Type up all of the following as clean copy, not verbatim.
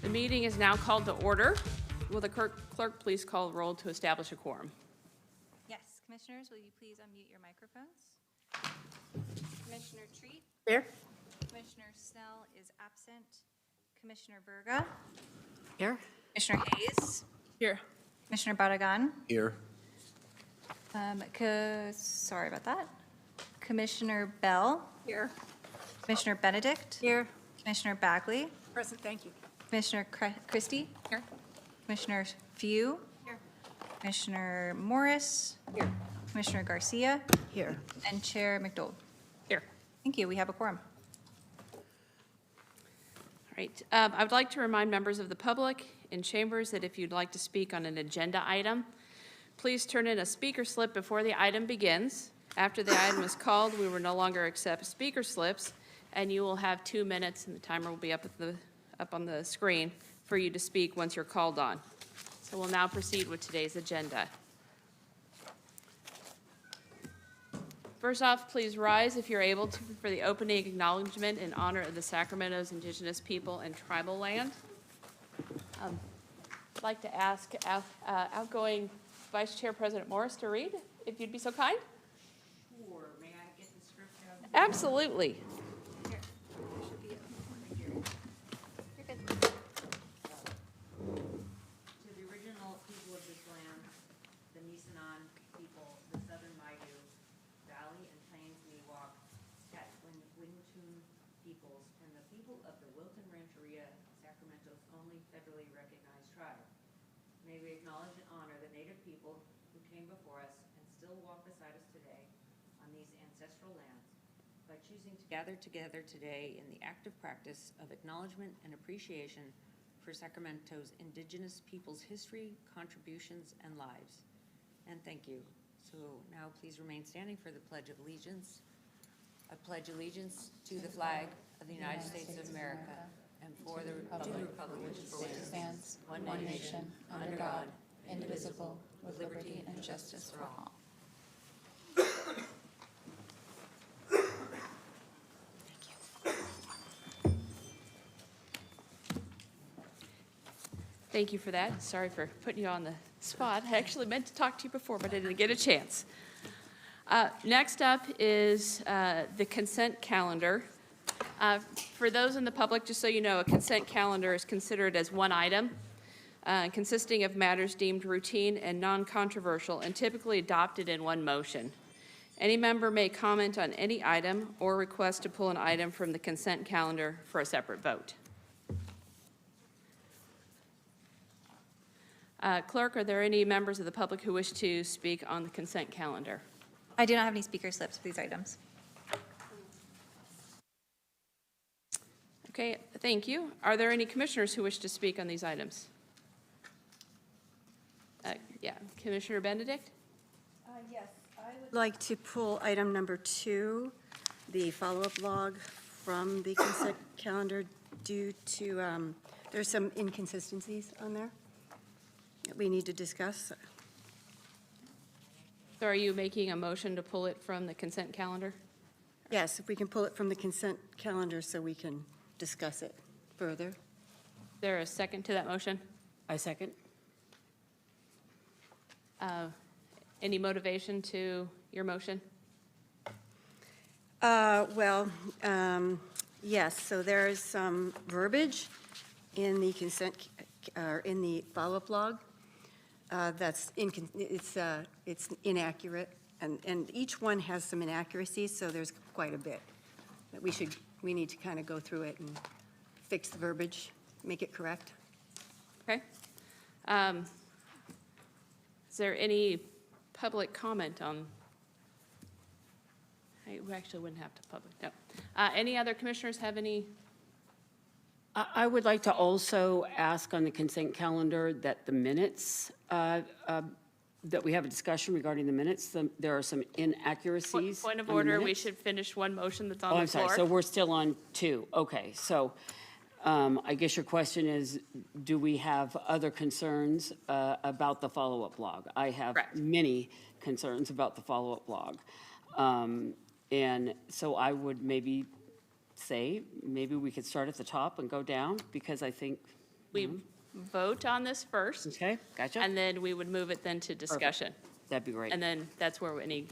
The meeting is now called to order. Will the clerk please call roll to establish a quorum? Yes, commissioners, will you please unmute your microphones? Commissioner Treat? Here. Commissioner Snell is absent. Commissioner Berga? Here. Commissioner Hayes? Here. Commissioner Barragan? Here. Sorry about that. Commissioner Bell? Here. Commissioner Benedict? Here. Commissioner Bagley? Present, thank you. Commissioner Christie? Here. Commissioner Few? Here. Commissioner Morris? Here. Commissioner Garcia? Here. And Chair McDowell. Here. Thank you. We have a quorum. All right. I would like to remind members of the public in chambers that if you'd like to speak on an agenda item, please turn in a speaker slip before the item begins. After the item is called, we will no longer accept speaker slips, and you will have 2 minutes, and the timer will be up on the screen for you to speak once you're called on. So we'll now proceed with today's agenda. First off, please rise if you're able to for the opening acknowledgement in honor of the Sacramento's indigenous people and tribal land. I'd like to ask outgoing Vice Chair President Morris to read, if you'd be so kind. Sure. May I get the script out? Absolutely. To the original people of this land, the Nisenan people, the Southern Maidu, Valley and Plains Miwok, Wintoon peoples, and the people of the Wilton Rancheria, Sacramento's only federally recognized tribe. May we acknowledge and honor the Native people who came before us and still walk beside us today on these ancestral lands by choosing to gather together today in the active practice of acknowledgement and appreciation for Sacramento's indigenous people's history, contributions, and lives. And thank you. So now please remain standing for the Pledge of Allegiance. I pledge allegiance to the flag of the United States of America and for the republic which stands, one nation, under God, indivisible, with liberty and justice for all. Thank you for that. Sorry for putting you on the spot. I actually meant to talk to you before, but I didn't get a chance. Next up is the consent calendar. For those in the public, just so you know, a consent calendar is considered as one item, consisting of matters deemed routine and non-controversial and typically adopted in one motion. Any member may comment on any item or request to pull an item from the consent calendar for a separate vote. Clerk, are there any members of the public who wish to speak on the consent calendar? I do not have any speaker slips for these items. Okay, thank you. Are there any commissioners who wish to speak on these items? Yeah, Commissioner Benedict? Yes, I would like to pull item number 2, the follow-up log from the consent calendar due to, there's some inconsistencies on there that we need to discuss. So are you making a motion to pull it from the consent calendar? Yes, if we can pull it from the consent calendar so we can discuss it further. Is there a second to that motion? I second. Any motivation to your motion? Yes, so there is some verbiage in the consent, in the follow-up log that's it's inaccurate, and each one has some inaccuracies, so there's quite a bit that we need to kind of go through it and fix the verbiage, make it correct. Okay. Is there any public comment on? We actually wouldn't have to public, no. Any other commissioners have any? I would like to also ask on the consent calendar that the minutes, that we have a discussion regarding the minutes. There are some inaccuracies. Point of on the order, we minutes. should finish one motion that's on Oh, the I'm floor. sorry, so we're still on 2. Okay, so I guess your question is, do we have other concerns about the follow-up log? I have Correct. many concerns about the follow-up log. And so I would maybe say, maybe we could start at the top and go down, because I think we vote on this first, Okay, gotcha. and then we would move it then to discussion. That'd be great. And then that's where any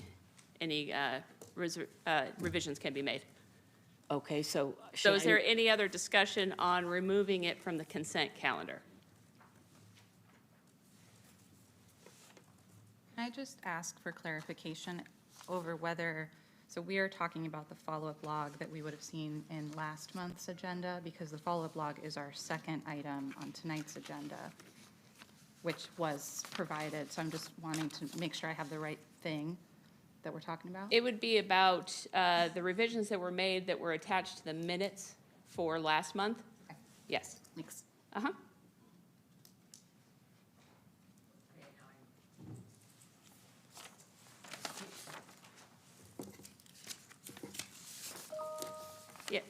revisions can be made. Okay, so. So should is there any other discussion on removing it from the consent calendar? Can I just ask for clarification over whether, so we are talking about the follow-up log that we would have seen in last month's agenda, because the follow-up log is our second item on tonight's agenda, which was provided, so I'm just wanting to make sure I have the right thing that we're talking about? It would be about the revisions that were made that were attached to the minutes for last month. Okay. Yes. Thanks. Uh-huh. Yeah.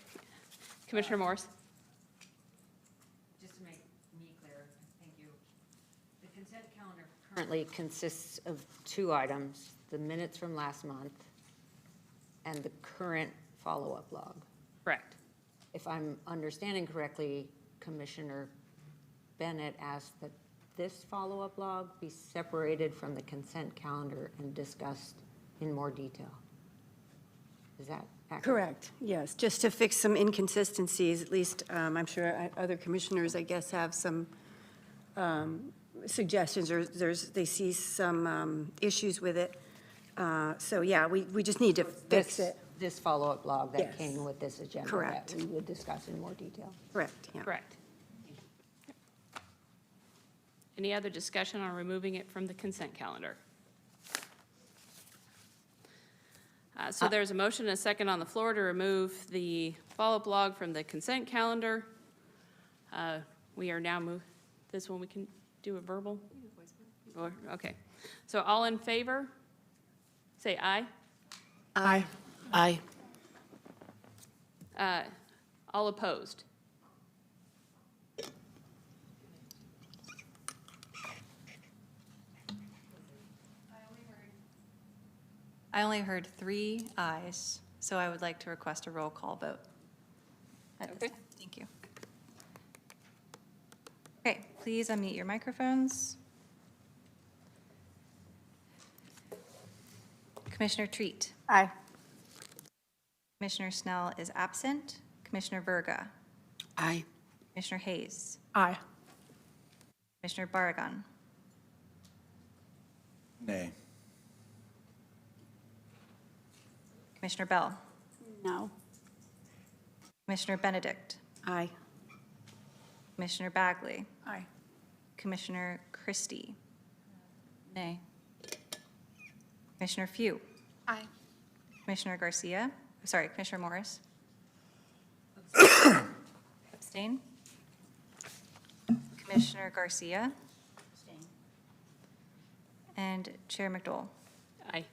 Commissioner Morris? Just to make me clear, thank you. The consent calendar currently consists of two items, the minutes from last month and the current follow-up log. Correct. If I'm understanding correctly, Commissioner Bennett asked that this follow-up log be separated from the consent calendar and discussed in more detail. Is that accurate? Correct, yes, just to fix some inconsistencies, at least, I'm sure other commissioners, I guess, have some suggestions, or they see some issues with it. So, yeah, we just need to fix it. This follow-up log that Yes. came with this agenda. Correct. That we would discuss in more detail. Correct, yeah. Correct. Any other discussion on removing it from the consent calendar? So there's a motion and a second on the floor to remove the follow-up log from the consent calendar. We are now this one we can do a verbal? Or, okay. So all in favor? Say aye. Aye. Aye. All opposed? I only heard 3 ayes, so I would like to request a roll call vote. at this Okay. time. Thank you. Okay, please unmute your microphones. Commissioner Treat. Aye. Commissioner Snell is absent. Commissioner Verga. Aye. Commissioner Hayes. Aye. Commissioner Barragan. Nay. Commissioner Bell. No. Commissioner Benedict. Aye. Commissioner Bagley. Aye. Commissioner Christie. Nay. Commissioner Few. Aye. Commissioner Garcia, sorry, Commissioner Morris. Abstain. Commissioner Garcia. And Chair McDowell. Aye.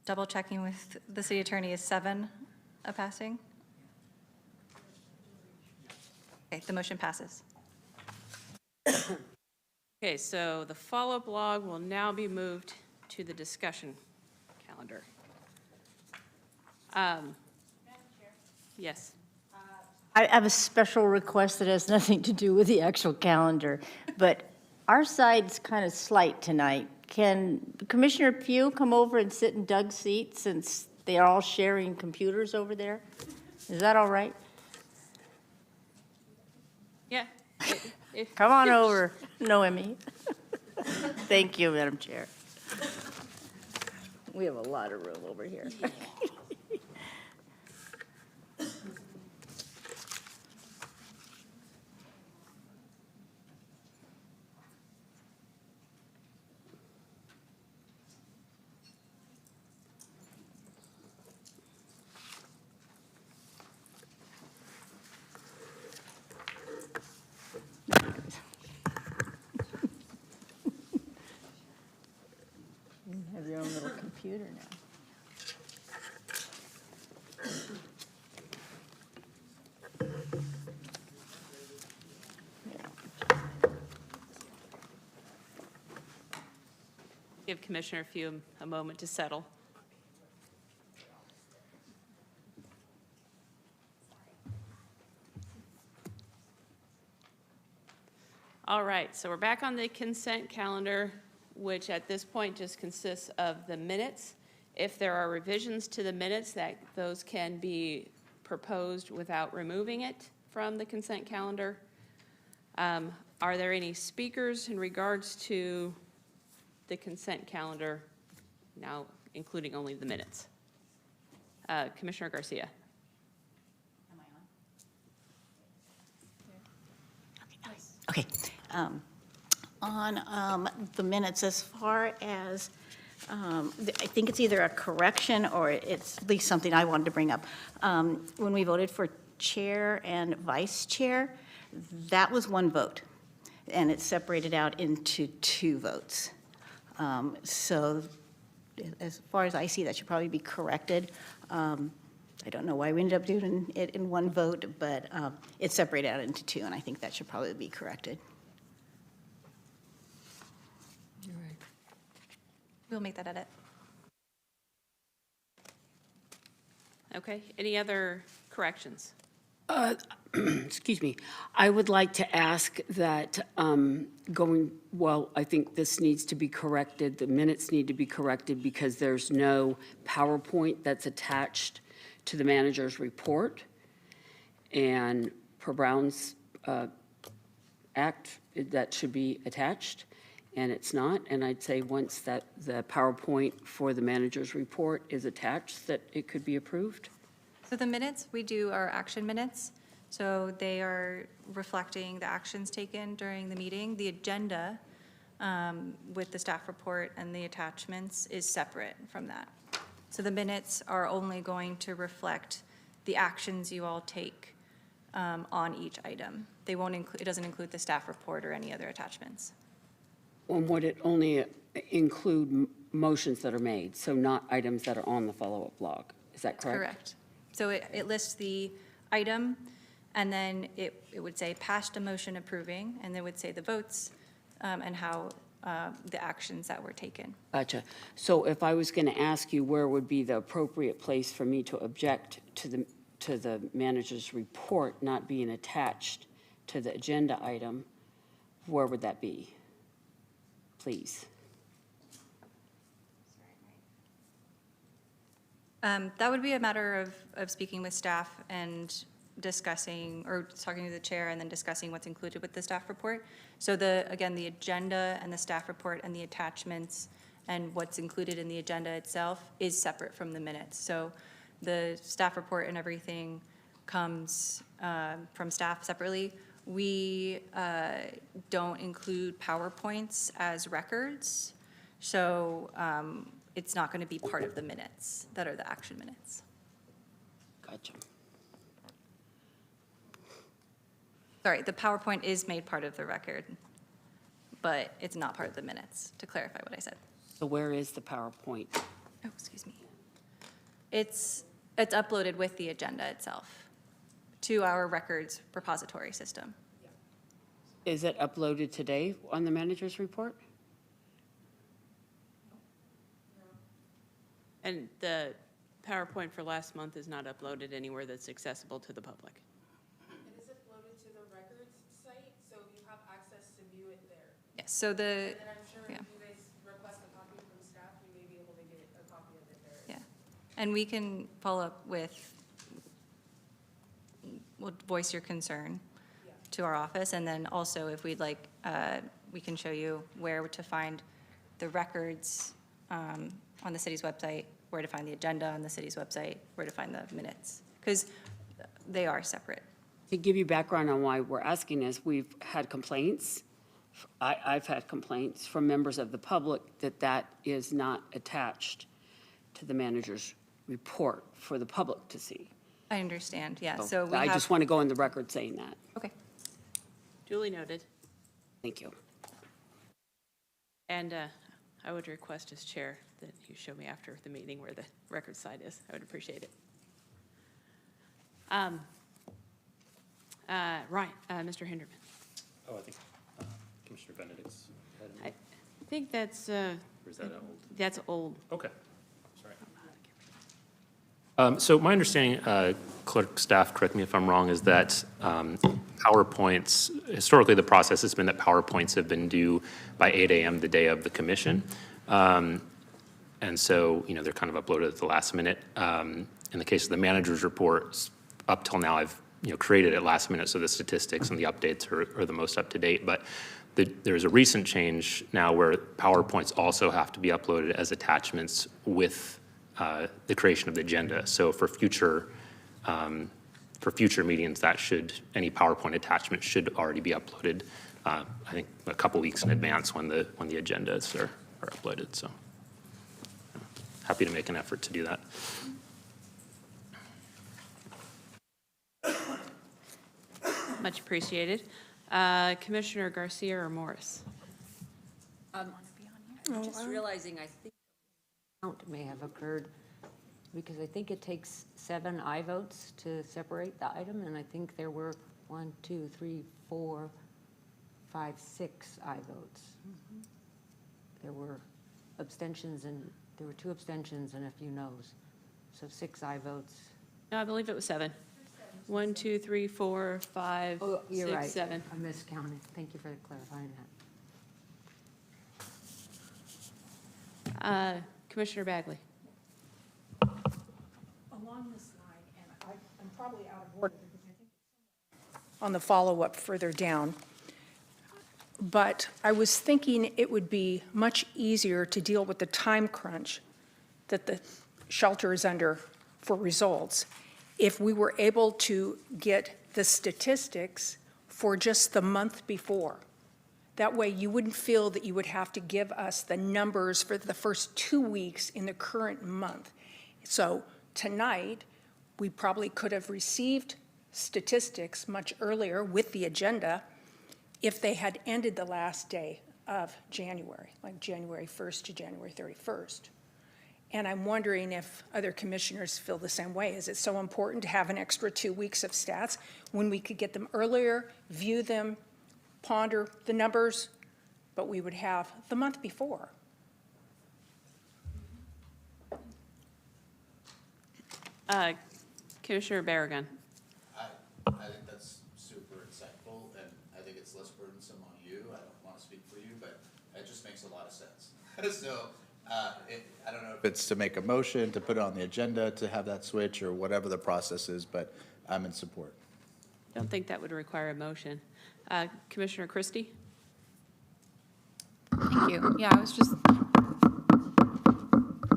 Double checking with the city attorney is 7 a passing. Okay, the motion passes. Okay, so the follow-up log will now be moved to the discussion calendar. Yes. I have a special request that has nothing to do with the actual calendar, but our side's kind of slight tonight. Can Commissioner Pugh come over and sit in Doug's seat since they are all sharing computers over there? Is that all right? Yeah. Come on over, Noemi. Thank you, Madam Chair. We have a lot of room over here. You have your own little computer now. Give Commissioner Few a moment to settle. All right, so we're back on the consent calendar, which at this point just consists of the minutes. If there are revisions to the minutes, those can be proposed without removing it from the consent calendar. Are there any speakers in regards to the consent calendar, now including only the minutes? Commissioner Garcia. Okay. On the minutes, as far as, I think it's either a correction or it's at least something I wanted to bring up. When we voted for chair and vice chair, that was one vote, and it's separated out into two votes. So as far as I see, that should probably be corrected. I don't know why we ended up doing it in one vote, but it's separated out into two, and I think that should probably be corrected. We'll make that edit. Okay, any other corrections? Excuse me. I would like to ask that I think this needs to be corrected. The minutes need to be corrected because there's no PowerPoint that's attached to the manager's report. And per Brown's Act, that should be attached, and it's not. And I'd say once that the PowerPoint for the manager's report is attached, that it could be approved. So the minutes, we do our action minutes. So they are reflecting the actions taken during the meeting. The agenda with the staff report and the attachments is separate from that. So the minutes are only going to reflect the actions you all take on each item. They won't include, it doesn't include the staff report or any other attachments. And would it only include motions that are made, so not items that are on the follow-up log? Is that correct? Correct. So it lists the item, and then it would say passed a motion approving, and then would say the votes and how the actions that were taken. Gotcha. So if I was going to ask you where would be the appropriate place for me to object to the manager's report not being attached to the agenda item, where would that be? Please. That would be a matter of speaking with staff and discussing, or talking to the chair and then discussing what's included with the staff report. So again, the agenda and the staff report and the attachments and what's included in the agenda itself is separate from the minutes. So the staff report and everything comes from staff separately. We don't include PowerPoints as records, so it's not going to be part of the minutes that are the action minutes. Gotcha. Sorry, the PowerPoint is made part of the record, but it's not part of the minutes, to clarify what I said. So where is the PowerPoint? Oh, excuse me. It's uploaded with the agenda itself to our records repository system. Is it uploaded today on the manager's report? And the PowerPoint for last month is not uploaded anywhere that's accessible to the public. It is uploaded to the records site, so you have access to view it there. Yes, so And I'm sure yeah. if you guys request a copy from staff, you may be able to get a copy of it there. Yeah, and we can follow up with, we'll voice your concern to our office, and then also if we'd like, we can show you where to find the records on the city's website, where to find the agenda on the city's website, where to find the minutes, because they are separate. To give you background on why we're asking this, we've had complaints. I've had complaints from members of the public that is not attached to the manager's report for the public to see. I understand, yeah, so we I have, just want to go on the record saying that. okay. Duly noted. Thank you. And I would request as chair that you show me after the meeting where the record site is. I would appreciate it. Right, Mr. Hinderman. Oh, I think Commissioner Benedict's had a I think that's, or is that old? that's old. Okay, sorry. So my understanding, clerk staff, correct me if I'm wrong, is that PowerPoints, historically, the process has been that PowerPoints have been due by 8 a.m. the day of the commission. And so, they're kind of uploaded at the last minute. In the case of the manager's reports, up till now, I've created it last minute, so the statistics and the updates are the most up to date. But there's a recent change now where PowerPoints also have to be uploaded as attachments with the creation of the agenda. So for future meetings, any PowerPoint attachment should already be uploaded. I think a couple weeks in advance when the agendas are uploaded. So happy to make an effort to do that. Much appreciated. Commissioner Garcia or Morris? Just realizing, I think count may have occurred, because I think it takes 7 aye votes to separate the item, and I think there were 1, 2, 3, 4, 5, 6 aye votes. There were abstentions, and there were 2 abstentions and a few noes, so 6 aye votes. No, I believe it was 7. 1, 2, 3, 4, 5, Oh, you're 6, right. 7. I miscounted. Thank you for clarifying that. Commissioner Bagley? Along this line, and I'm probably out of order because I think it's on the follow-up further down, but I was thinking it would be much easier to deal with the time crunch that the shelter is under for results if we were able to get the statistics for just the month before. That way, you wouldn't feel that you would have to give us the numbers for the first 2 weeks in the current month. So tonight, we probably could have received statistics much earlier with the agenda if they had ended the last day of January, like January 1st to January 31st. And I'm wondering if other commissioners feel the same way. Is it so important to have an extra 2 weeks of stats when we could get them earlier, view them, ponder the numbers, but we would have the month before? Commissioner Barragan? I think that's super insightful, and I think it's less burdensome on you. I don't want to speak for you, but it just makes a lot of sense. So I don't know if it's to make a motion, to put it on the agenda, to have that switch, or whatever the process is, but I'm in support. I don't think that would require a motion. Commissioner Christie? Thank you. Yeah, I was just,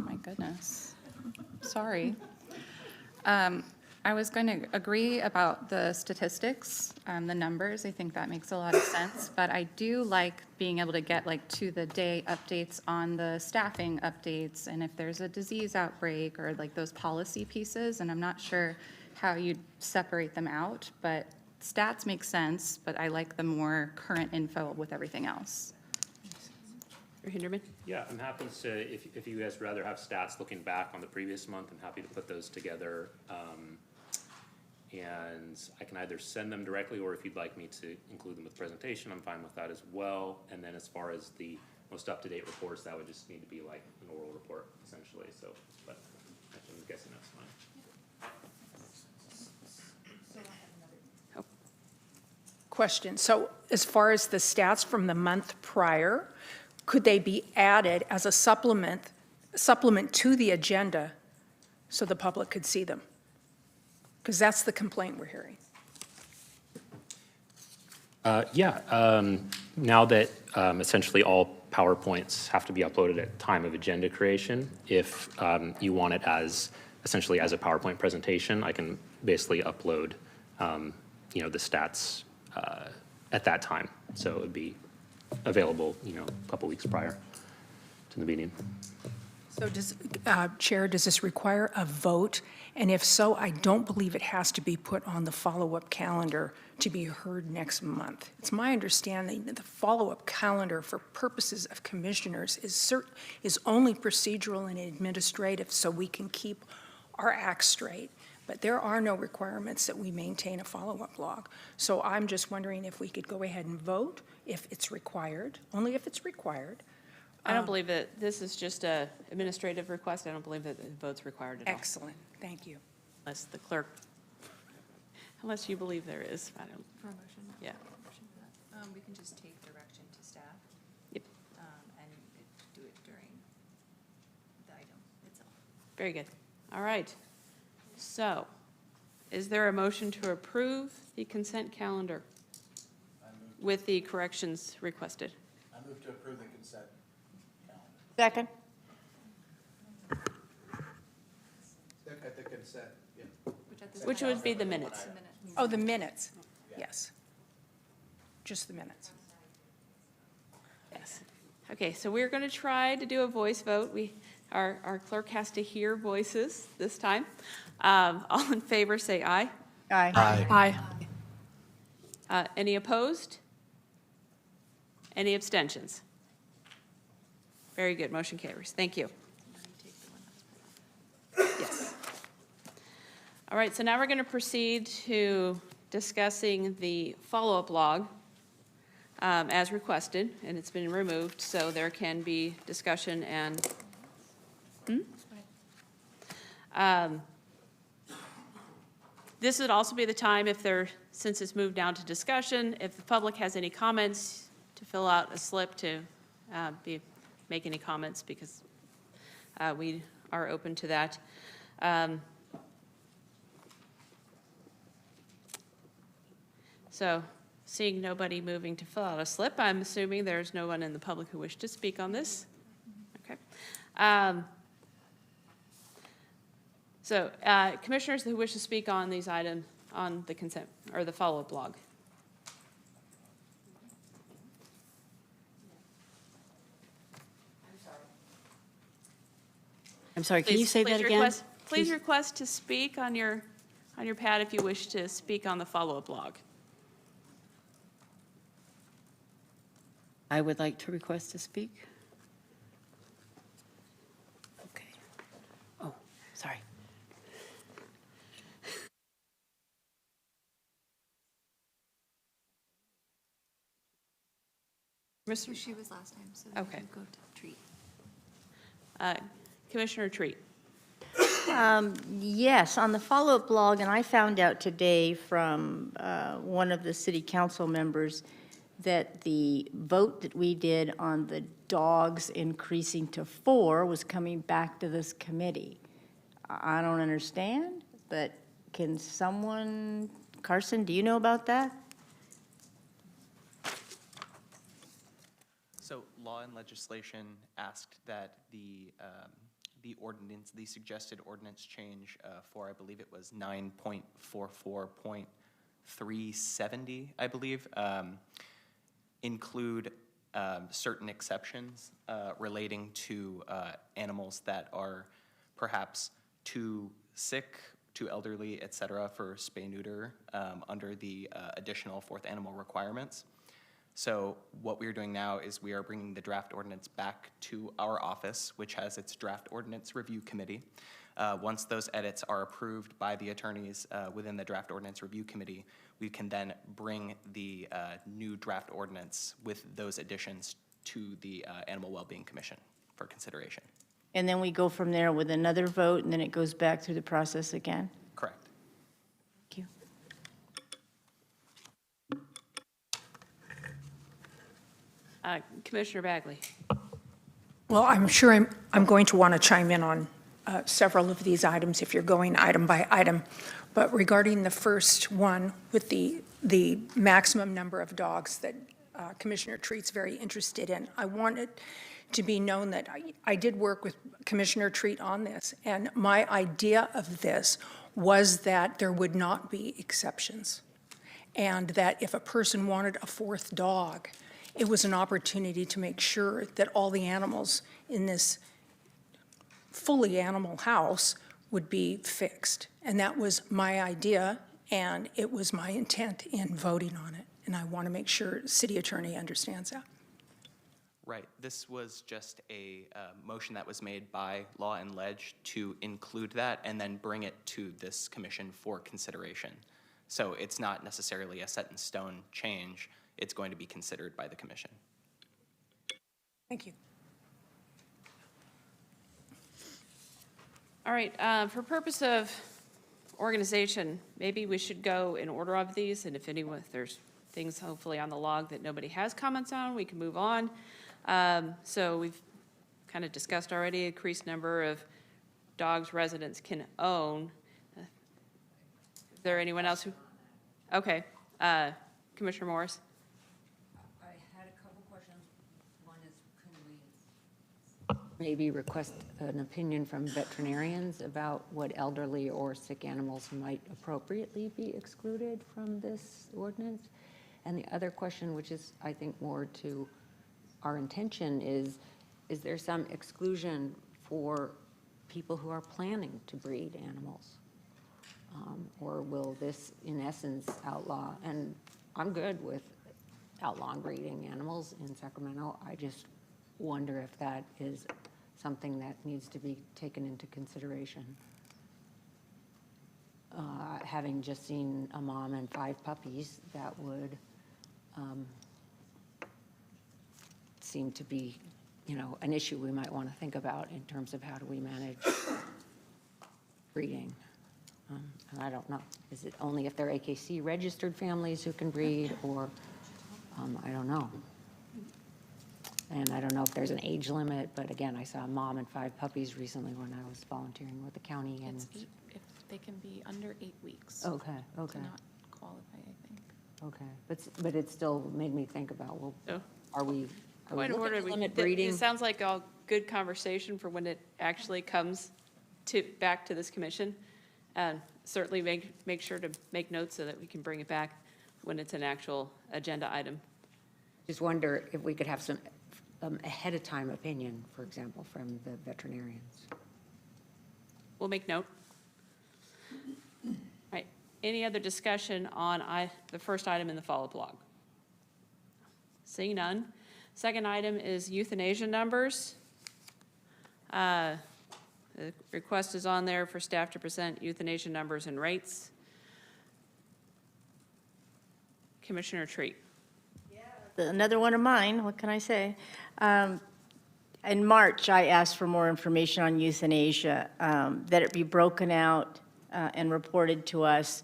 my goodness, sorry. I was going to agree about the statistics, the numbers. I think that makes a lot of sense. But I do like being able to get like to the day updates on the staffing updates and if there's a disease outbreak or like those policy pieces. And I'm not sure how you'd separate them out, but stats make sense, but I like the more current info with everything else. Commissioner Hinderman? Yeah, I'm happy to, if you guys would rather have stats looking back on the previous month, I'm happy to put those together. And I can either send them directly, or if you'd like me to include them with presentation, I'm fine with that as well. And then as far as the most up-to-date reports, that would just need to be like an oral report, essentially. So, but I'm guessing that's fine. Question. So as far as the stats from the month prior, could they be added as a supplement to the agenda so the public could see them? Because that's the complaint we're hearing. Now that essentially all PowerPoints have to be uploaded at time of agenda creation, if you want it as essentially as a PowerPoint presentation, I can basically upload the stats at that time. So it would be available, a couple weeks prior to the meeting. So Chair, does this require a vote? And if so, I don't believe it has to be put on the follow-up calendar to be heard next month. It's my understanding that the follow-up calendar for purposes of commissioners is only procedural and administrative, so we can keep our acts straight. But there are no requirements that we maintain a follow-up log. So I'm just wondering if we could go ahead and vote if it's required, only if it's required. I don't believe that this is just a administrative request. I don't believe that the vote's required at all. Excellent, thank you. Unless the clerk unless you believe there is. I don't, For a motion? Yeah. We can just take direction to staff. Yep. And do it during the item itself. Very good. All right. So, is there a motion to approve the consent calendar with the corrections requested? I move to approve the consent calendar. Second? At the consent, yeah. Which would be the minutes. Oh, the minutes, yes. Just the minutes. Yes. Okay, so we're going to try to do a voice vote. Our clerk has to hear voices this time. All in favor, say aye. Aye. Aye. Any opposed? Any abstentions? Very good, motion carries. Thank you. Yes. All right, so now we're going to proceed to discussing the follow-up log as requested, and it's been removed, so there can be discussion and this would also be the time if there, since it's moved down to discussion, if the public has any comments, to fill out a slip to make any comments, because we are open to that. So seeing nobody moving to fill out a slip, I'm assuming there's no one in the public who wished to speak on this. Okay. So commissioners who wish to speak on these items on the consent or the follow-up log. I'm sorry, can you say that again? Please request to speak on your pad if you wish to speak on the follow-up log. I would like to request to speak. Okay. Oh, sorry. Mr. She was last time, so Okay. go to treat. Commissioner Treat. Yes, on the follow-up log, and I found out today from one of the city council members that the vote that we did on the dogs increasing to 4 was coming back to this committee. I don't understand, but can someone, Carson, do you know about that? So law and legislation asked that the ordinance, the suggested ordinance change for, I believe it was 9.44.370, I believe, include certain exceptions relating to animals that are perhaps too sick, too elderly, et cetera, for spay-neuter under the additional fourth animal requirements. So what we're doing now is we are bringing the draft ordinance back to our office, which has its draft ordinance review committee. Once those edits are approved by the attorneys within the draft ordinance review committee, we can then bring the new draft ordinance with those additions to the Animal Wellbeing Commission for consideration. And then we go from there with another vote, and then it goes back through the process again? Correct. Thank you. Commissioner Bagley. Well, I'm sure I'm going to want to chime in on several of these items if you're going item by item. But regarding the first one with the maximum number of dogs that Commissioner Treat's very interested in, I want it to be known that I did work with Commissioner Treat on this, and my idea of this was that there would not be exceptions, and that if a person wanted a fourth dog, it was an opportunity to make sure that all the animals in this fully animal house would be fixed. And that was my idea, and it was my intent in voting on it. And I want to make sure the city attorney understands that. Right. This was just a motion that was made by Law and Ledge to include that and then bring it to this commission for consideration. So it's not necessarily a set in stone change. It's going to be considered by the commission. Thank you. All right, for purpose of organization, maybe we should go in order of these, and if there's things hopefully on the log that nobody has comments on, we can move on. So we've kind of discussed already increased number of dogs residents can own. Is there anyone else who? Okay, Commissioner Morris? I had a couple questions. One is, can we maybe request an opinion from veterinarians about what elderly or sick animals might appropriately be excluded from this ordinance? And the other question, which is, I think, more to our intention, is there some exclusion for people who are planning to breed animals? Or will this, in essence, outlaw? And I'm good with outlawing breeding animals in Sacramento. I just wonder if that is something that needs to be taken into consideration. Having just seen a mom and 5 puppies, that would seem to be, an issue we might want to think about in terms of how do we manage breeding. And I don't know, is it only if they're AKC registered families who can breed, or I don't know. And I don't know if there's an age limit, but again, I saw a mom and 5 puppies recently when I was volunteering with the county. And It's 8, if they can be under 8 weeks. Okay. To not qualify, I think. Okay, but it still made me think about, well, So, are we point of looking order, to limit breeding? it sounds like a good conversation for when it actually comes back to this commission. And certainly make sure to make notes so that we can bring it back when it's an actual agenda item. Just wonder if we could have some ahead of time opinion, for example, from the veterinarians. We'll make note. All right, any other discussion on the first item in the follow-up log? Seeing none. Second item is euthanasia numbers. The request is on there for staff to present euthanasia numbers and rates. Commissioner Treat. Another one of mine, what can I say? In March, I asked for more information on euthanasia, that it be broken out and reported to us.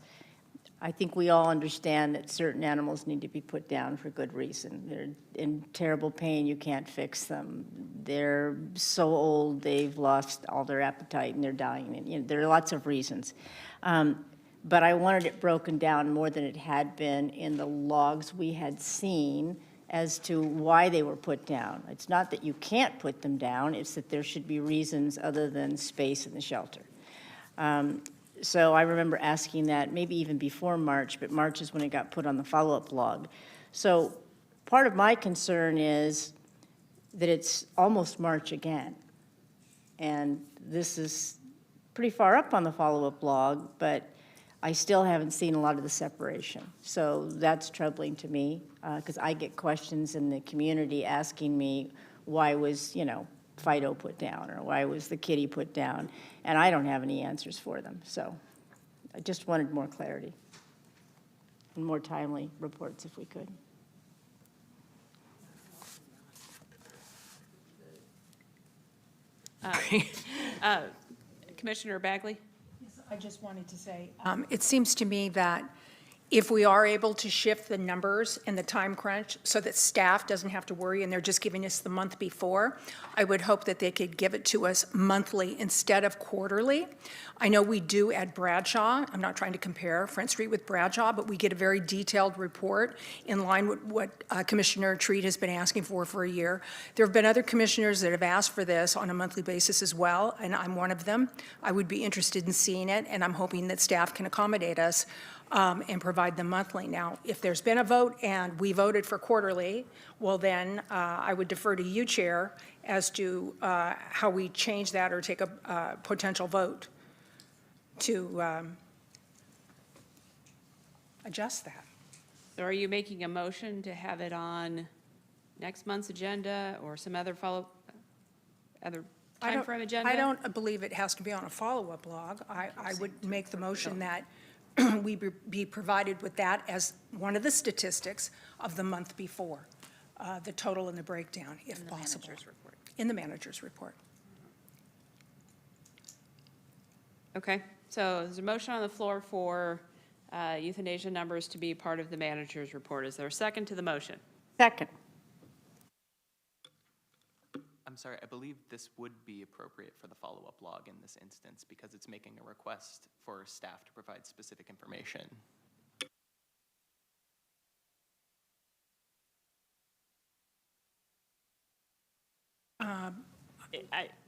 I think we all understand that certain animals need to be put down for good reason. They're in terrible pain, you can't fix them. They're so old, they've lost all their appetite and they're dying. And, there are lots of reasons. But I wanted it broken down more than it had been in the logs we had seen as to why they were put down. It's not that you can't put them down, it's that there should be reasons other than space in the shelter. So I remember asking that maybe even before March, but March is when it got put on the follow-up log. So part of my concern is that it's almost March again. And this is pretty far up on the follow-up log, but I still haven't seen a lot of the separation. So that's troubling to me, because I get questions in the community asking me, why was, Fido put down, or why was the kitty put down? And I don't have any answers for them. So I just wanted more clarity and more timely reports if we could. Commissioner Bagley? I just wanted to say, it seems to me that if we are able to shift the numbers and the time crunch so that staff doesn't have to worry and they're just giving us the month before, I would hope that they could give it to us monthly instead of quarterly. I know we do at Bradshaw. I'm not trying to compare Front Street with Bradshaw, but we get a very detailed report in line with what Commissioner Treat has been asking for a year. There have been other commissioners that have asked for this on a monthly basis as well, and I'm one of them. I would be interested in seeing it, and I'm hoping that staff can accommodate us and provide them monthly. Now, if there's been a vote and we voted for quarterly, well then I would defer to you, Chair, as to how we change that or take a potential vote to adjust that. So are you making a motion to have it on next month's agenda or some other other timeframe agenda? I don't believe it has to be on a follow-up log. I would make the motion that we be provided with that as one of the statistics of the month before, the total and the breakdown, if possible. In the manager's report. Okay, So there's a motion on the floor for euthanasia numbers to be part of the manager's report. Is there a second to the motion? Second. I'm sorry, I believe this would be appropriate for the follow-up log in this instance because it's making a request for staff to provide specific information.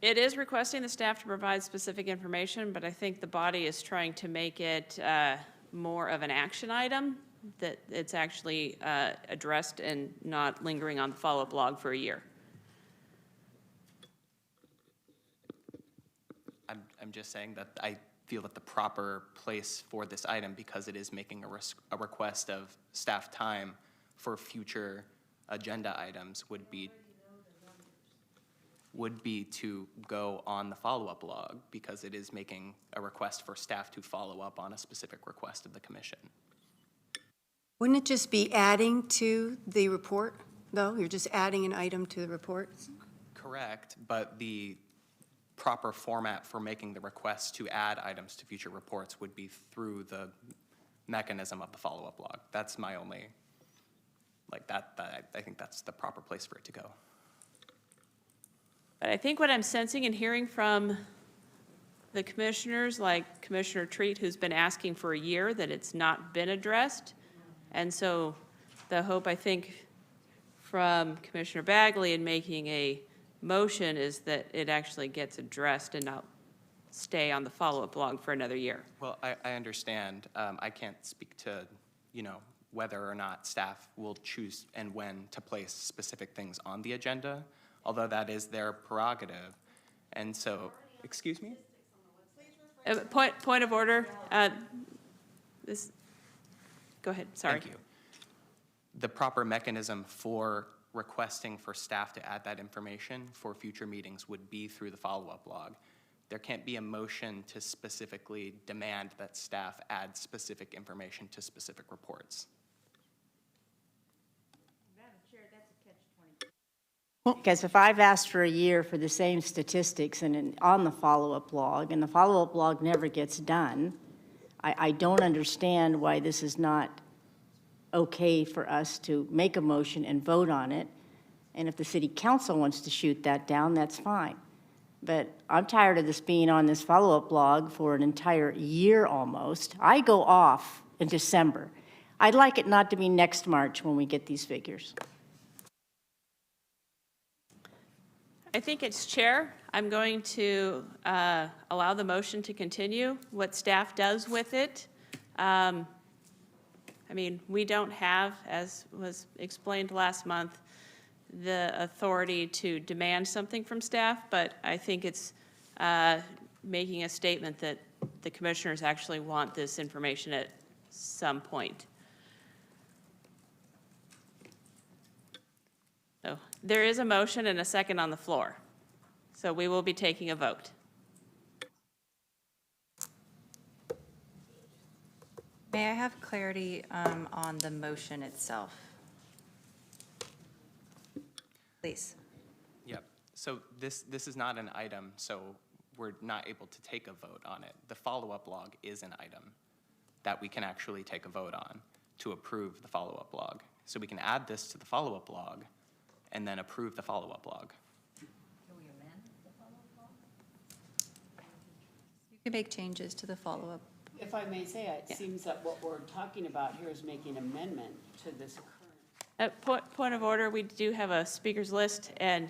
It is requesting the staff to provide specific information, but I think the body is trying to make it more of an action item, that it's actually addressed and not lingering on the follow-up log for a year. I'm just saying that I feel that the proper place for this item, because it is making a request of staff time for future agenda items, would be to go on the follow-up log, because it is making a request for staff to follow up on a specific request of the commission. Wouldn't it just be adding to the report, though? You're just adding an item to the report? Correct, but the proper format for making the request to add items to future reports would be through the mechanism of the follow-up log. That's my only, I think that's the proper place for it to go. But I think what I'm sensing and hearing from the commissioners, like Commissioner Treat, who's been asking for a year, that it's not been addressed. And so the hope, I think, from Commissioner Bagley in making a motion is that it actually gets addressed and not stay on the follow-up log for another year. Well, I understand. I can't speak to, whether or not staff will choose and when to place specific things on the agenda, although that is their prerogative. And so, excuse me? Point of order. Go ahead, sorry. Thank you. The proper mechanism for requesting for staff to add that information for future meetings would be through the follow-up log. There can't be a motion to specifically demand that staff add specific information to specific reports. Because if I've asked for a year for the same statistics on the follow-up log, and the follow-up log never gets done, I don't understand why this is not okay for us to make a motion and vote on it. And if the city council wants to shoot that down, that's fine. But I'm tired of this being on this follow-up log for an entire year almost. I go off in December. I'd like it not to be next March when we get these figures. I think it's chair. I'm going to allow the motion to continue. What staff does with it, I mean, we don't have, as was explained last month, the authority to demand something from staff, but I think it's making a statement that the commissioners actually want this information at some point. So there is a motion and a second on the floor. So we will be taking a vote. May I have clarity on the motion itself? Please. Yep. So this is not an item, so we're not able to take a vote on it. The follow-up log is an item that we can actually take a vote on to approve the follow-up log. So we can add this to the follow-up log and then approve the follow-up log. Can we amend the follow-up log? You can make changes to the follow-up. If I may say, it seems that what we're talking about here is making an amendment to this current. Point of order, we do have a speaker's list, and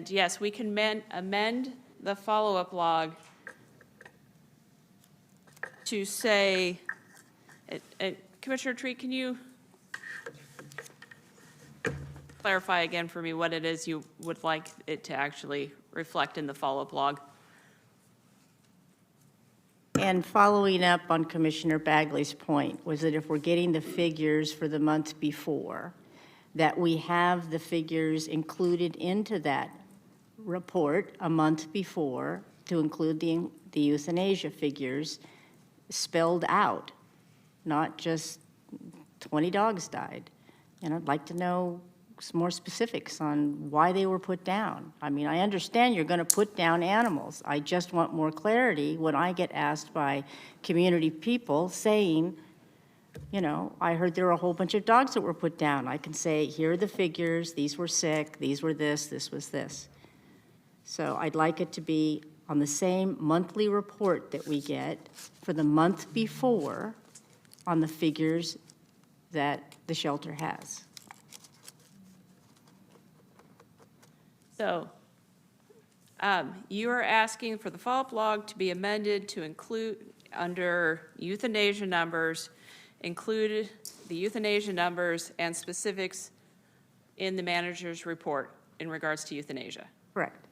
yes, we can amend the follow-up log to say, Commissioner Treat, can you clarify again for me what it is you would like it to actually reflect in the follow-up log? And following up on Commissioner Bagley's point was that if we're getting the figures for the month before, that we have the figures included into that report a month before to include the euthanasia figures spelled out, not just 20 dogs died. And I'd like to know some more specifics on why they were put down. I mean, I understand you're going to put down animals. I just want more clarity when I get asked by community people saying, you know, I heard there were a whole bunch of dogs that were put down. I can say, here are the figures, these were sick, these were this was this. So I'd like it to be on the same monthly report that we get for the month before on the figures that the shelter has. So you are asking for the follow-up log to be amended to include, under euthanasia numbers, include the euthanasia numbers and specifics in the manager's report in regards to euthanasia. Correct.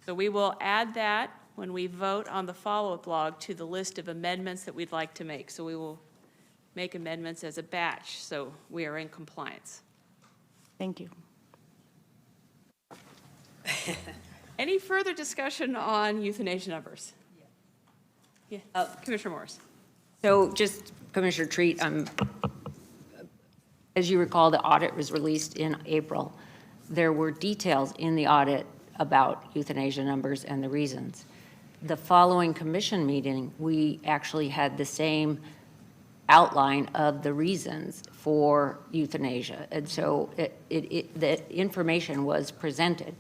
So we will add that when we vote on the follow-up log to the list of amendments that we'd like to make. So we will make amendments as a batch, so we are in compliance. Thank you. Any further discussion on euthanasia numbers? Yeah, Commissioner Morris. So just, Commissioner Treat, as you recall, the audit was released in April. There were details in the audit about euthanasia numbers and the reasons. The following commission meeting, we actually had the same outline of the reasons for euthanasia. And so the information was presented.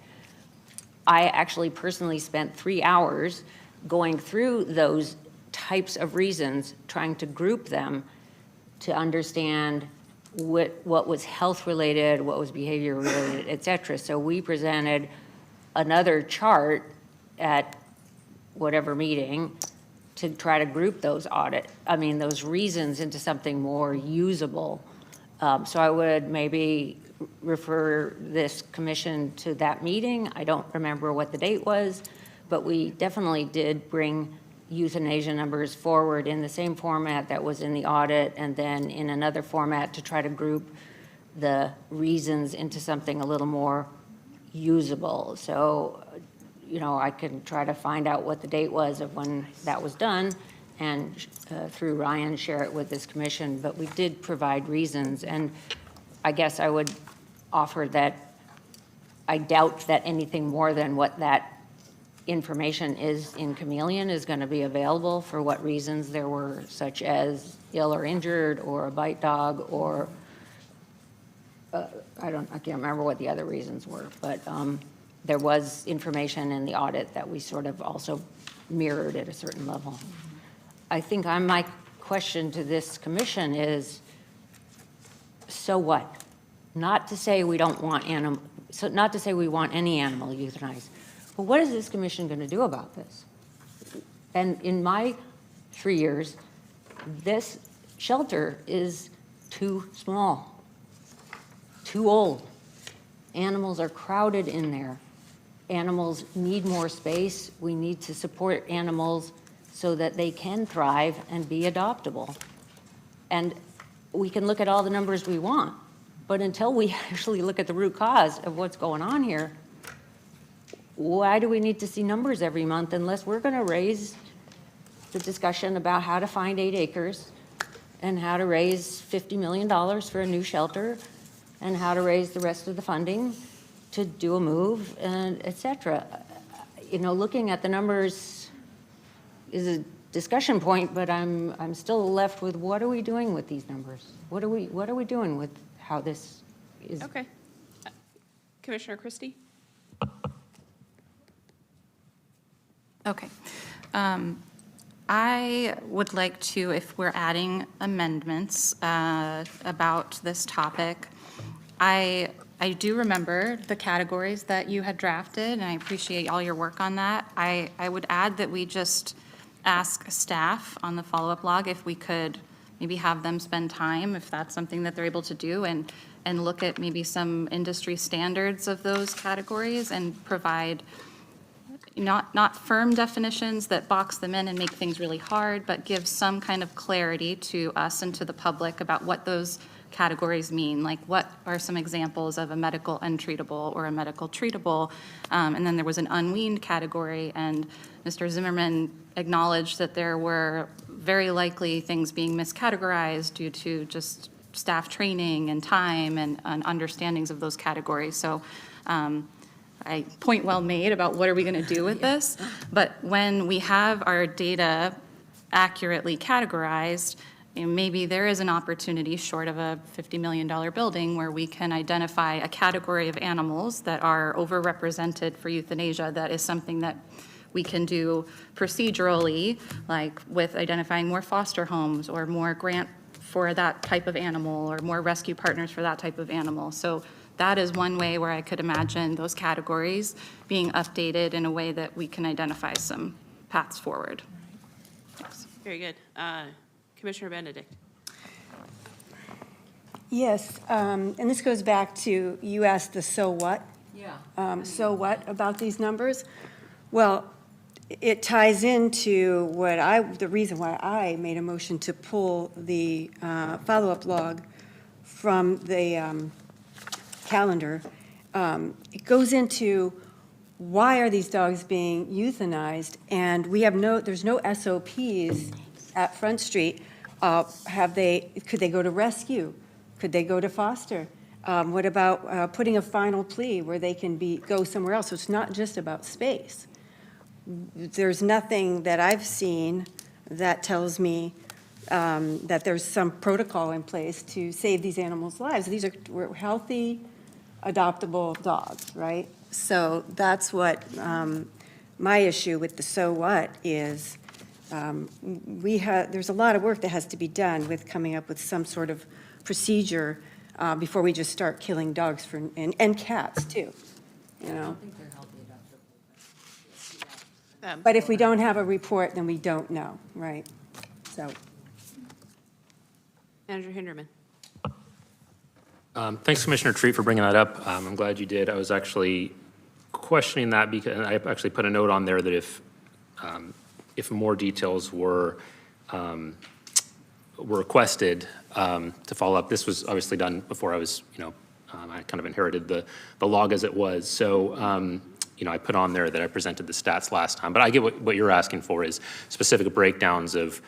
I actually personally spent 3 hours going through those types of reasons, trying to group them to understand what was health-related, what was behavior-related, et cetera. So we presented another chart at whatever meeting to try to group those those reasons into something more usable. So I would maybe refer this commission to that meeting. I don't remember what the date was, but we definitely did bring euthanasia numbers forward in the same format that was in the audit, and then in another format to try to group the reasons into something a little more usable. So, you know, I can try to find out what the date was of when that was done, and through Ryan, share it with this commission. But we did provide reasons, and I guess I would offer that I doubt that anything more than what that information is in Chameleon is going to be available for what reasons there were, such as ill or injured, or a bite dog, or I can't remember what the other reasons were, but there was information in the audit that we sort of also mirrored at a certain level. I think my question to this commission is, so what? Not to say we don't want not to say we want any animal euthanized, but what is this commission going to do about this? And in my 3 years, this shelter is too small, too old. Animals are crowded in there. Animals need more space. We need to support animals so that they can thrive and be adoptable. And we can look at all the numbers we want, but until we actually look at the root cause of what's going on here, why do we need to see numbers every month unless we're going to raise the discussion about how to find 8 acres and how to raise $50 million for a new shelter and how to raise the rest of the funding to do a move, and et cetera. You know, looking at the numbers is a discussion point, but I'm still left with, what are we doing with these numbers? What are we doing with how this is? Okay. Commissioner Christie? Okay. I would like to, if we're adding amendments about this topic, I do remember the categories that you had drafted, and I appreciate all your work on that. I would add that we just ask staff on the follow-up log if we could maybe have them spend time, if that's something that they're able to do, and look at maybe some industry standards of those categories and provide not firm definitions that box them in and make things really hard, but give some kind of clarity to us and to the public about what those categories mean. Like, what are some examples of a medical untreatable or a medical treatable? And then there was an unweaned category, and Mr. Zimmerman acknowledged that there were very likely things being miscategorized due to just staff training and time and understandings of those categories. So point well made about what are we going to do with this. But when we have our data accurately categorized, maybe there is an opportunity short of a $50 million building where we can identify a category of animals that are overrepresented for euthanasia. That is something that we can do procedurally, like with identifying more foster homes or more grant for that type of animal or more rescue partners for that type of animal. So that is one way where I could imagine those categories being updated in a way that we can identify some paths forward. Thanks. Very good. Commissioner Benedict. Yes, and this goes back to, you asked the so what? Yeah. So what about these numbers? Well, it ties into the reason why I made a motion to pull the follow-up log from the calendar. It goes into why are these dogs being euthanized, and there's no SOPs at Front Street. Could they go to rescue? Could they go to foster? What about putting a final plea where they can go somewhere else? So it's not just about space. There's nothing that I've seen that tells me that there's some protocol in place to save these animals' lives. These are healthy, adoptable dogs, right? So that's what my issue with the so what is. There's a lot of work that has to be done with coming up with some sort of procedure before we just start killing dogs and cats too, you know? I don't think they're healthy adoptable. But if we don't have a report, then we don't know, right? So. Manager Hinderman. Thanks, Commissioner Treat, for bringing that up. I'm glad you did. I was actually questioning that because I actually put a note on there that if more details were requested to follow up. This was obviously done before I was, I kind of inherited the log as it was. So, I put on there that I presented the stats last time. But I get what you're asking for is specific breakdowns of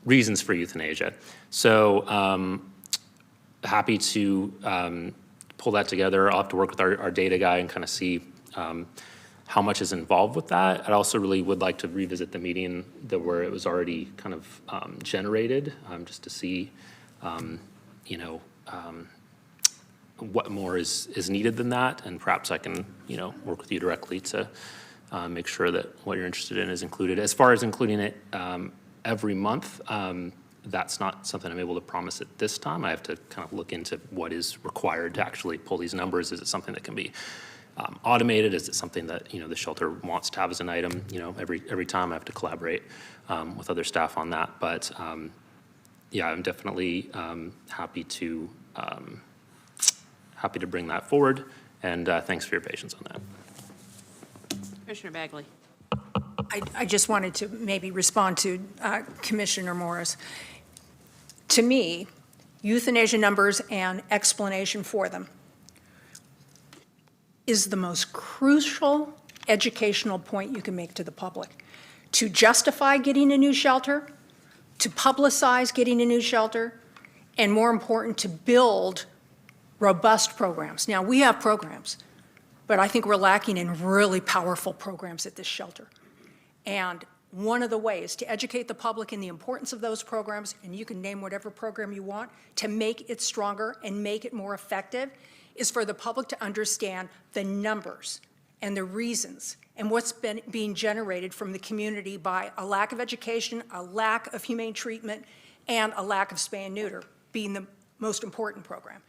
reasons for euthanasia. So, happy to pull that together. I'll have to work with our data guy and kind of see how much is involved with that. I also really would like to revisit the meeting where it was already kind of generated, just to see, what more is needed than that, and perhaps I can, work with you directly to make sure that what you're interested in is included. As far as including it every month, that's not something I'm able to promise at this time. I have to kind of look into what is required to actually pull these numbers. Is it something that can be automated? Is it something that the shelter wants to have as an item? Every time I have to collaborate with other staff on that. But yeah, I'm definitely happy to bring that forward. And thanks for your patience on that. Commissioner Bagley. I just wanted to maybe respond to Commissioner Morris. To me, euthanasia numbers and explanation for them is the most crucial educational point you can make to the public. To justify getting a new shelter, to publicize getting a new shelter, and more important, to build robust programs. Now, we have programs, but I think we're lacking in really powerful programs at this shelter. And one of the ways to educate the public in the importance of those programs, and you can name whatever program you want, to make it stronger and make it more effective, is for the public to understand the numbers and the reasons and what's being generated from the community by a lack of education, a lack of humane treatment, and a lack of spay and neuter being the most important program.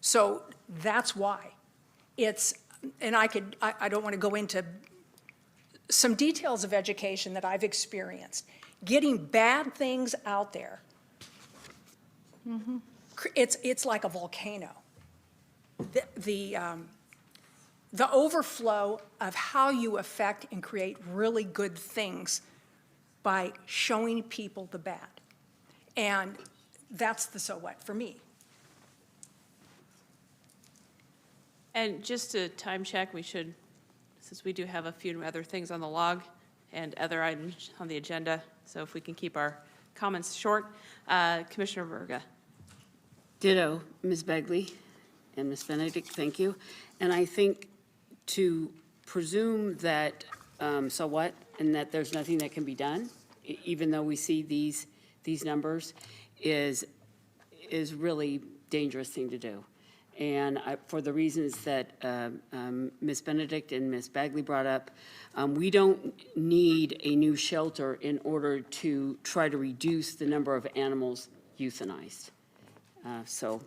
So that's why and I don't want to go into some details of education that I've experienced. Getting bad things out there, it's like a volcano. The overflow of how you affect and create really good things by showing people the bad. And that's the so what for me. And just to time check, we should, since we do have a few other things on the log and other items on the agenda, so if we can keep our comments short. Commissioner Verga. Ditto, Ms. Begley and Ms. Benedict, thank you. And I think to presume that, so what, and that there's nothing that can be done, even though we see these numbers, is really dangerous thing to do. And for the reasons that Ms. Benedict and Ms. Bagley brought up, we don't need a new shelter in order to try to reduce the number of animals euthanized. So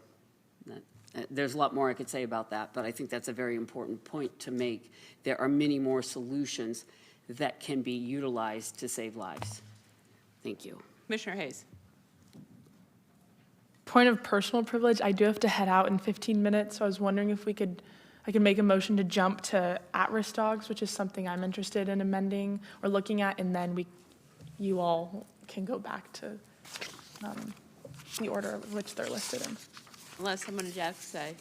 there's a lot more I could say about that, but I think that's a very important point to make. There are many more solutions that can be utilized to save lives. Thank you. Commissioner Hayes. Point of personal privilege, I do have to head out in 15 minutes, so I was wondering if I could make a motion to jump to at-risk dogs, which is something I'm interested in amending or looking at, and then you all can go back to the order of which they're listed in. Unless someone would have to say.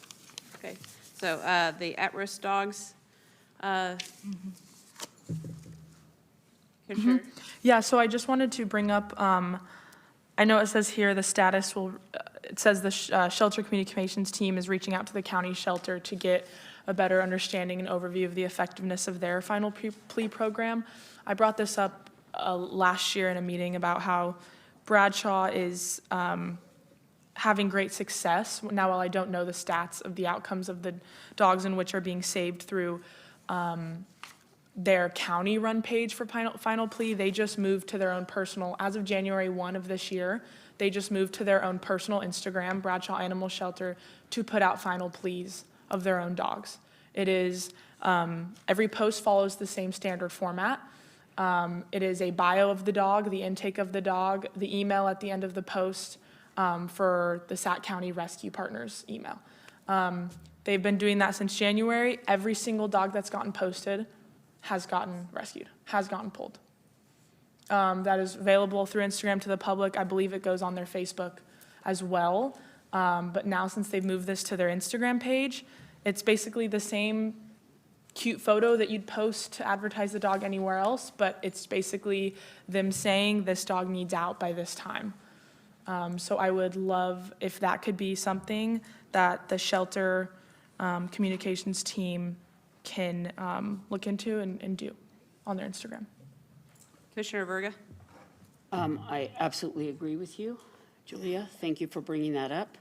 Okay, so the at-risk dogs. Commissioner? Yeah, so I just wanted to bring up, I know it says here the status will, it says the shelter communications team is reaching out to the county shelter to get a better understanding and overview of the effectiveness of their final plea program. I brought this up last year in a meeting about how Bradshaw is having great success. Now, while I don't know the stats of the outcomes of the dogs in which are being saved through their county-run page for final plea, they just moved to their own personal, as of January 1 of this year, they just moved to their own personal Instagram, Bradshaw Animal Shelter, to put out final pleas of their own dogs. It is, every post follows the same standard format. It is a bio of the dog, the intake of the dog, the email at the end of the post for the Sac County Rescue Partners email. They've been doing that since January. Every single dog that's gotten posted has gotten rescued, has gotten pulled. That is available through Instagram to the public. I believe it goes on their Facebook as well. But now since they've moved this to their Instagram page, it's basically the same cute photo that you'd post to advertise the dog anywhere else, but it's basically them saying this dog needs out by this time. So I would love if that could be something that the shelter communications team can look into and do on their Instagram. Commissioner Verga? I absolutely agree with you, Julia. Thank you for bringing that up.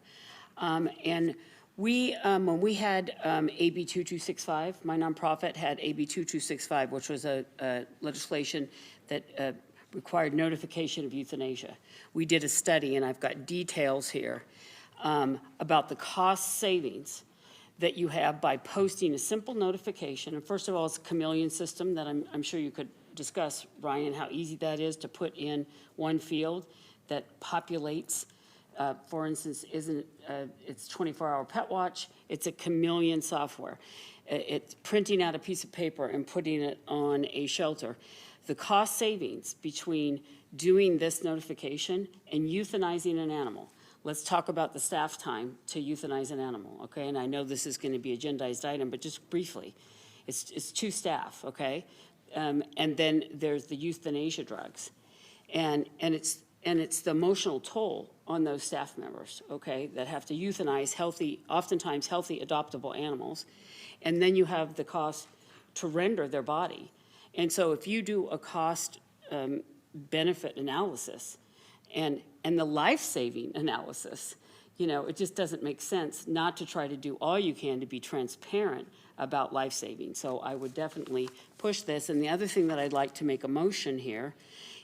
And we, when we had AB 2265, my nonprofit had AB 2265, which was a legislation that required notification of euthanasia. We did a study, and I've got details here about the cost savings that you have by posting a simple notification. And first of all, it's a chameleon system that I'm sure you could discuss, Ryan, how easy that is to put in one field that populates. For instance, it's 24-hour pet watch. It's a chameleon software. It's printing out a piece of paper and putting it on a shelter. The cost savings between doing this notification and euthanizing an animal. Let's talk about the staff time to euthanize an animal, okay? And I know this is going to be an agendized item, but just briefly, it's 2 staff, okay? And then there's the euthanasia drugs, and it's the emotional toll on those staff members, okay, that have to euthanize oftentimes healthy adoptable animals, and then you have the cost to render their body. And so if you do a cost benefit analysis and the life-saving analysis, it just doesn't make sense not to try to do all you can to be transparent about life-saving. So I would definitely push this. And the other thing that I'd like to make a motion here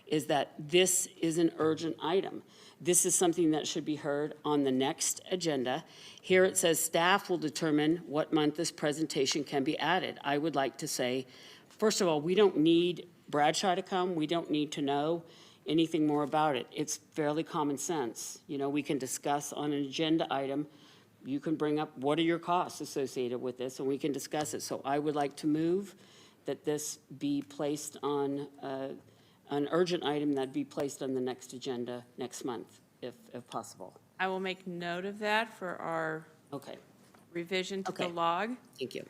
is that this is an urgent item. This is something that should be heard on the next agenda. Here it says staff will determine what month this presentation can be added. I would like to say, first of all, we don't need Bradshaw to come. We don't need to know anything more about it. It's fairly common sense. We can discuss on an agenda item. You can bring up what are your costs associated with this, and we can discuss it. So I would like to move that this be placed on an urgent item that be placed on the next agenda next month, if possible. I will make note of that for our revision to the log. Thank you.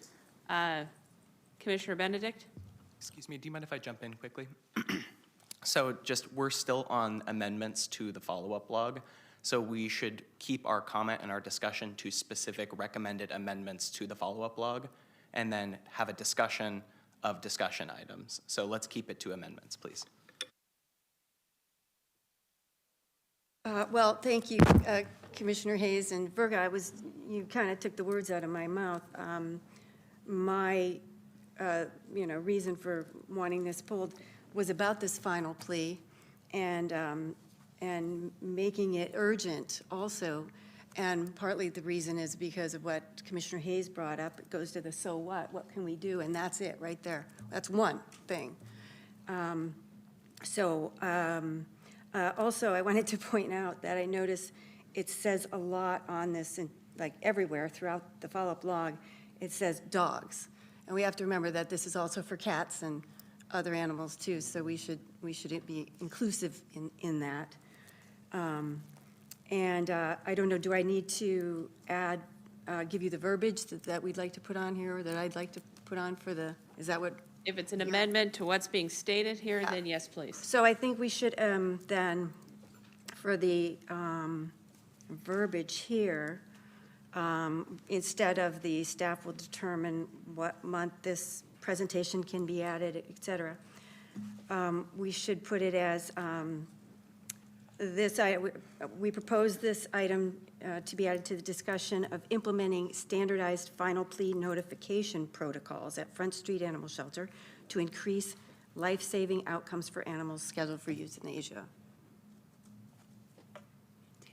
Commissioner Benedict? Excuse me, do you mind if I jump in quickly? So we're still on amendments to the follow-up log. So we should keep our comment and our discussion to specific recommended amendments to the follow-up log, and then have a discussion of discussion items. So let's keep it to amendments, please. Well, thank you, Commissioner Hayes and Virga. You kind of took the words out of my mouth. My, reason for wanting this pulled was about this final plea and making it urgent also. And partly the reason is because of what Commissioner Hayes brought up. It goes to the so what? What can we do? And that's it right there. That's one thing. Also, I wanted to point out that I noticed it says a lot on this, and like everywhere throughout the follow-up log, it says dogs. And we have to remember that this is also for cats and other animals too, so we should be inclusive in that. I don't know, do I need to add, give you the verbiage that we'd like to put on here, or that I'd like to put on for the, is that what? If it's an amendment to what's being stated here, then yes, please. So I think we should then, for the verbiage here, instead of the staff will determine what month this presentation can be added, et cetera, we should put it as we propose this item to be added to the discussion of implementing standardized final plea notification protocols at Front Street Animal Shelter to increase life-saving outcomes for animals scheduled for euthanasia.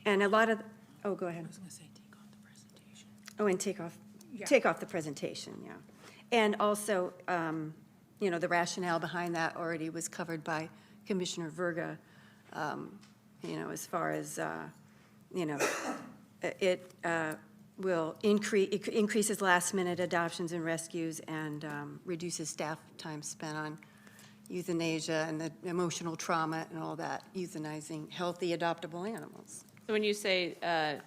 And a lot of, oh, go ahead. I was going to say take off the presentation. Oh, and take off the presentation, yeah. And also, the rationale behind that already was covered by Commissioner Virga, as far as, it will increases last-minute adoptions and rescues and reduces staff time spent on euthanasia and the emotional trauma and all that, euthanizing healthy adoptable animals. So when you say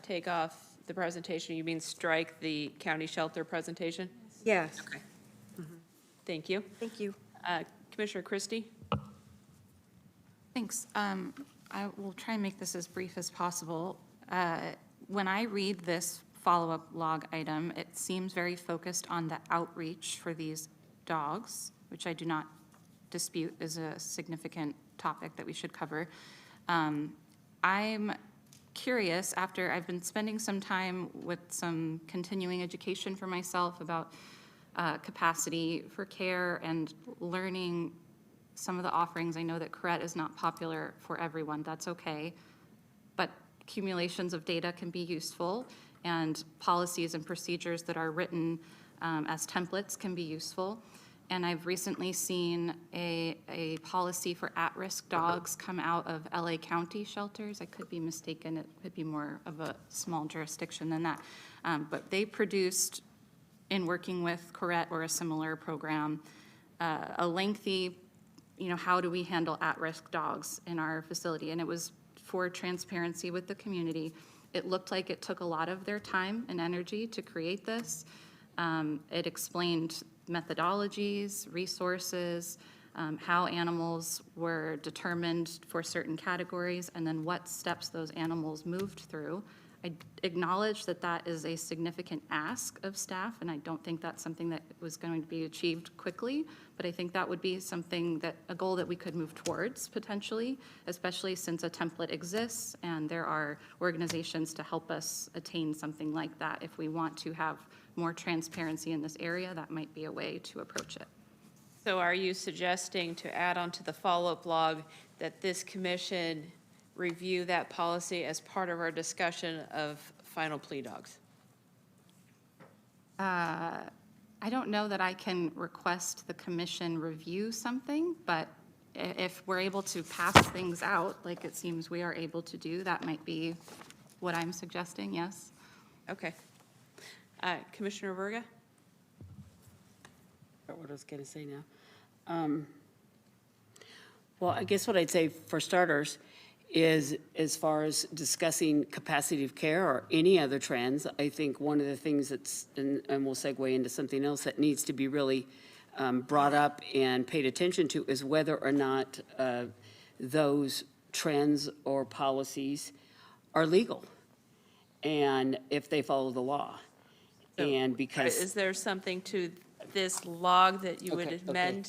take off the presentation, you mean strike the county shelter presentation? Yes. Okay. Thank you. Thank you. Commissioner Christie? Thanks. I will try and make this as brief as possible. When I read this follow-up log item, it seems very focused on the outreach for these dogs, which I do not dispute is a significant topic that we should cover. I'm curious, after I've been spending some time with some continuing education for myself about capacity for care and learning some of the offerings. I know that CRET is not popular for everyone. That's okay. But accumulations of data can be useful, and policies and procedures that are written as templates can be useful. And I've recently seen a policy for at-risk dogs come out of LA County shelters. I could be mistaken. It could be more of a small jurisdiction than that. But they produced, in working with CORET or a similar program, a lengthy, how do we handle at-risk dogs in our facility? And it was for transparency with the community. It looked like it took a lot of their time and energy to create this. It explained methodologies, resources, how animals were determined for certain categories, and then what steps those animals moved through. I acknowledge that that is a significant ask of staff, and I don't think that's something that was going to be achieved quickly, but I think that would be a goal that we could move towards potentially, especially since a template exists and there are organizations to help us attain something like that. If we want to have more transparency in this area, that might be a way to approach it. So are you suggesting to add on to the follow-up log that this commission review that policy as part of our discussion of final plea dogs? I don't know that I can request the commission review something, but if we're able to pass things out, like it seems we are able to do, that might be what I'm suggesting, yes. Okay. Commissioner Virga? What I was going to say now. Well, I guess what I'd say for starters is, as far as discussing capacity of care or any other trends, I think one of the things that's, and we'll segue into something else that needs to be really brought up and paid attention to, is whether or not those trends or policies are legal, and if they follow the law. And because. Is there something to this log that you would Okay, okay. amend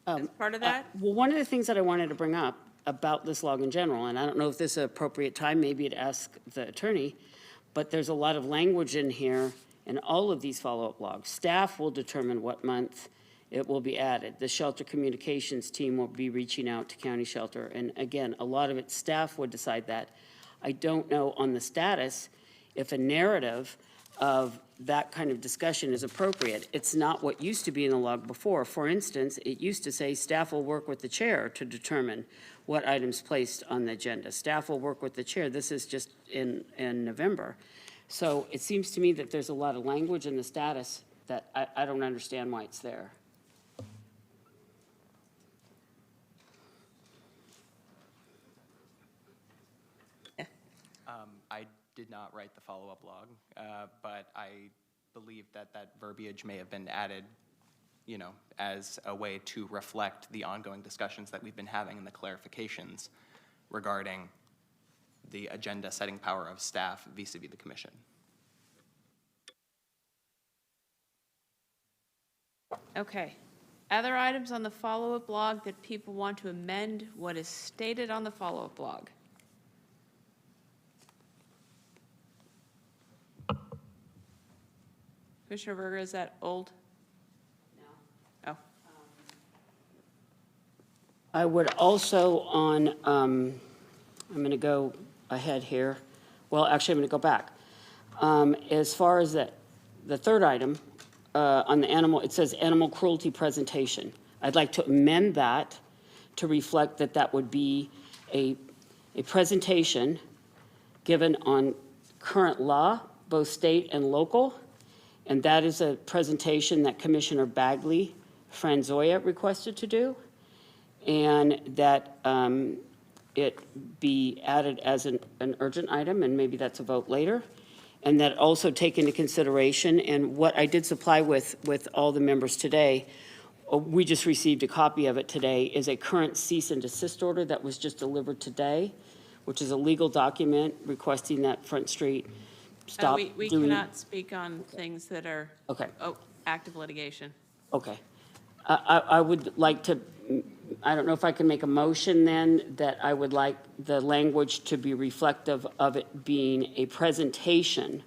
as part of that? Well, one of the things that I wanted to bring up about this log in general, and I don't know if this is an appropriate time, maybe to ask the attorney, but there's a lot of language in here in all of these follow-up logs. Staff will determine what month it will be added. The shelter communications team will be reaching out to county shelter. And again, a lot of it, staff would decide that. I don't know on the status if a narrative of that kind of discussion is appropriate. It's not what used to be in the log before. For instance, it used to say staff will work with the chair to determine what items placed on the agenda. Staff will work with the chair. This is just in November. So it seems to me that there's a lot of language in the status that I don't understand why it's there. I did not write the follow-up log, but I believe that that verbiage may have been added, you know, as a way to reflect the ongoing discussions that we've been having and the clarifications regarding the agenda-setting power of staff vis-a-vis the commission. Okay. Other items on the follow-up log that people want to amend what is stated on the follow-up log? Commissioner Berger, is that old? No. Oh. I would also on, I'm going to go ahead here. Well, actually, I'm going to go back. As far as the third item, on the animal, it says animal cruelty presentation. I'd like to amend that to reflect that that would be a presentation given on current law, both state and local, and that is a presentation that Commissioner Bagley Franzoya requested to do, and that it be added as an urgent item, and maybe that's a vote later, and that also take into consideration, and what I did supply with all the members today, we just received a copy of it today, is a current cease and desist order that was just delivered today, which is a legal document requesting that Front Street stop We doing. cannot speak on things that are Okay. active litigation. Okay. I would like to, I don't know if I can make a motion then, that I would like the language to be reflective of it being a presentation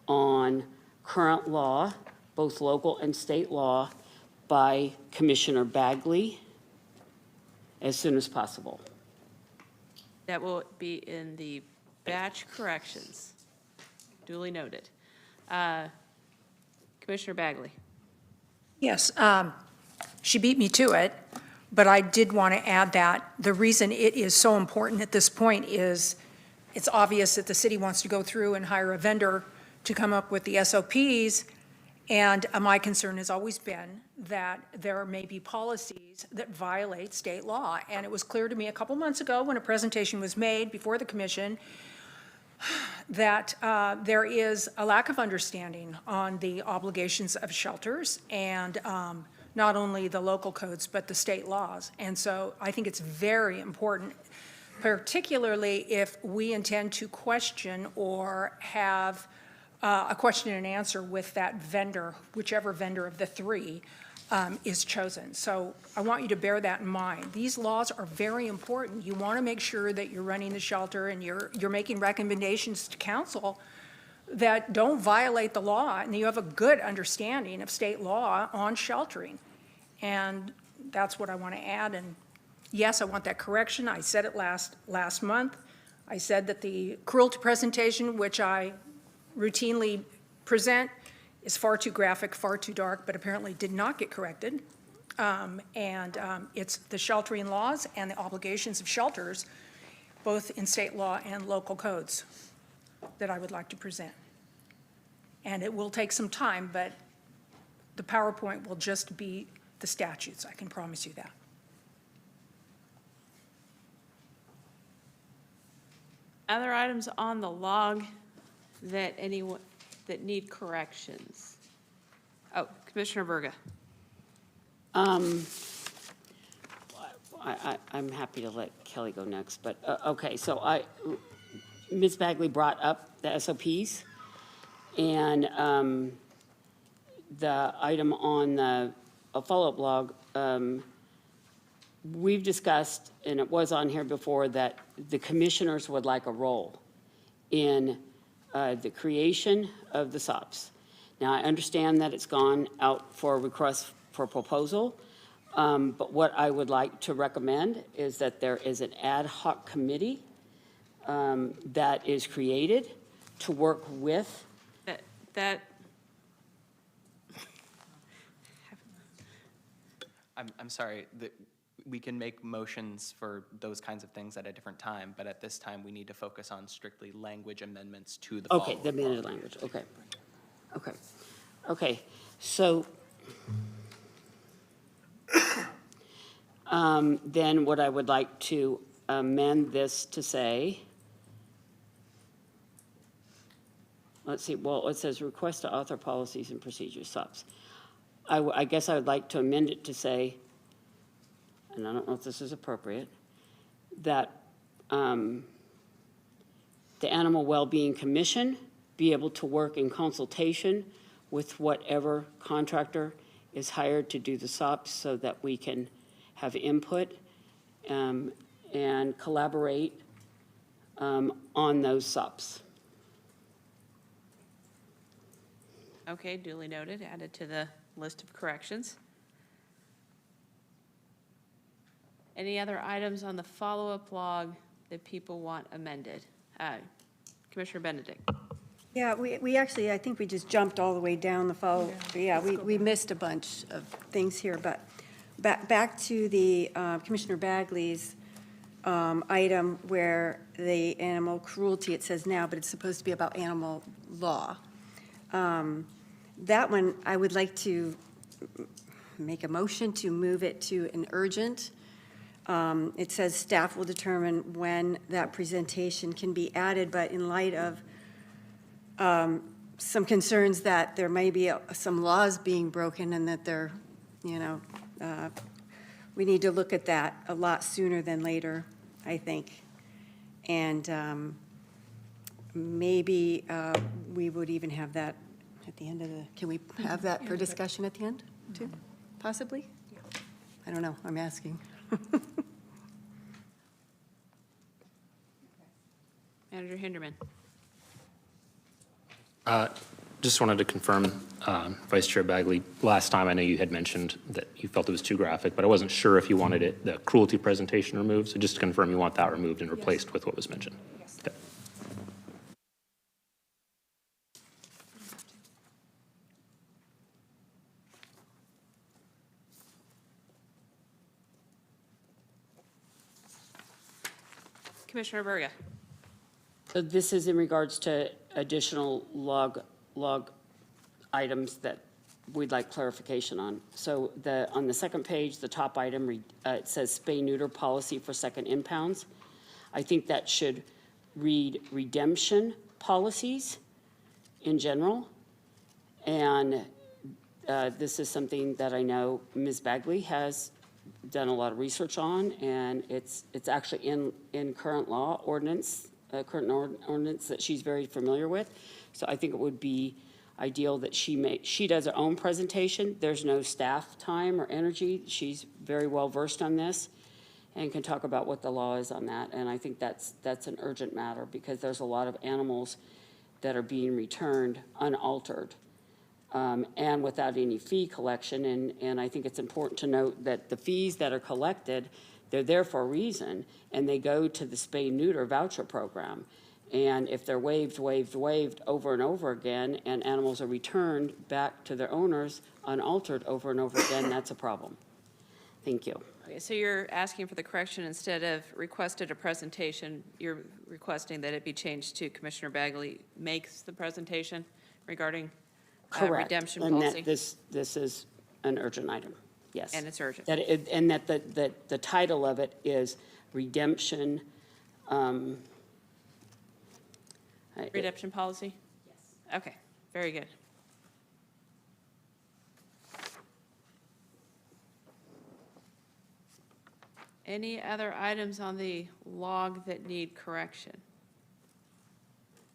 on current law, both local and state law, by Commissioner Bagley as soon as possible. That will be in the batch corrections. Duly noted. Commissioner Bagley. Yes, she beat me to it, but I did want to add that the reason it is so important at this point is it's obvious that the city wants to go through and hire a vendor to come up with the SOPs, and my concern has always been that there may be policies that violate state law. And it was clear to me a couple months ago when a presentation was made before the commission that there is a lack of understanding on the obligations of shelters and not only the local codes, but the state laws. And so I think it's very important, particularly if we intend to question or have a question and answer with that vendor, whichever vendor of the three is chosen. So I want you to bear that in mind. These laws are very important. You want to make sure that you're running the shelter and you're making recommendations to council that don't violate the law, and you have a good understanding of state law on sheltering. And that's what I want to add. And yes, I want that correction. I said it last month. I said that the cruelty presentation, which I routinely present, is far too graphic, far too dark, but apparently did not get corrected. It's the sheltering laws and the obligations of shelters, both in state law and local codes, that I would like to present. And it will take some time, but the PowerPoint will just be the statutes, I can promise you that. Other items on the log that anyone, that need corrections? Oh, Commissioner Berger. I'm happy to let Kelly go next, but, okay, so Ms. Bagley brought up the SOPs, and the item on the follow-up log, we've discussed, and it was on here before, that the commissioners would like a role in the creation of the SOPs. Now, I understand that it's gone out for a request for proposal, but what I would like to recommend is that there is an ad hoc committee that is created to work with. That, I'm sorry, we can make motions for those kinds of things at a different time, but at this time, we need to focus on strictly language amendments to the follow-up. Okay, the amended language, okay. Okay, okay, so then what I would like to amend this to say, let's see, well, it says request to author policies and procedures, SOPs. I guess I would like to amend it to say, and I don't know if this is appropriate, that the Animal Wellbeing Commission be able to work in consultation with whatever contractor is hired to do the SOPs so that we can have input and collaborate on those SOPs. okay, duly noted, added to the list of corrections. Any other items on the follow-up log that people want amended? Commissioner Benedict? Yeah, we actually, I think we just jumped all the way down the follow. Yeah, we missed a bunch of things here, but back to the Commissioner Bagley's item where the animal cruelty, it says now, but it's supposed to be about animal law. That one, I would like to make a motion to move it to an urgent. It says staff will determine when that presentation can be added, but in light of some concerns that there may be some laws being broken and that they're, we need to look at that a lot sooner than later, I think. And maybe we would even have that at the end of the, can we have that for discussion at the end, too? Possibly? I don't know, I'm asking. Manager Hinderman? Just wanted to confirm, Vice Chair Bagley, last time I know you had mentioned that you felt it was too graphic, but I wasn't sure if you wanted it, the cruelty presentation removed. So just to confirm, you want that removed and replaced with what was mentioned? Yes. Okay. Commissioner Berga? So this is in regards to additional log items that we'd like clarification on. So on the second page, the top item, it says spay-neuter policy for second impounds. I think that should read redemption policies in general. And this is something that I know Ms. Bagley has done a lot of research on, and it's actually in current law ordinance, current ordinance that she's very familiar with. So I think it would be ideal that she does her own presentation. There's no staff time or energy. She's very well versed on this and can talk about what the law is on that. And I think that's an urgent matter because there's a lot of animals that are being returned unaltered and without any fee collection. And I think it's important to note that the fees that are collected, they're there for a reason, and they go to the spay-neuter voucher program. And if they're waived over and over again, and animals are returned back to their owners unaltered over and over again, that's a problem. Thank you. Okay, so you're asking for the correction instead of requested a presentation, you're requesting that it be changed to Commissioner Bagley makes the presentation regarding redemption policy? And that this is an urgent item, yes. And it's urgent. And that the title of it is redemption. Redemption policy? Yes. Okay, very good. Any other items on the log that need correction?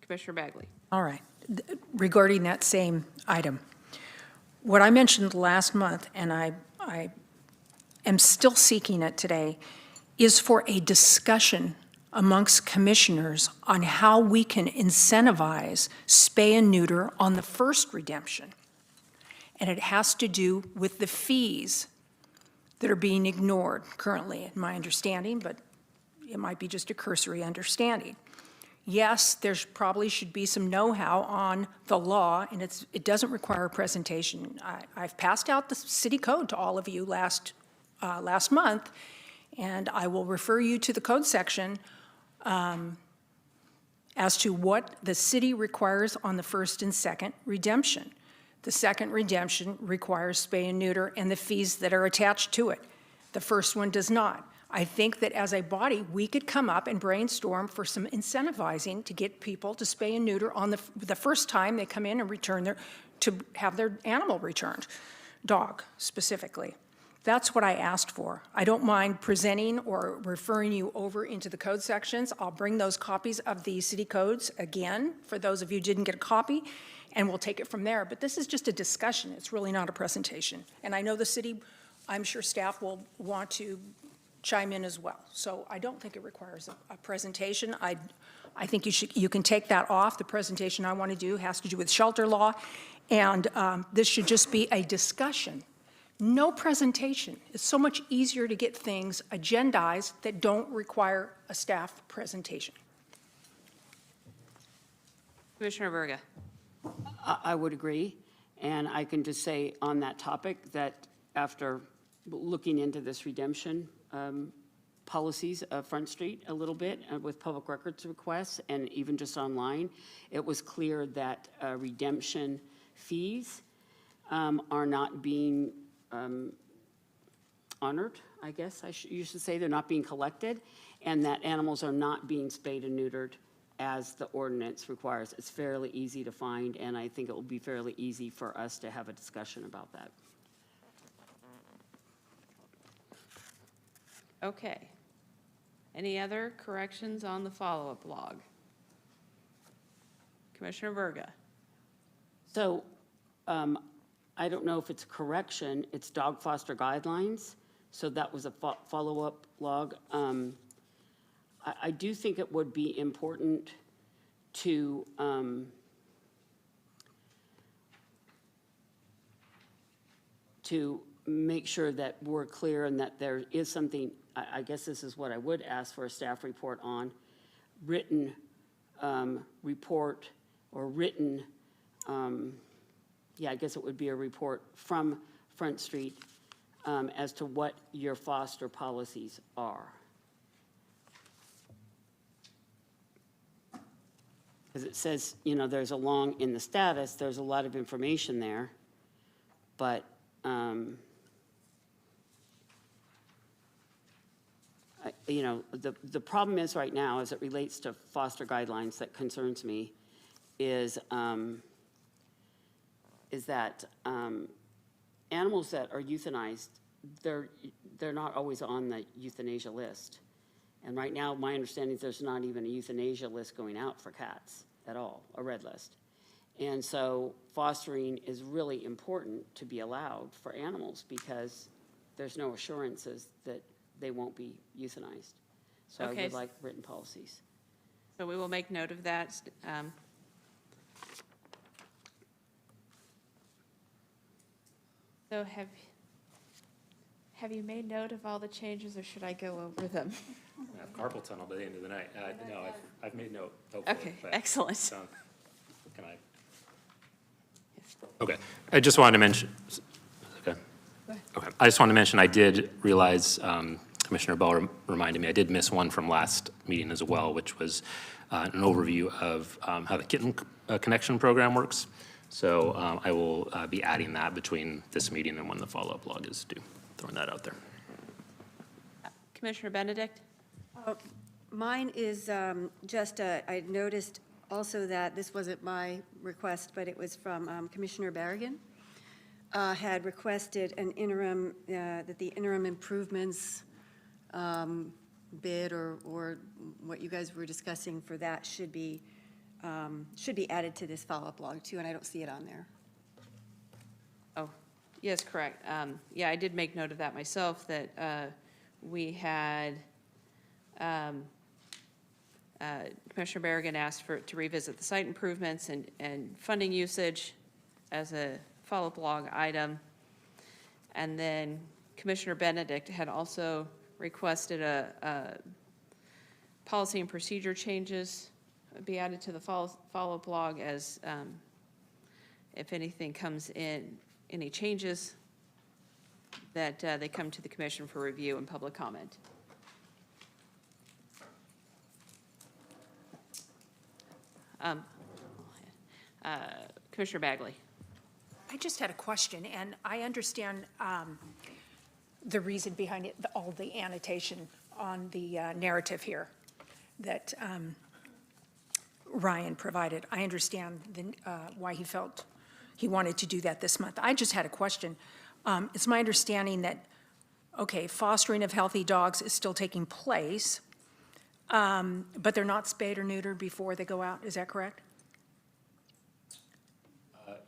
Commissioner Bagley. All right. Regarding that same item, what I mentioned last month, and I am still seeking it today, is for a discussion amongst commissioners on how we can incentivize spay and neuter on the first redemption. And it has to do with the fees that are being ignored currently, in my understanding, but it might be just a cursory understanding. Yes, there's probably should be some know-how on the law, and it doesn't require a presentation. I've passed out the city code to all of you last month, and I will refer you to the code section as to what the city requires on the first and second redemption. The second redemption requires spay and neuter and the fees that are attached to it. The first one does not. I think that as a body, we could come up and brainstorm for some incentivizing to get people to spay and neuter on the first time they come in and return to have their animal returned, dog specifically. That's what I asked for. I don't mind presenting or referring you over into the code sections. I'll bring those copies of the city codes again for those of you who didn't get a copy, and we'll take it from there. But this is just a discussion. It's really not a presentation. And I know the city, I'm sure staff will want to chime in as well. So I don't think it requires a presentation. I think you can take that off. The presentation I want to do has to do with shelter law, and this should just be a discussion. No presentation. It's so much easier to get things agendized that don't require a staff presentation. Commissioner Berga. I would agree, and I can just say on that topic that after looking into this redemption policies of Front Street a little bit with public records requests and even just online, it was clear that redemption fees are not being honored, I guess you should say. They're not being collected, and that animals are not being spayed and neutered as the ordinance requires. It's fairly easy to find, and I think it will be fairly easy for us to have a discussion about that. Okay. Any other corrections on the follow-up log? Commissioner Berga. So I don't know if it's a correction, it's dog foster guidelines, so that was a follow-up log. I do think it would be important to make sure that we're clear and that there is something, I guess this is what I would ask for a staff report on, written report or written, yeah, I guess it would be a report from Front Street as to what your foster policies are. Because it says, you know, there's in the status, there's a lot of information there, but you know, the problem is right now, as it relates to foster guidelines that concerns me, is that animals that are euthanized, they're not always on the euthanasia list. And right now, my understanding is there's not even a euthanasia list going out for cats at all, a red list. And so fostering is really important to be allowed for animals because there's no assurances that they won't be euthanized. So I would like written policies. So we will make note of that. So have you made note of all the changes, or should I go over them? I have carpal tunnel by the end of the night. No, I've made note, hopefully. Okay, but, excellent. Can I? Okay, I just wanted to mention, okay. Okay, I just wanted to mention I did realize, Commissioner Bell reminded me, I did miss one from last meeting as well, which was an overview of how the Kitten Connection program works. So I will be adding that between this meeting and when the follow-up log is due, throwing that out there. Commissioner Benedict? Mine is I noticed also that this wasn't my request, but it was from Commissioner Berrigan, had requested an interim, that the interim improvements bid or what you guys were discussing for that should be should be added to this follow-up log too, and I don't see it on there. Oh, yes, correct. Yeah, I did make note of that myself, that we had, Commissioner Berrigan asked to revisit the site improvements and funding usage as a follow-up log item. And then Commissioner Benedict had also requested a policy and procedure changes be added to the follow-up log as if anything comes in, any changes, that they come to the commission for review and public comment. Commissioner Bagley. I just had a question, and I understand the reason behind it, all the annotation on the narrative here that Ryan provided. I understand why he felt he wanted to do that this month. I just had a question. It's my understanding that, okay, fostering of healthy dogs is still taking place, but they're not spayed or neutered before they go out. Is that correct?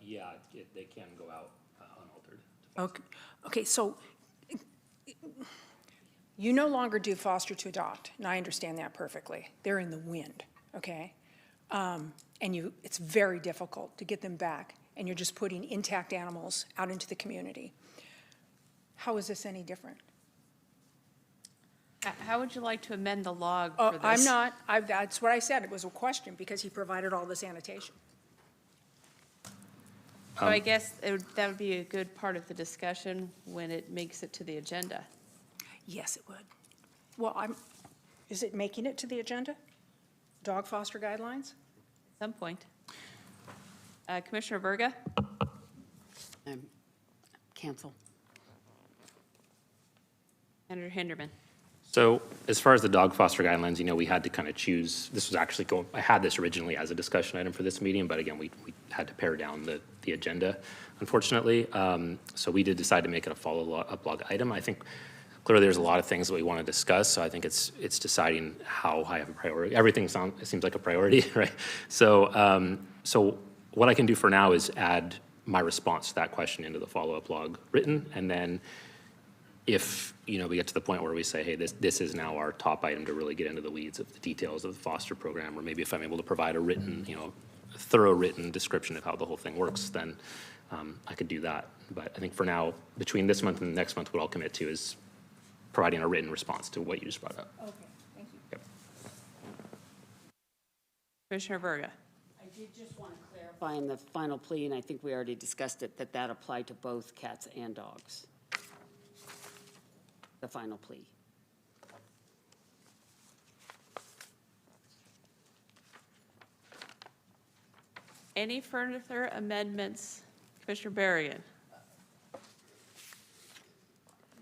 Yeah, they can go out unaltered. Okay, so you no longer do foster to adopt, and I understand that perfectly. They're in the wind, okay? And it's very difficult to get them back, and you're just putting intact animals out into the community. How is this any different? How would you like to amend the log for this? I'm not, that's what I said. It was a question because he provided all this annotation. So I guess that would be a good part of the discussion when it makes it to the agenda. Yes, it would. Well, is it making it to the agenda? Dog foster guidelines? At some point. Commissioner Verga? Cancel. Senator Hinderman? So as far as the dog foster guidelines, we had to kind of choose, this was actually I had this originally as a discussion item for this meeting, but again, we had to pare down the agenda, unfortunately. So we did decide to make it a follow-up log item. I think clearly there's a lot of things that we want to discuss, so I think it's deciding how high of a priority. Everything seems like a priority, right? So, so what I can do for now is add my response to that question into the follow-up log written, and then if we get to the point where we say, hey, this is now our top item to really get into the weeds of the details of the foster program, or maybe if I'm able to provide a written, thorough written description of how the whole thing works, then I could do that. But I think for now, between this month and the next month, what I'll commit to is providing a written response to what you just brought up. Okay, thank you. Yep. Commissioner Verga? I did just want to clarify in the final plea, and I think we already discussed it, that applied to both cats and dogs. The final plea. Any further amendments? Commissioner Berrigan?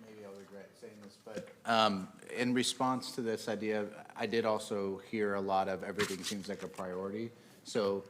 Maybe I'll regret saying this, but in response to this idea, I did also hear a lot of everything seems like a priority. So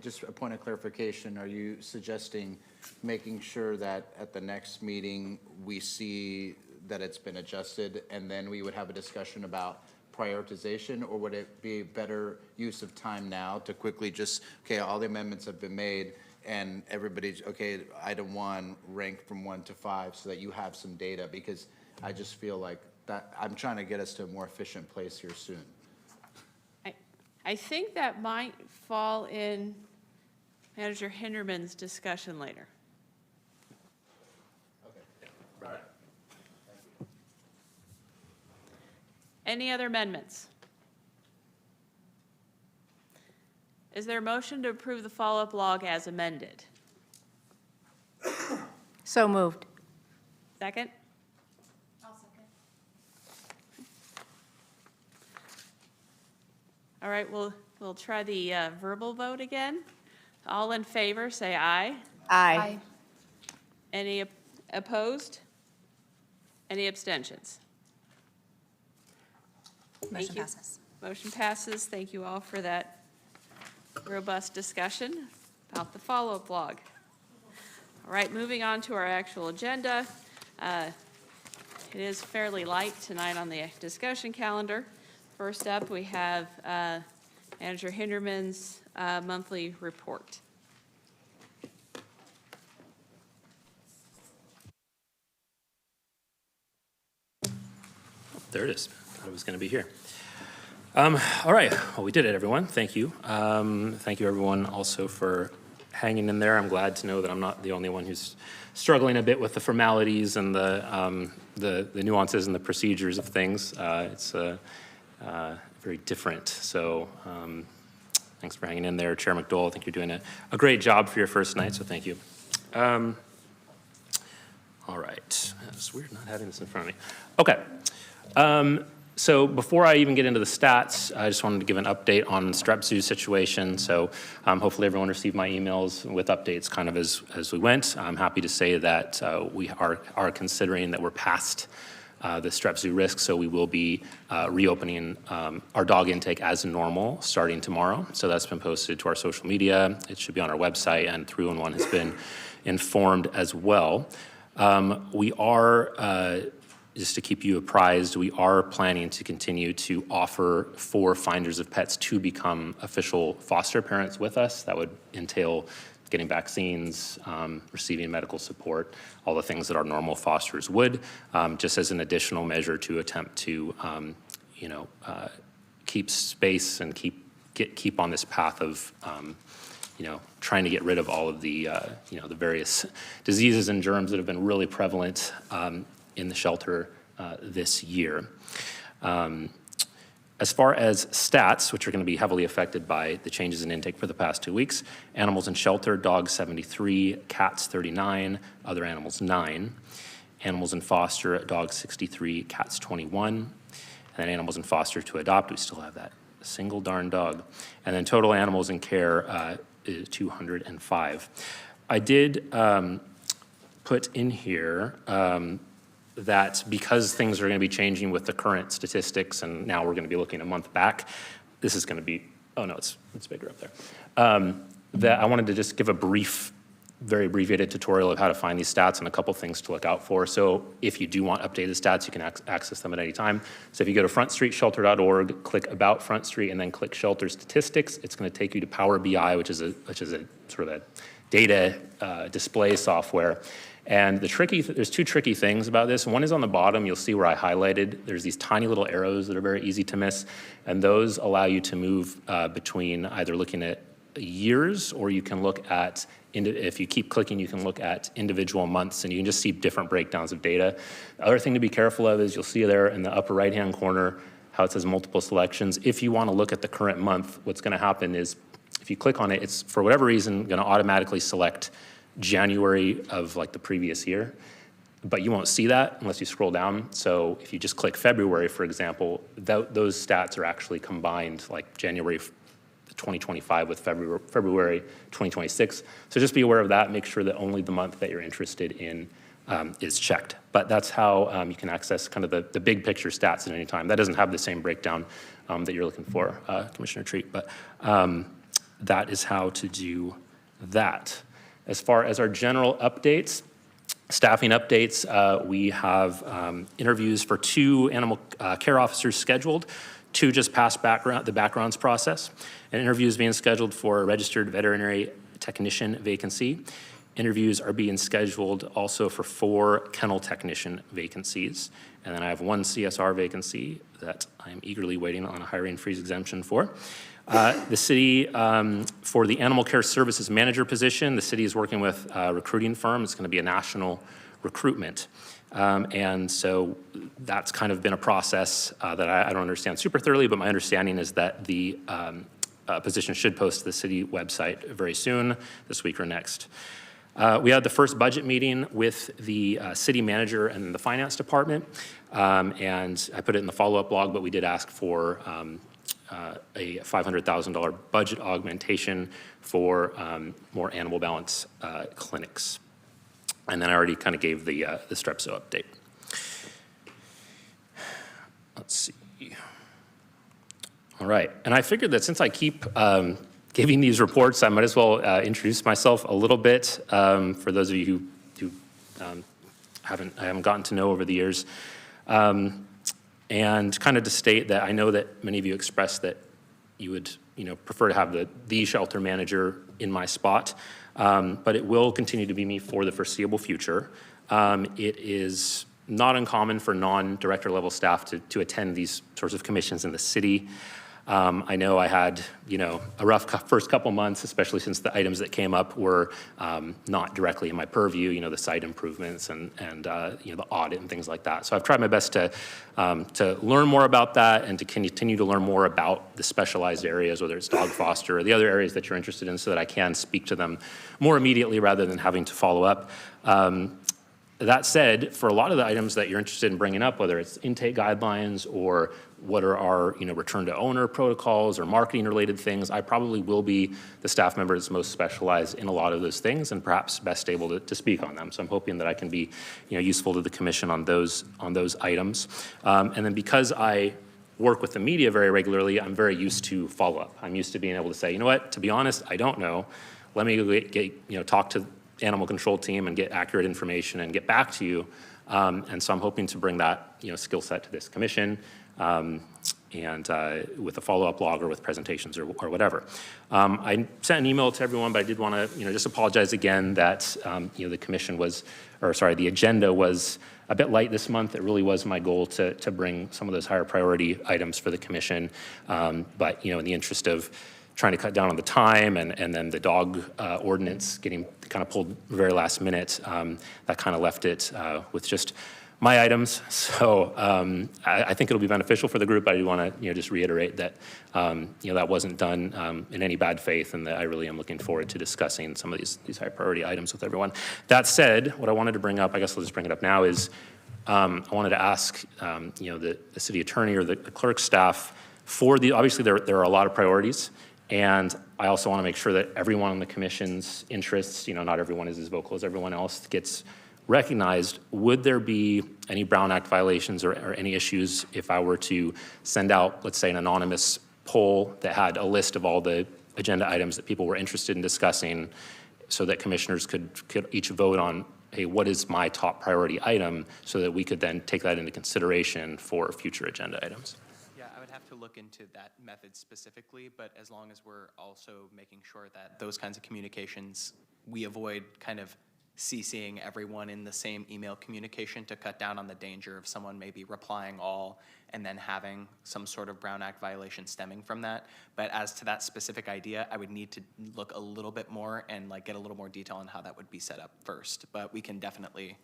just a point of clarification, are you suggesting making sure that at the next meeting, we see that it's been adjusted, and then we would have a discussion about prioritization, or would it be better use of time now to quickly just, okay, all the amendments have been made, and everybody's, okay, item 1, rank from 1 to 5, so that you have some data, because I just feel like that, I'm trying to get us to a more efficient place here soon. I think that might fall in Manager Hinderman's discussion later. Any other amendments? Is there a motion to approve the follow-up log as amended? So moved. Second? I'll second. All right, we'll try the verbal vote again. All in favor, say aye. Aye. Any opposed? Any abstentions? Motion passes. Motion passes. Thank you all for that robust discussion about the follow-up log. All right, moving on to our actual agenda. It is fairly light tonight on the discussion calendar. First up, we have Manager Hinderman's monthly report. There it is. Thought it was going to be here. All right. Well, we did it, everyone. Thank you. Thank you, everyone, also for hanging in there. I'm glad to know that I'm not the only one who's struggling a bit with the formalities and the nuances and the procedures of things. It's very different. So thanks for hanging in there. Chair McDowell, I think you're doing a great job for your first night, so thank you. All right. It's weird not having this in front of me. Okay. So before I even get into the stats, I just wanted to give an update on the strep zoo situation. So hopefully everyone received my emails with updates kind of as we went. I'm happy to say that we are considering that we're past the strep zoo risk, so we will be reopening our dog intake as normal starting tomorrow. So that's been posted to our social media. It should be on our website, and 311 has been informed as well. We are, just to keep you apprised, we are planning to continue to offer for finders of pets to become official foster parents with us. That would entail getting vaccines, receiving medical support, all the things that our normal fosters would, just as an additional measure to attempt to, keep space and keep on this path of, trying to get rid of all of the, the various diseases and germs that have been really prevalent in the shelter this year. As far as stats, which are going to be heavily affected by the changes in intake for the past 2 weeks, animals in shelter, dogs 73, cats 39, other animals 9. Animals in foster, dogs 63, cats 21. And then animals in foster to adopt, we still have that single darn dog. And then total animals in care is 205. I did put in here that because things are going to be changing with the current statistics, and now we're going to be looking a month back, this is going to be, oh no, it's bigger up there, that I wanted to just give a brief, very abbreviated tutorial of how to find these stats and a couple things to look out for. So if you do want updated stats, you can access them at any time. So if you go to frontstreetshelter.org, click About Front Street, and then click Shelter Statistics, it's going to take you to Power BI, which is a sort of a data display software. And there's two tricky things about this. One is on the bottom, you'll see where I highlighted, there's these tiny little arrows that are very easy to miss, and those allow you to move between either looking at years, or you can look at, if you keep clicking, you can look at individual months, and you can just see different breakdowns of data. The other thing to be careful of is you'll see there in the upper right-hand corner how it says multiple selections. If you want to look at the current month, what's going to happen is if you click on it, it's for whatever reason going to automatically select January of like the previous year, but you won't see that unless you scroll down. So if you just click February, for example, those stats are actually combined, like January 2025 with February 2026. So just be aware of that. Make sure that only the month that you're interested in is checked. But that's how you can access kind of the big picture stats at any time. That doesn't have the same breakdown that you're looking for, Commissioner Treat, but that is how to do that. As far as our general updates, staffing updates, we have interviews for 2 animal care officers scheduled. 2 just passed the backgrounds process. An interview is being scheduled for a registered veterinary technician vacancy. Interviews are being scheduled also for 4 kennel technician vacancies. And then I have 1 CSR vacancy that I'm eagerly waiting on a hiring freeze exemption for. The city, for the animal care services manager position, the city is working with a recruiting firm. It's going to be a national recruitment. And so that's kind of been a process that I don't understand super thoroughly, but my understanding is that the position should post to the city website very soon, this week or next. We had the first budget meeting with the city manager and the finance department, and I put it in the follow-up log, but we did ask for a $500,000 budget augmentation for more animal balance clinics. And then I already kind of gave the strep zoo update. Let's see. All right, and I figured that since I keep giving these reports, I might as well introduce myself a little bit for those of you who I haven't gotten to know over the years. And kind of to state that I know that many of you expressed that you would, prefer to have the shelter manager in my spot. But it will continue to be me for the foreseeable future. It is not uncommon for non-director level staff to attend these sorts of commissions in the city. I know I had, a rough first couple months, especially since the items that came up were not directly in my purview, the site improvements and the audit and things like that. So I've tried my best to learn more about that and to continue to learn more about the specialized areas, whether it's dog foster or the other areas that you're interested in, so that I can speak to them more immediately rather than having to follow up. That said, for a lot of the items that you're interested in bringing up, whether it's intake guidelines or what are our return to owner protocols or marketing related things, I probably will be the staff member that's most specialized in a lot of those things and perhaps best able to speak on them. So I'm hoping that I can be useful to the commission on those items. And then because I work with the media very regularly, I'm very used to follow up. I'm used to being able to say, to be honest, I don't know. Let me go talk to animal control team and get accurate information and get back to you. And so I'm hoping to bring that skill set to this commission, and with a follow-up log or with presentations or whatever. I sent an email to everyone, but I did want to just apologize again that the commission the agenda was a bit light this month. It really was my goal to bring some of those higher priority items for the commission, but in the interest of trying to cut down on the time and then the dog ordinance getting kind of pulled very last minute, that kind of left it with just my items. So I think it'll be beneficial for the group, but I do want to just reiterate that that wasn't done in any bad faith, and that I really am looking forward to discussing some of these high priority items with everyone. That said, what I wanted to bring up, I guess I'll just bring it up now, is I wanted to ask the city attorney or the clerk staff for obviously there are a lot of priorities. And I also want to make sure that everyone on the commission's interests, not everyone is as vocal as everyone else, gets recognized. Would there be any Brown Act violations or any issues if I were to send out, let's say, an anonymous poll that had a list of all the agenda items that people were interested in discussing, so that commissioners could each vote on, hey, what is my top priority item, so that we could then take that into consideration for future agenda items? Have to look into that method specifically, but as long as we're also making sure that those kinds of communications, we avoid kind of CCing everyone in the same email communication to cut down on the danger of someone maybe replying all and then having some sort of Brown Act violation stemming from that. But as to that specific idea, I would need to look a little bit more and get a little more detail on how that would be set up first. But we can definitely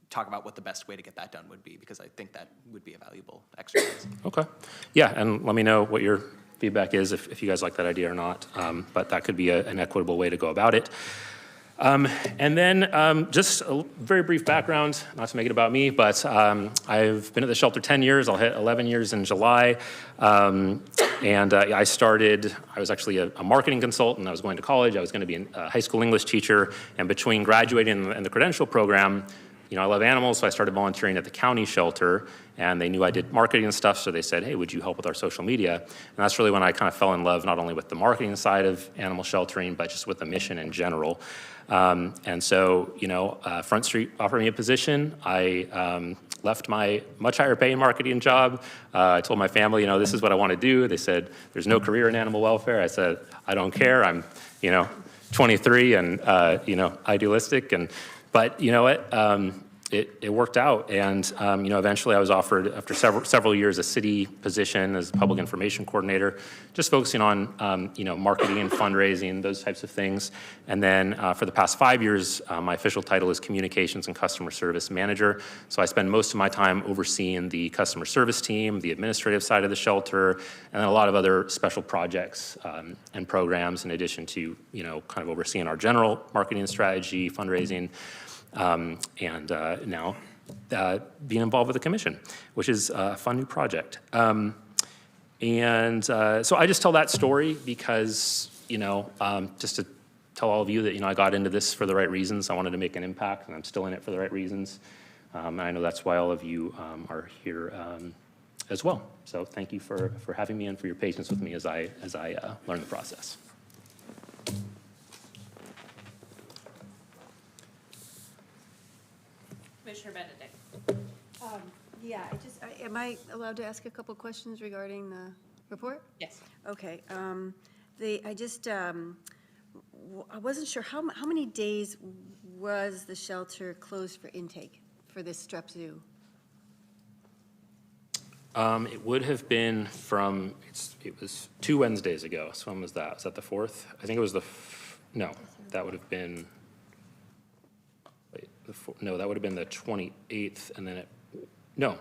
talk about what the best way to get that done would be, because I think that would be a valuable exercise. Okay. Yeah, and let me know what your feedback is if you guys like that idea or not. But that could be an equitable way to go about it. And then just a very brief background, not to make it about me, but I've been at the shelter 10 years. I'll hit 11 years in July. I was actually a marketing consultant. I was going to college. I was going to be a high school English teacher. And between graduating and the credential program, I love animals, so I started volunteering at the county shelter, and they knew I did marketing and stuff, so they said, hey, would you help with our social media? And that's really when I kind of fell in love, not only with the marketing side of animal sheltering, but just with the mission in general. And so, Front Street offered me a position. I left my much higher paying marketing job. I told my family, this is what I want to do. They said, there's no career in animal welfare. I said, I don't care. I'm, 23 and, idealistic. But you know what? It worked out, and eventually I was offered, after several years, a city position as public information coordinator, just focusing on marketing and fundraising, those types of things. And then for the past 5 years, my official title is communications and customer service manager. So I spend most of my time overseeing the customer service team, the administrative side of the shelter, and then a lot of other special projects and programs, in addition to kind of overseeing our general marketing strategy, fundraising. And now being involved with the commission, which is a fun new project. So I just tell that story because, just to tell all of you that, I got into this for the right reasons. I wanted to make an impact, and I'm still in it for the right reasons. And I know that's why all of you are here as well. So thank you for having me and for your patience with me as I learn the process. Commissioner Benedict. Yeah, am I allowed to ask a couple questions regarding the report? Yes. Okay, I just, I wasn't sure, how many days was the shelter closed for intake for this strep zoo? It would have been from, it was 2 Wednesdays ago. So when was that? Was that the 4th? I think it was no, that would have been, wait, no, that would have been the 28th, and then no.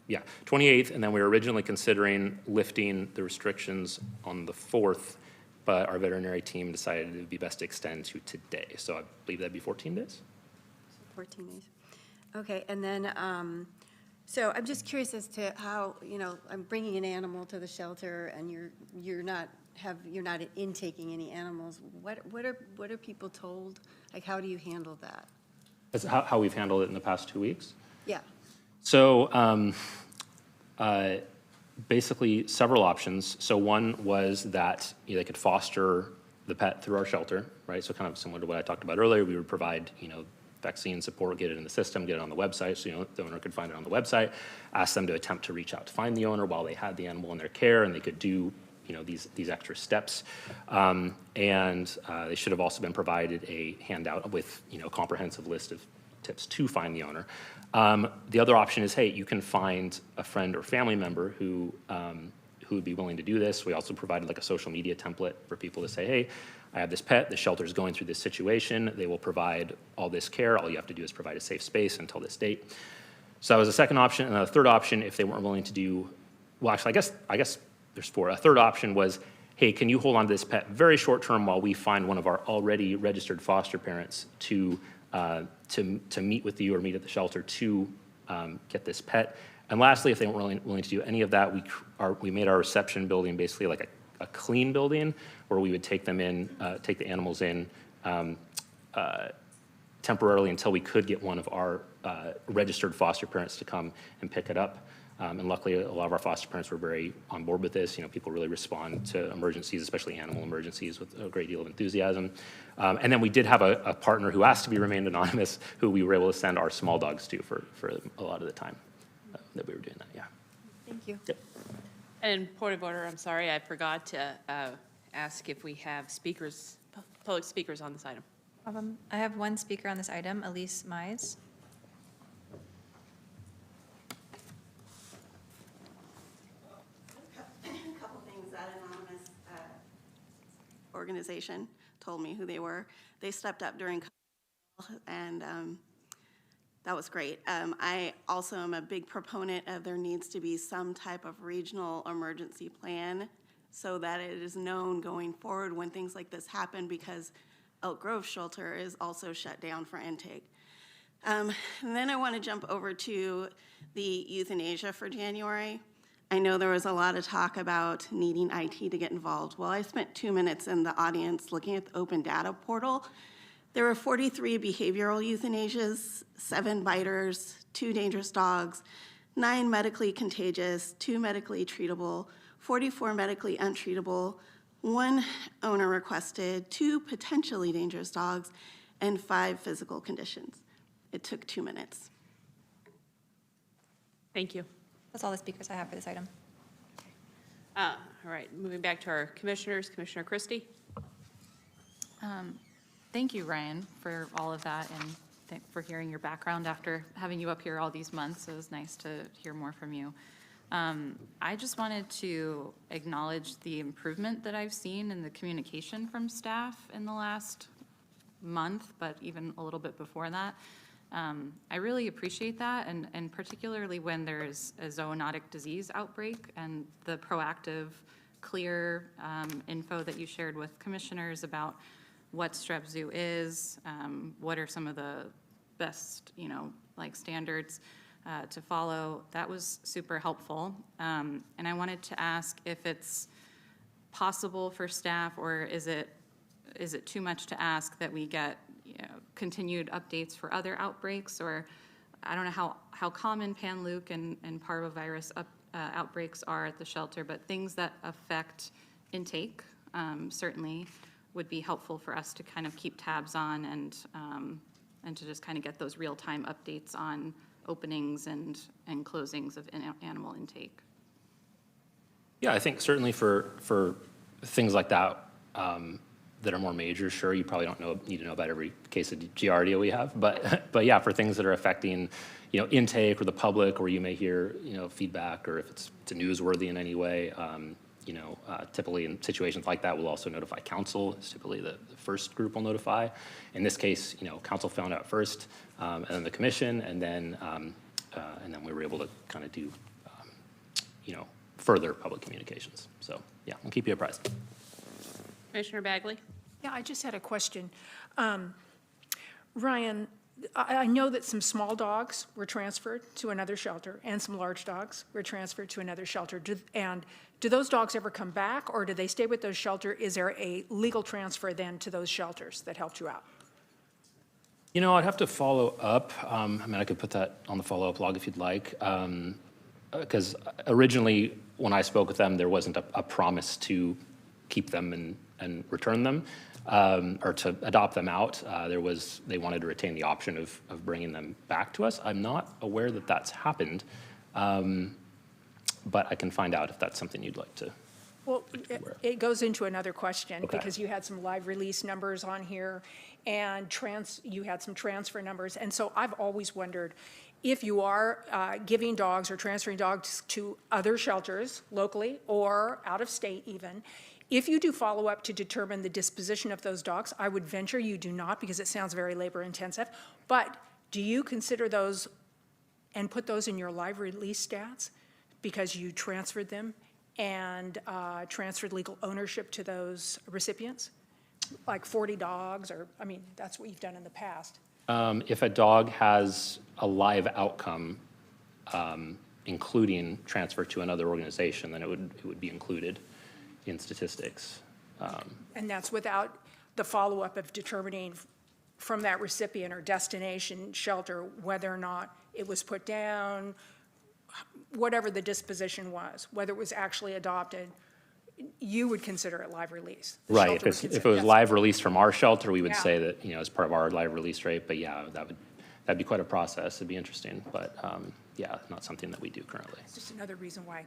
Yeah, 28th, and then we were originally considering lifting the restrictions on the 4th, but our veterinary team decided it would be best to extend to today. So I believe that'd be 14 days. 14 days. Okay, and then, so I'm just curious as to how, I'm bringing an animal to the shelter, and you're not intaking any animals. What are people told? Like, how do you handle that? That's how we've handled it in the past 2 weeks. Yeah. So basically several options. So one was that they could foster the pet through our shelter, right? So kind of similar to what I talked about earlier, we would provide, vaccine support, get it in the system, get it on the website, so the owner could find it on the website, ask them to attempt to reach out to find the owner while they had the animal in their care, and they could do these extra steps. And they should have also been provided a handout with a comprehensive list of tips to find the owner. The other option is, hey, you can find a friend or family member who would be willing to do this. We also provided like a social media template for people to say, hey, I have this pet, the shelter is going through this situation, they will provide all this care, all you have to do is provide a safe space until this date. So that was a second option, and a third option, if they weren't willing to do, well, actually, I guess there's 4. A third option was, hey, can you hold on to this pet very short term while we find one of our already registered foster parents to meet with you or meet at the shelter to get this pet. And lastly, if they weren't willing to do any of that, we made our reception building basically like a clean building where we would take them in, take the animals in temporarily until we could get one of our registered foster parents to come and pick it up. And luckily, a lot of our foster parents were very on board with this. People really respond to emergencies, especially animal emergencies, with a great deal of enthusiasm. And then we did have a partner who asked to be remained anonymous, who we were able to send our small dogs to for a lot of the time that we were doing that, yeah. Thank you. Yep. And point of order, I'm sorry, I forgot to ask if we have speakers, public speakers on this item. I have one speaker on this item, Elise Mize. A couple things. That anonymous organization told me who they were. They stepped up during COVID, and that was great. I also am a big proponent of there needs to be some type of regional emergency plan so that it is known going forward when things like this happen, because Elk Grove Shelter is also shut down for intake. And then I want to jump over to the euthanasia for January. I know there was a lot of talk about needing IT to get involved. Well, I spent 2 minutes in the audience looking at the open data portal. There were 43 behavioral euthanasias, 7 biters, 2 dangerous dogs, 9 medically contagious, 2 medically treatable, 44 medically untreatable, 1 owner requested, 2 potentially dangerous dogs, and 5 physical conditions. It took 2 minutes. Thank you. That's all the speakers I have for this item. All right, moving back to our commissioners, Commissioner Christie. Thank you, Ryan, for all of that, and for hearing your background after having you up here all these months. It was nice to hear more from you. I just wanted to acknowledge the improvement that I've seen in the communication from staff in the last month, but even a little bit before that. I really appreciate that, and particularly when there's a zoonotic disease outbreak and the proactive, clear info that you shared with commissioners about what strep zoo is, what are some of the best, standards to follow. That was super helpful. And I wanted to ask if it's possible for staff, or is it too much to ask that we get continued updates for other outbreaks? Or I don't know how common pan-Luc and parvovirus outbreaks are at the shelter, but things that affect intake certainly would be helpful for us to kind of keep tabs on, and to just kind of get those real-time updates on openings and closings of animal intake. Yeah, I think certainly for things like that, that are more major, sure, you probably need to know about every case of Giardia we have, but yeah, for things that are affecting, intake or the public, or you may hear, feedback, or if it's newsworthy in any way, typically in situations like that, we'll also notify council. It's typically the first group will notify. In this case, council found out first, and then the commission, and then we were able to kind of do, further public communications. So yeah, we'll keep you apprised. Commissioner Bagley? Yeah, I just had a question. Ryan, I know that some small dogs were transferred to another shelter and some large dogs were transferred to another shelter. Do those dogs ever come back, or do they stay with those shelter? Is there a legal transfer then to those shelters that helped you out? I'd have to follow up. I could put that on the follow-up log if you'd like. Because originally, when I spoke with them, there wasn't a promise to keep them and return them, or to adopt them out. They wanted to retain the option of bringing them back to us. I'm not aware that that's happened, but I can find out if that's something you'd like to. Well, it goes into another question, Okay. because you had some live release numbers on here, and you had some transfer numbers. And so I've always wondered, if you are giving dogs or transferring dogs to other shelters locally or out of state even, if you do follow up to determine the disposition of those dogs, I would venture you do not, because it sounds very labor intensive, but do you consider those and put those in your live release stats because you transferred them and transferred legal ownership to those recipients? Like 40 dogs, or, that's what you've done in the past. If a dog has a live outcome, including transfer to another organization, then it would be included in statistics. And that's without the follow-up of determining from that recipient or destination shelter whether or not it was put down, whatever the disposition was, whether it was actually adopted, you would consider it live release. The Right, shelter if would it consider- was that's- live release from our shelter, we would Yeah. say that, as part of our live release rate, but yeah, that'd be quite a process, it'd be interesting, but yeah, not something that we do currently. It's just another reason why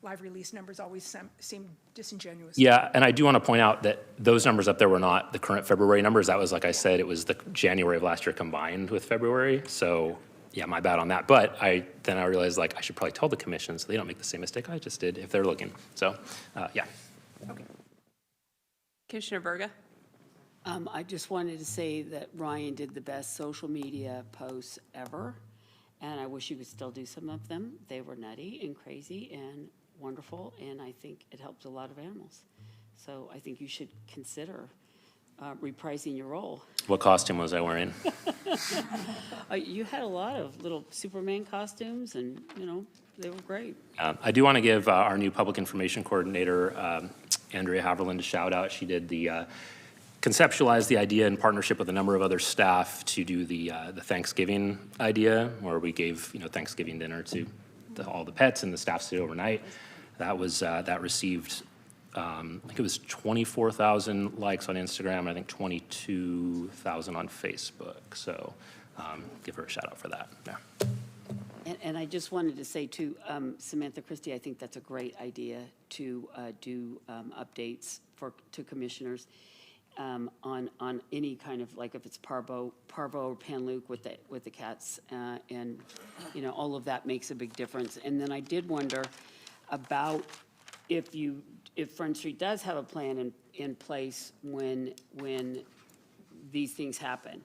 live release numbers always seem disingenuous. Yeah, and I do want to point out that those numbers up there were not the current February numbers, that was, like I said, it was the January of last year combined with February, so yeah, my bad on that, but then I realized, I should probably tell the commission so they don't make the same mistake I just did if they're looking, so, yeah. Commissioner Berga? I just wanted to say that Ryan did the best social media posts ever, and I wish he would still do some of them. They were nutty and crazy and wonderful, and I think it helped a lot of animals. So I think you should consider reprising your role. What costume was I wearing? You had a lot of little Superman costumes, and, they were great. I do want to give our new public information coordinator, Andrea Haverland, a shout out. She did conceptualize the idea in partnership with a number of other staff to do the Thanksgiving idea, where we gave Thanksgiving dinner to all the pets and the staff stayed overnight. That received I think it was 24,000 likes on Instagram. I think 22,000 on Facebook. So give her a shout out for that. Yeah. And I just wanted to say to Samantha Christie, I think that's a great idea to do updates to commissioners on any kind of, like if it's parvo or Panluke with the cats, and all of that makes a big difference. And then I did wonder about if Front Street does have a plan in place when these things happen.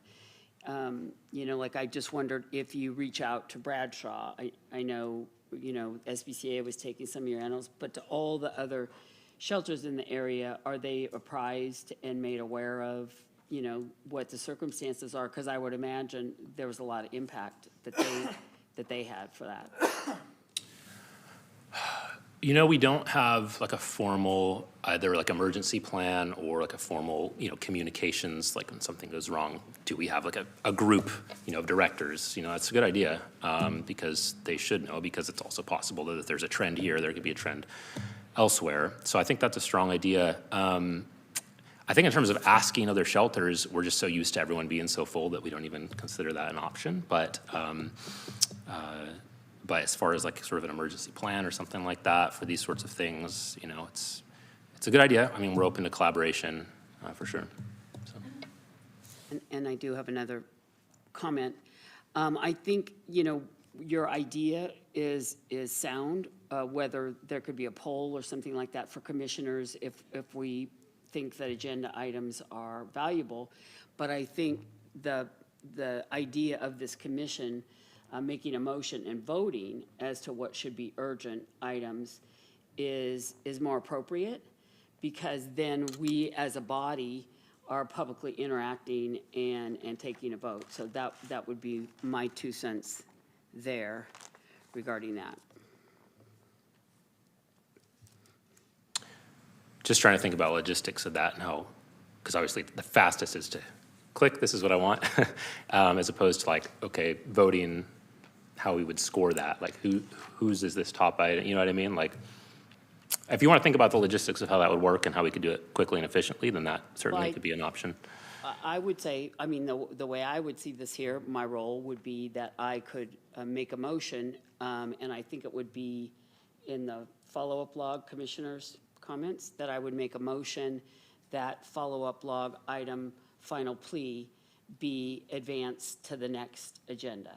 I just wondered if you reach out to Bradshaw. I know, SPCA was taking some of your animals, but to all the other shelters in the area, are they apprised and made aware of, what the circumstances are? Because I would imagine there was a lot of impact that they had for that. We don't have like a formal, either like emergency plan or like a formal, communications, like when something goes wrong, do we have like a group, of directors? That's a good idea, because they should know, because it's also possible that if there's a trend here, there could be a trend elsewhere. So I think that's a strong idea. I think in terms of asking other shelters, we're just so used to everyone being so full that we don't even consider that an option. But But as far as like sort of an emergency plan or something like that for these sorts of things, you know, it's a good idea. I mean, we're open to collaboration for sure. So. And I do have another comment. I think, you know, your idea is sound, whether there could be a poll or something like that for commissioners if we think that agenda items are valuable. But I think the idea of this commission making a motion and voting as to what should be urgent items is more appropriate, because then we as a body are publicly interacting and taking a vote. So that would be my 2 cents there regarding that. Just trying to think about logistics of that and how, because obviously the fastest is to click, this is what I want, as opposed to like, okay, voting, how we would score that. Like whose is this top item, you know what I mean? Like, if you want to think about the logistics of how that would work and how we could do it quickly and efficiently, then that certainly could be an option. I would say, I mean, the way I would see this here, my role would be that I could make a motion, and I think it would be in the follow-up log, commissioners' comments, that I would make a motion that follow-up log item final plea be advanced to the next agenda.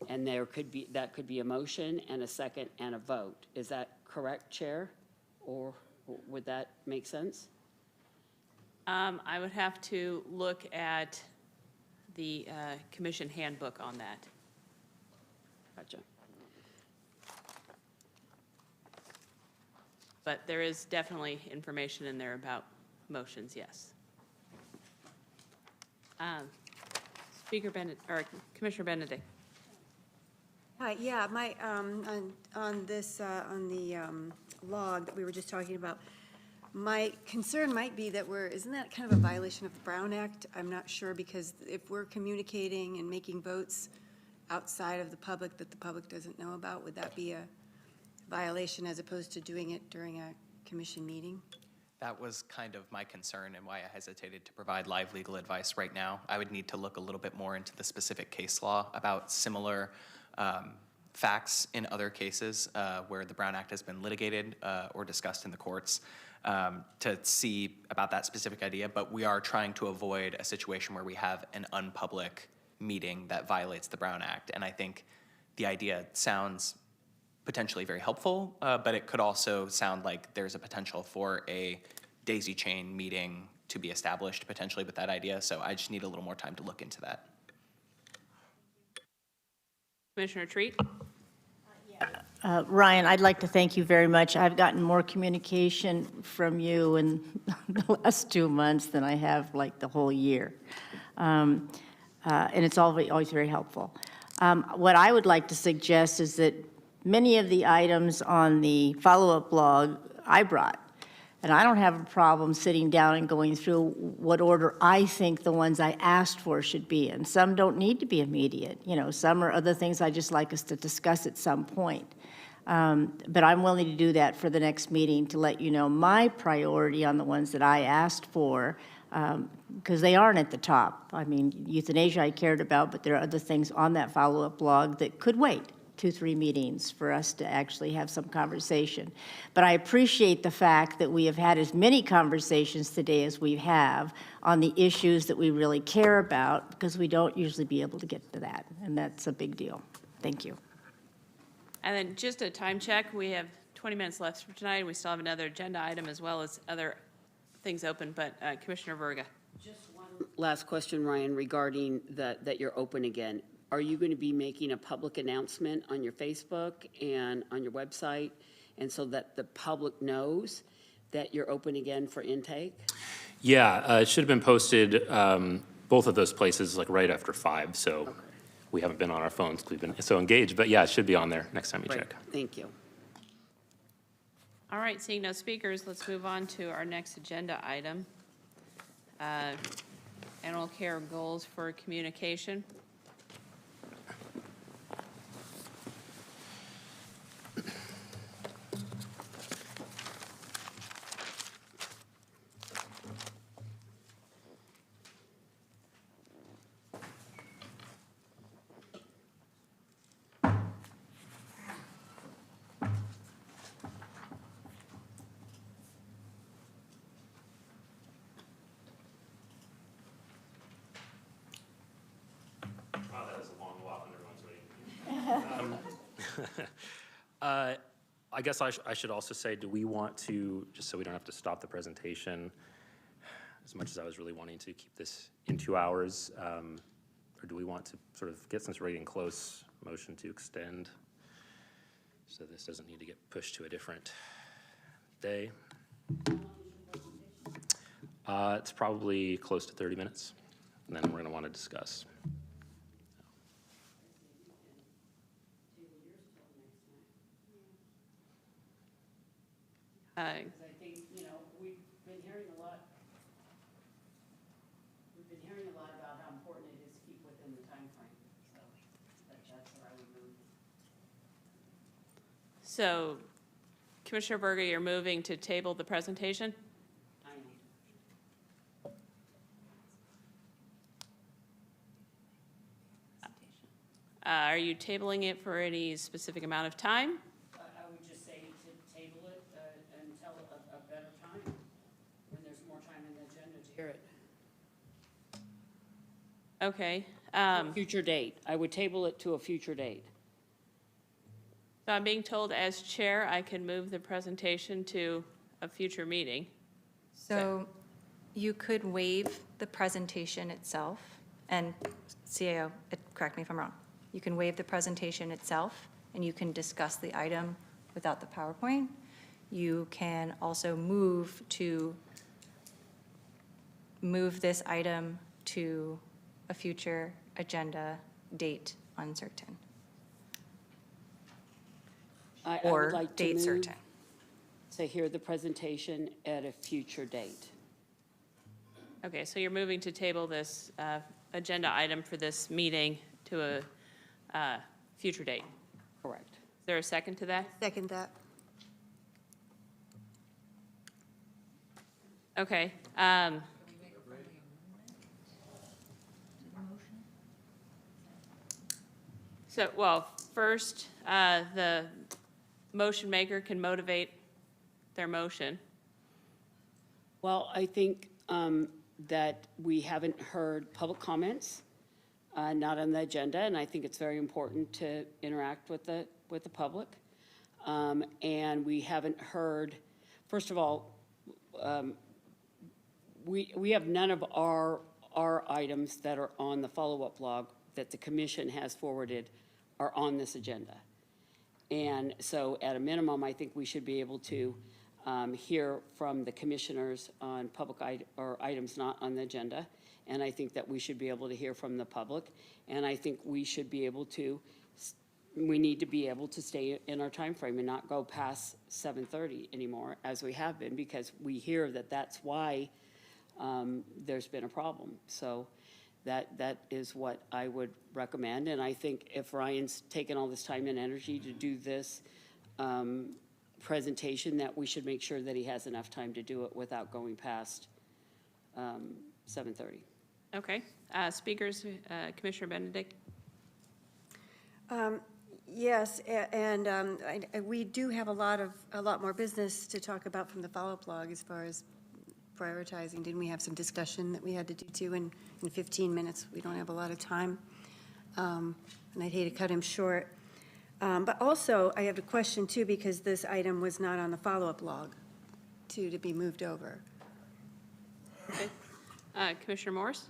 And that could be a motion and a second and a vote. Is that correct, Chair? Or would that make sense? I would have to look at the commission handbook on that. Gotcha. But there is definitely information in there about motions, yes. Commissioner Benedict. Hi, yeah, my, on the log that we were just talking about, my concern might be that isn't that kind of a violation of the Brown Act? I'm not sure, because if we're communicating and making votes outside of the public that the public doesn't know about, would that be a violation as opposed to doing it during a commission meeting? That was kind of my concern and why I hesitated to provide live legal advice right now. I would need to look a little bit more into the specific case law about similar facts in other cases where the Brown Act has been litigated or discussed in the courts to see about that specific idea. But we are trying to avoid a situation where we have an unpublic meeting that violates the Brown Act. And I think the idea sounds potentially very helpful, but it could also sound like there's a potential for a daisy chain meeting to be established potentially with that idea. So I just need a little more time to look into that. Commissioner Treat? Ryan, I'd like to thank you very much. I've gotten more communication from you in the last 2 months than I have like the whole year. And it's always very helpful. What I would like to suggest is that many of the items on the follow-up log I brought, and I don't have a problem sitting down and going through what order I think the ones I asked for should be in. Some don't need to be immediate. You know, some are other things I just like us to discuss at some point. But I'm willing to do that for the next meeting to let you know my priority on the ones that I asked for, because they aren't at the top. I mean, euthanasia I cared about, but there are other things on that follow-up log that could wait 2-3 meetings for us to actually have some conversation. But I appreciate the fact that we have had as many conversations today as we have on the issues that we really care about, because we don't usually be able to get to that, and that's a big deal. Thank you. And then just a time check, we have 20 minutes left for tonight. We still have another agenda item as well as other things open, but Commissioner Verga. Just one last question, Ryan, regarding that you're open again. Are you going to be making a public announcement on your Facebook and on your website, and so that the public knows that you're open again for intake? Yeah, it should have been posted, both of those places, like right after 5, so okay. We haven't been on our phones because we've been so engaged, but yeah, it should be on there next time you check. Thank you. All right, seeing no speakers, let's move on to our next agenda item. Animal care goals for communication. I guess I should also say, do we want to, just so we don't have to stop the presentation, as much as I was really wanting to keep this in 2 hours, or do we want to sort of get, since we're getting close, motion to extend, so this doesn't need to get pushed to a different day? It's probably close to 30 minutes, and then we're going to want to discuss. I think, we've been hearing a lot about how important it is to keep within the timeframe, so that's where I would move. So Commissioner Berger, you're moving to table the presentation? I am. Are you tabling it for any specific amount of time? I would just say to table it until a better time, when there's more time in the agenda to hear it. Okay. Future date. I would table it to a future date. So I'm being told as chair, I can move the presentation to a future meeting. So you could waive the presentation itself, and CAO, correct me if I'm wrong. You can waive the presentation itself, and you can discuss the item without the PowerPoint. You can also move this item to a future agenda date uncertain, I or would like to date move certain. to hear the presentation at a future date. Okay, so you're moving to table this agenda item for this meeting to a future date. Correct. Is there a second to that? Second that. Okay. So, well, first, the motion maker can motivate their motion. Well, I think that we haven't heard public comments, not on the agenda, and I think it's very important to interact with the public. And we haven't heard, first of all, we have none of our items that are on the follow-up log that the commission has forwarded are on this agenda. And so at a minimum, I think we should be able to hear from the commissioners on public or items not on the agenda. And I think that we should be able to hear from the public. And I think we should be able to, we need to be able to stay in our time frame and not go past 7:30 anymore, as we have been, because we hear that that's why there's been a problem. So that is what I would recommend. And I think if Ryan's taken all this time and energy to do this presentation, that we should make sure that he has enough time to do it without going past 7:30. Okay. Speakers, Commissioner Benedict? Yes, and we do have a lot more business to talk about from the follow-up log as far as prioritizing. Didn't we have some discussion that we had to do too in 15 minutes? We don't have a lot of time, and I'd hate to cut him short. But also, I have a question too, because this item was not on the follow-up log to be moved over. Okay. Commissioner Morris?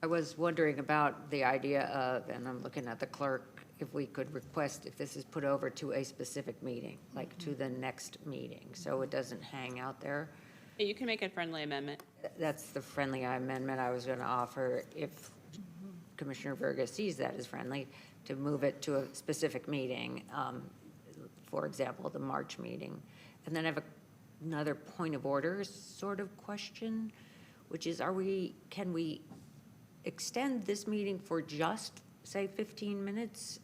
I was wondering about the idea of, and I'm looking at the clerk, if we could request if this is put over to a specific meeting, like to the next meeting, so it doesn't hang out there. Yeah, you can make a friendly amendment. That's the friendly amendment I was going to offer, if Commissioner Berger sees that as friendly, to move it to a specific meeting, for example, the March meeting. And then I have another point of order sort of question, which is, can we extend this meeting for just, say, 15 minutes?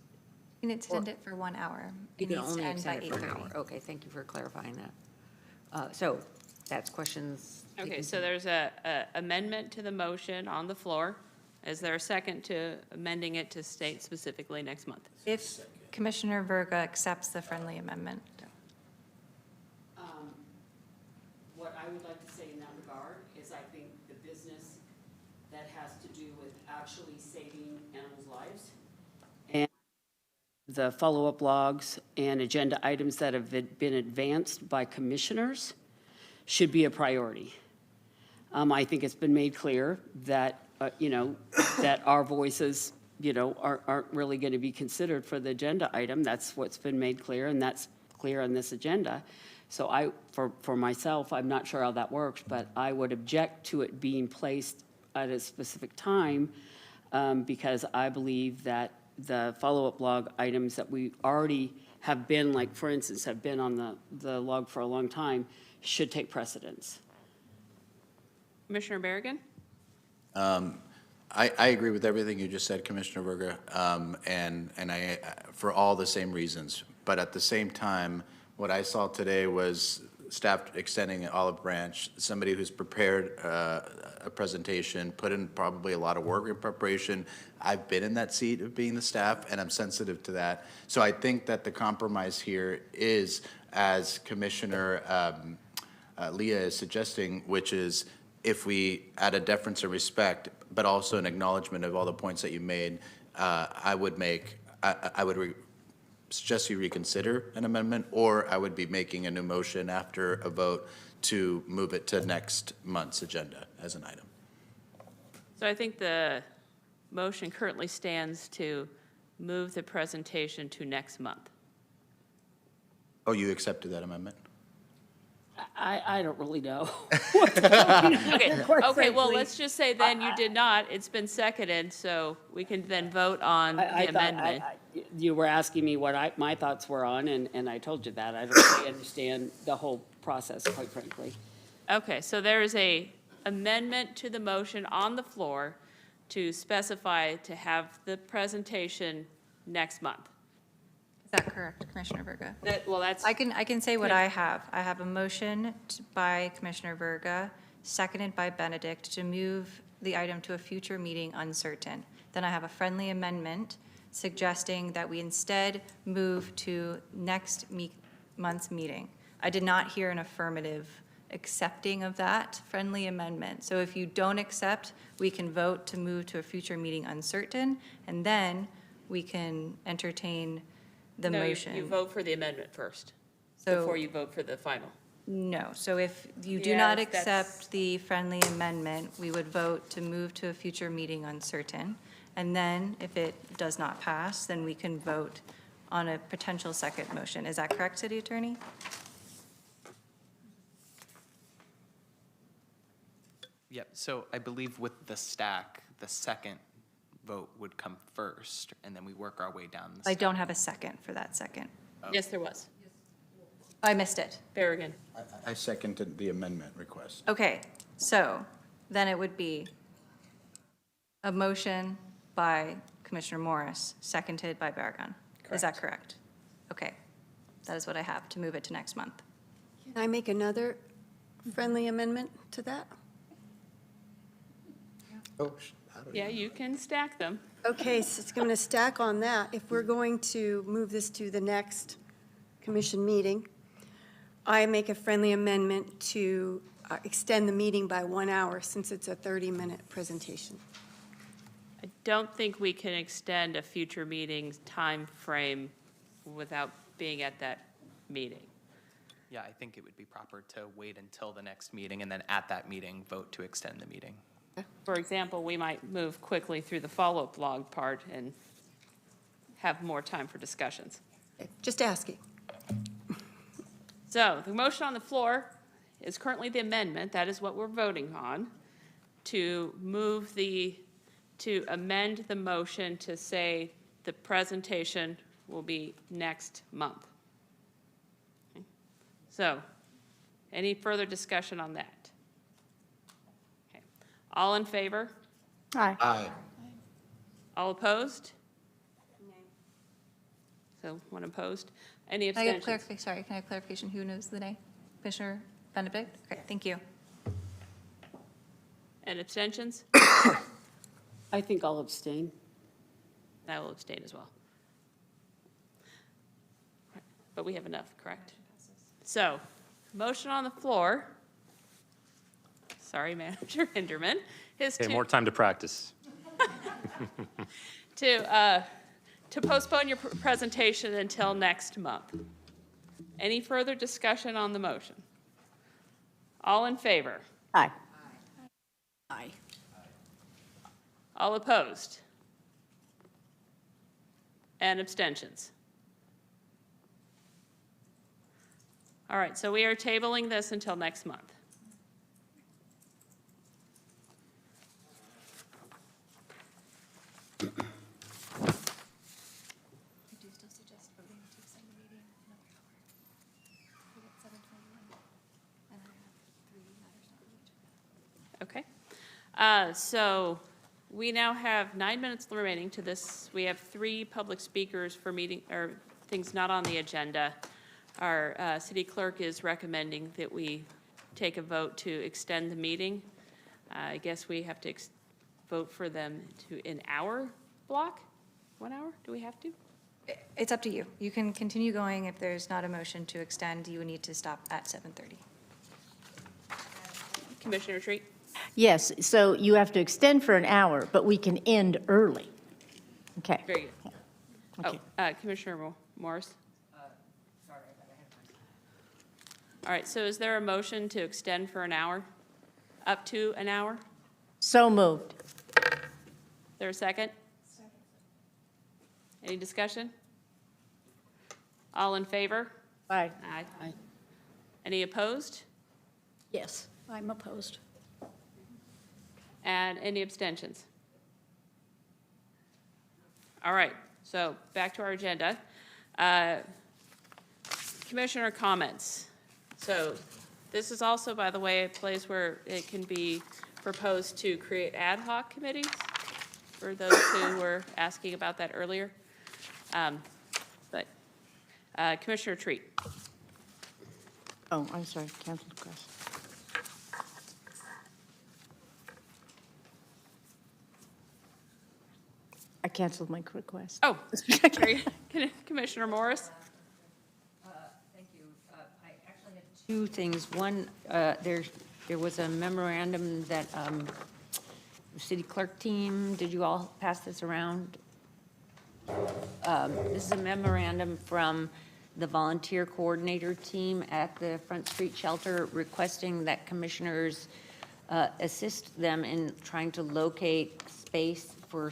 You can extend it for 1 hour. You It can needs to only end by extend it for an 8:30. hour. Okay, thank you for clarifying that. So that's questions. Okay, so there's a amendment to the motion on the floor. Is there a second to amending it to state specifically next month? If Commissioner Verga accepts the friendly amendment. What I would like to say in that regard is I think the business that has to do with actually saving animals' lives and the follow-up logs and agenda items that have been advanced by commissioners should be a priority. I think it's been made clear that, that our voices, aren't really going to be considered for the agenda item. That's what's been made clear, and that's clear on this agenda. So for myself, I'm not sure how that works, but I would object to it being placed at a specific time because I believe that the follow-up log items that we already have been, like, for instance, have been on the log for a long time, should take precedence. Commissioner Berrigan? I agree with everything you just said, Commissioner Berger, and I, for all the same reasons. But at the same time, what I saw today was staff extending an olive branch, somebody who's prepared a presentation, put in probably a lot of work in preparation. I've been in that seat of being the staff, and I'm sensitive to that. So I think that the compromise here is, as Commissioner Leah is suggesting, which is if we add a deference and respect, but also an acknowledgement of all the points that you made, I would suggest you reconsider an amendment, or I would be making a new motion after a vote to move it to next month's agenda as an item. So I think the motion currently stands to move the presentation to next month. Oh, you accepted that amendment? I don't really know. Okay, well, let's just say then you did not. It's been seconded, so we can then vote on the amendment. You were asking me what my thoughts were on, and I told you that. I don't really understand the whole process, quite frankly. Okay, so there is a amendment to the motion on the floor to specify to have the presentation next month. Is that correct, Commissioner Verga? Well, that's. I can say what I have. I have a motion by Commissioner Verga, seconded by Benedict, to move the item to a future meeting uncertain. Then I have a friendly amendment suggesting that we instead move to next month's meeting. I did not hear an affirmative accepting of that friendly amendment. So if you don't accept, we can vote to move to a future meeting uncertain, and then we can entertain the motion. No, you vote for the amendment first, So- before you vote for the final. No, so if you do Yes, not that's- accept the friendly amendment, we would vote to move to a future meeting uncertain. And then if it does not pass, then we can vote on a potential second motion. Is that correct, City Attorney? Yep, so I believe with the stack, the second vote would come first, and then we work our way down the I stack. don't have a second for that second. Yes, there was. I missed it. Berrigan. I seconded the amendment request. Okay, so then it would be a motion by Commissioner Morris, seconded by Barragan. Is that correct? Okay, that is what I have to move it to next month. Can I make another friendly amendment to that? Oh, Yeah, you can stack them. Okay, so it's going to stack on that. If we're going to move this to the next commission meeting, I make a friendly amendment to extend the meeting by 1 hour since it's a 30-minute presentation. I don't think we can extend a future meeting's time frame without being at that meeting. Yeah, I think it would be proper to wait until the next meeting, and then at that meeting, vote to extend the meeting. For example, we might move quickly through the follow-up log part and have more time for discussions. Just asking. So the motion on the floor is currently the amendment, that is what we're voting on, to amend the motion to say the presentation will be next month. Okay. So, any further discussion on that? Okay. All in favor? Aye. Aye. All opposed? So, one opposed. Any Can I get abstentions? can I have clarification? Who knows the nay? Commissioner Benedict? Okay, thank you. And abstentions? I think I'll abstain. I will abstain as well. But we have enough, correct? So, motion on the floor, sorry, Manager Hinderman, is Okay, more time to practice. to to postpone your presentation until next month. Any further discussion on the motion? All in favor? Aye. Aye. All opposed? And abstentions? All right, so we are tabling this until next month. Okay. So we now have 9 minutes remaining to this. We have 3 public speakers for meeting, or things not on the agenda. Our city clerk is recommending that we take a vote to extend the meeting. I guess we have to vote for them to an hour block? 1 hour? Do we have to? It's up to you. You can continue going. If there's not a motion to extend, you would need to stop at 7:30. Commissioner Treat? Yes, so you have to extend for an hour, but we can end early. Okay. Very good. Okay. Oh, Commissioner Morris? All right, so is there a motion to extend for an hour? Up to an hour? So moved. There a second? Any discussion? All in favor? Aye. Aye. Any opposed? Yes, I'm opposed. And any abstentions? All right, so back to our agenda. Commissioner comments. So this is also, by the way, a place where it can be proposed to create ad hoc committees, for those who were asking about that earlier. But Commissioner Treat. Oh, I'm sorry, canceled request. I canceled my request. Oh, Commissioner Morris? Thank you. I actually had 2 things. One, there was a memorandum that the city clerk team, did you all pass this around? This is a memorandum from the volunteer coordinator team at the Front Street Shelter requesting that commissioners assist them in trying to locate space for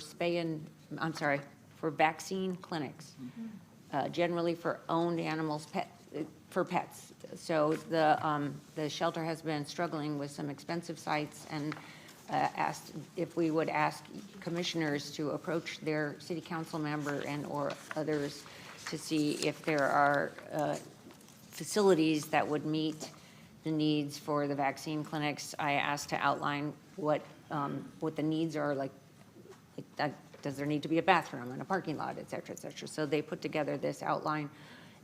for vaccine clinics, generally for owned animals, for pets. So the shelter has been struggling with some expensive sites and asked if we would ask commissioners to approach their city council member and or others to see if there are facilities that would meet the needs for the vaccine clinics. I asked to outline what the needs are, like does there need to be a bathroom and a parking lot, et cetera, et cetera. So they put together this outline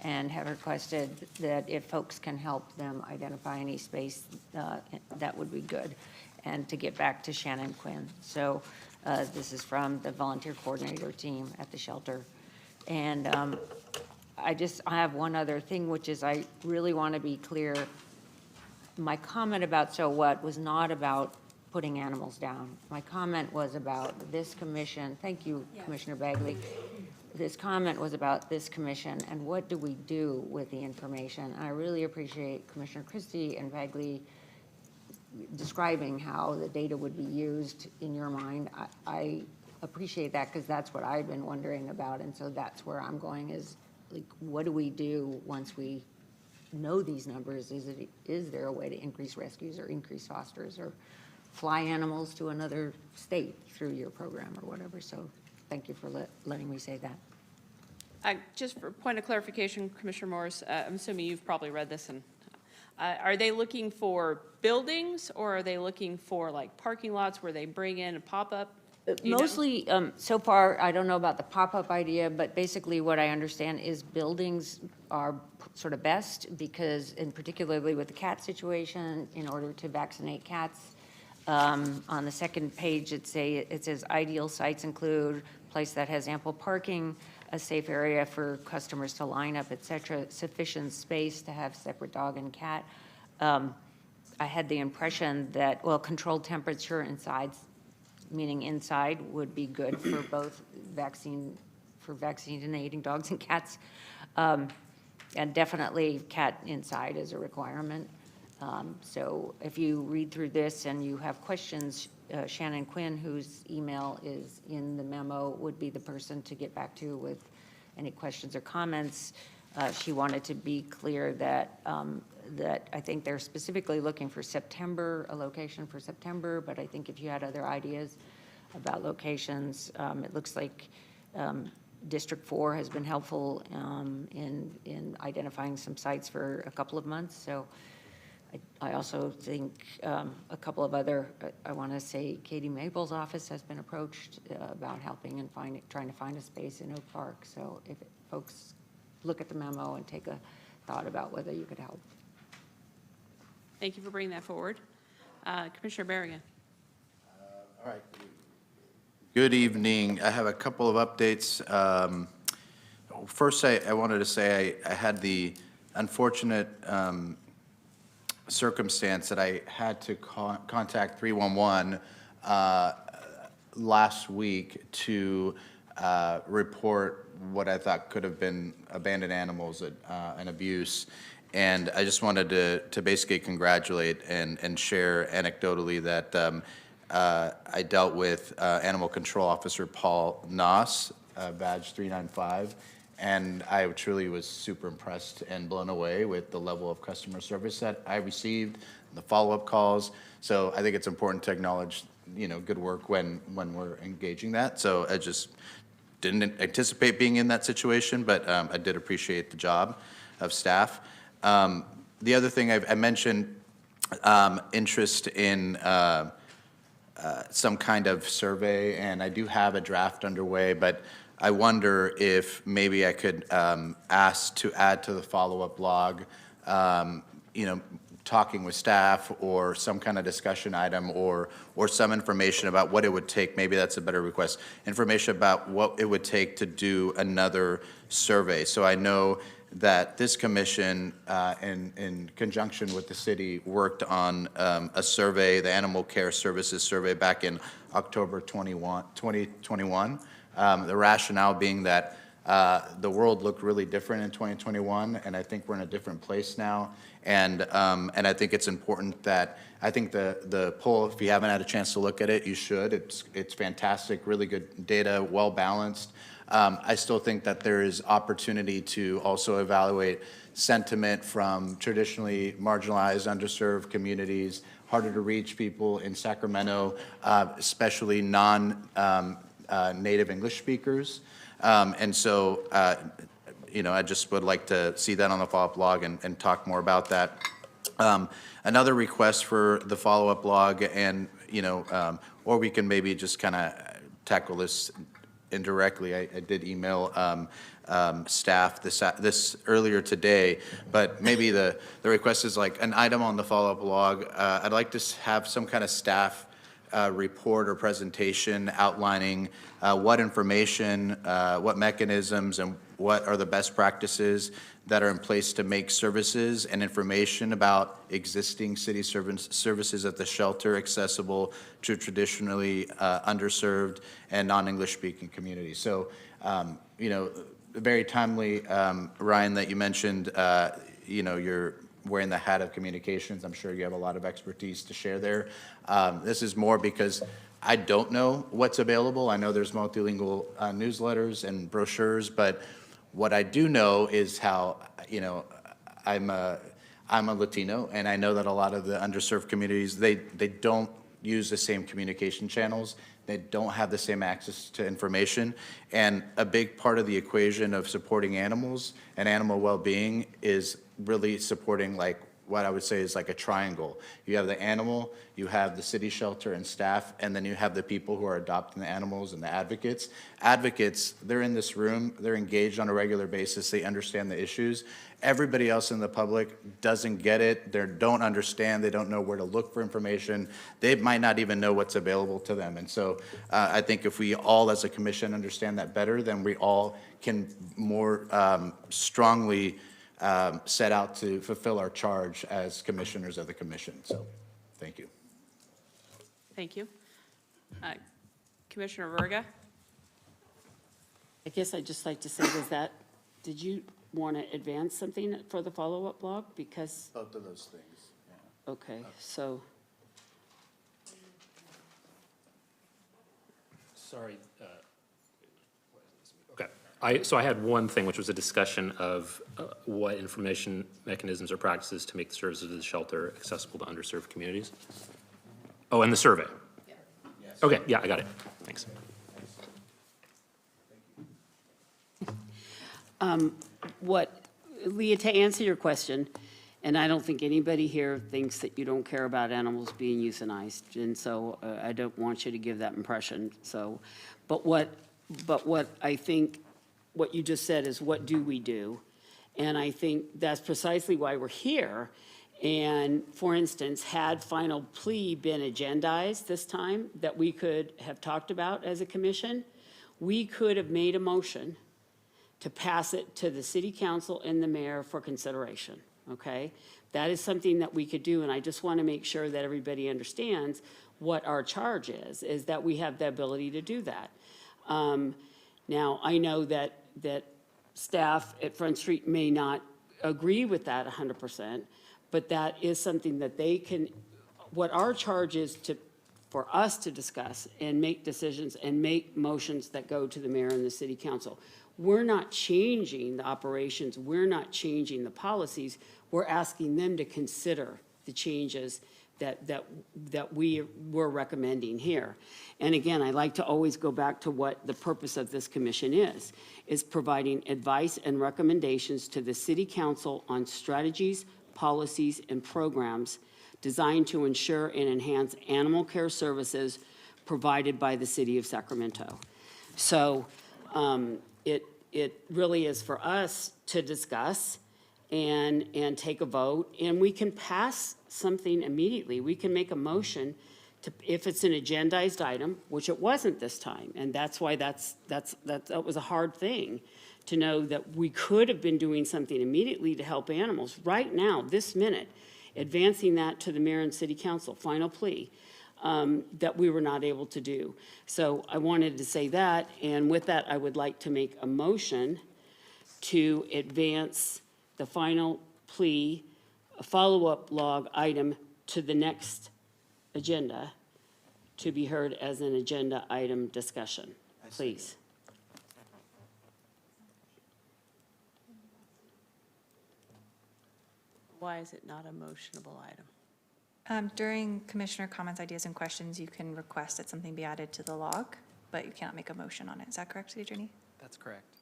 and have requested that if folks can help them identify any space, that would be good. And to get back to Shannon Quinn. So this is from the volunteer coordinator team at the shelter. And I have one other thing, which is I really want to be clear. My comment about so what was not about putting animals down. My comment was about this commission. Thank you, Commissioner Bagley. This comment was about this commission and what do we do with the information. I really appreciate Commissioner Christie and Bagley describing how the data would be used in your mind. I appreciate that because that's what I've been wondering about. And so that's where I'm going is, like, what do we do once we know these numbers? Is there a way to increase rescues or increase fosters or fly animals to another state through your program or whatever? So thank you for letting me say that. Just for point of clarification, Commissioner Morris, I'm assuming you've probably read this, and are they looking for buildings or are they looking for like parking lots where they bring in a pop-up? Mostly, so far, I don't know about the pop-up idea, but basically what I understand is buildings are sort of best because, and particularly with the cat situation, in order to vaccinate cats, on the second page, it says ideal sites include a place that has ample parking, a safe area for customers to line up, et cetera, sufficient space to have separate dog and cat. I had the impression that, well, controlled temperature inside, meaning inside, would be good for both vaccine for vaccinating dogs and cats. And definitely cat inside is a requirement. So if you read through this and you have questions, Shannon Quinn, whose email is in the memo, would be the person to get back to with any questions or comments. She wanted to be clear that, that I think they're specifically looking for September, a location for September, but I think if you had other ideas about locations, it looks like District 4 has been helpful in identifying some sites for a couple of months. So I also think a couple of other, I want to say Katie Maple's office has been approached about helping and trying to find a space in Oak Park. So if folks look at the memo and take a thought about whether you could help. Thank you for bringing that forward. Commissioner Berrigan. All right. Good evening. I have a couple of updates. First, I wanted to say I had the unfortunate circumstance that I had to contact 311 last week to report what I thought could have been abandoned animals and abuse. And I just wanted to basically congratulate and share anecdotally that I dealt with Animal Control Officer Paul Noss, badge 395, and I truly was super impressed and blown away with the level of customer service that I received, the follow-up calls. So I think it's important to acknowledge, good work when we're engaging that. So I just didn't anticipate being in that situation, but I did appreciate the job of staff. The other thing I mentioned, interest in some kind of survey, and I do have a draft underway, but I wonder if maybe I could ask to add to the follow-up log, talking with staff or some kind of discussion item or some information about what it would take, maybe that's a better request, information about what it would take to do another survey. So I know that this commission, in conjunction with the city, worked on a survey, the Animal Care Services Survey, back in October 2021. The rationale being that the world looked really different in 2021, and I think we're in a different place now. And I think it's important that, I think the poll, if you haven't had a chance to look at it, you should. It's fantastic, really good data, well-balanced. I still think that there is opportunity to also evaluate sentiment from traditionally marginalized, underserved communities, harder to reach people in Sacramento, especially non-native English speakers. And so, I just would like to see that on the follow-up log and talk more about that. Another request for the follow-up log, and, or we can maybe just kind of tackle this indirectly. I did email staff this earlier today, but maybe the request is like an item on the follow-up log. I'd like to have some kind of staff report or presentation outlining what information, what mechanisms, and what are the best practices that are in place to make services and information about existing city services at the shelter accessible to traditionally underserved and non-English speaking communities. So, very timely, Ryan, that you mentioned, you're wearing the hat of communications. I'm sure you have a lot of expertise to share there. This is more because I don't know what's available. I know there's multilingual newsletters and brochures, but what I do know is how, I'm a Latino, and I know that a lot of the underserved communities, they don't use the same communication channels. They don't have the same access to information. And a big part of the equation of supporting animals and animal well-being is really supporting, like, what I would say is like a triangle. You have the animal, you have the city shelter and staff, and then you have the people who are adopting the animals and the advocates. Advocates, they're in this room, they're engaged on a regular basis, they understand the issues. Everybody else in the public doesn't get it, they don't understand, they don't know where to look for information, they might not even know what's available to them. And so I think if we all as a commission understand that better, then we all can more strongly set out to fulfill our charge as commissioners of the commission. So, thank you. Thank you. Commissioner Verga. I guess I'd just like to say, did you want to advance something for the follow-up blog? Because, Both of those things, yeah. okay, so, Sorry. Okay. So I had one thing, which was a discussion of what information mechanisms or practices to make the services of the shelter accessible to underserved communities. Oh, and the survey. Okay, yeah, I got it. Thanks. Leah, to answer your question, and I don't think anybody here thinks that you don't care about animals being euthanized, and so I don't want you to give that impression, so, but what I think, what you just said is, what do we do? And I think that's precisely why we're here. And for instance, had final plea been agendized this time that we could have talked about as a commission, we could have made a motion to pass it to the city council and the mayor for consideration, okay? That is something that we could do, and I just want to make sure that everybody understands what our charge is that we have the ability to do that. Now, I know that staff at Front Street may not agree with that 100%, but that is something that they can, what our charge is for us to discuss and make decisions and make motions that go to the mayor and the city council. We're not changing the operations, we're not changing the policies, we're asking them to consider the changes that we're recommending here. And again, I like to always go back to what the purpose of this commission is providing advice and recommendations to the city council on strategies, policies, and programs designed to ensure and enhance animal care services provided by the city of Sacramento. So it really is for us to discuss and take a vote, and we can pass something immediately. We can make a motion to, if it's an agendized item, which it wasn't this time, and that's why that was a hard thing to know that we could have been doing something immediately to help animals right now, this minute, advancing that to the mayor and city council, final plea, that we were not able to do. So I wanted to say that, and with that, I would like to make a motion to advance the final plea, a follow-up log item to the next agenda to be heard as an agenda item discussion, please. Why is it not a motionable item? During commissioner comments, ideas, and questions, you can request that something be added to the log, but you cannot make a motion on it. Is that correct, City Attorney? That's correct.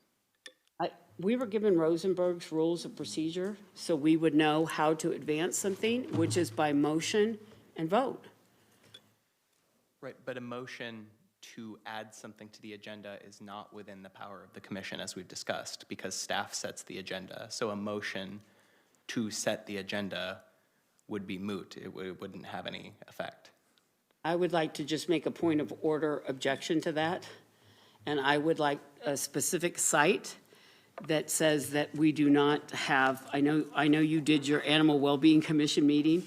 We were given Rosenberg's rules of procedure, so we would know how to advance something, which is by motion and vote. Right, but a motion to add something to the agenda is not within the power of the commission, as we've discussed, because staff sets the agenda. So a motion to set the agenda would be moot. It wouldn't have any effect. I would like to just make a point of order objection to that, and I would like a specific site that says that we do not have, I know you did your Animal Wellbeing Commission meeting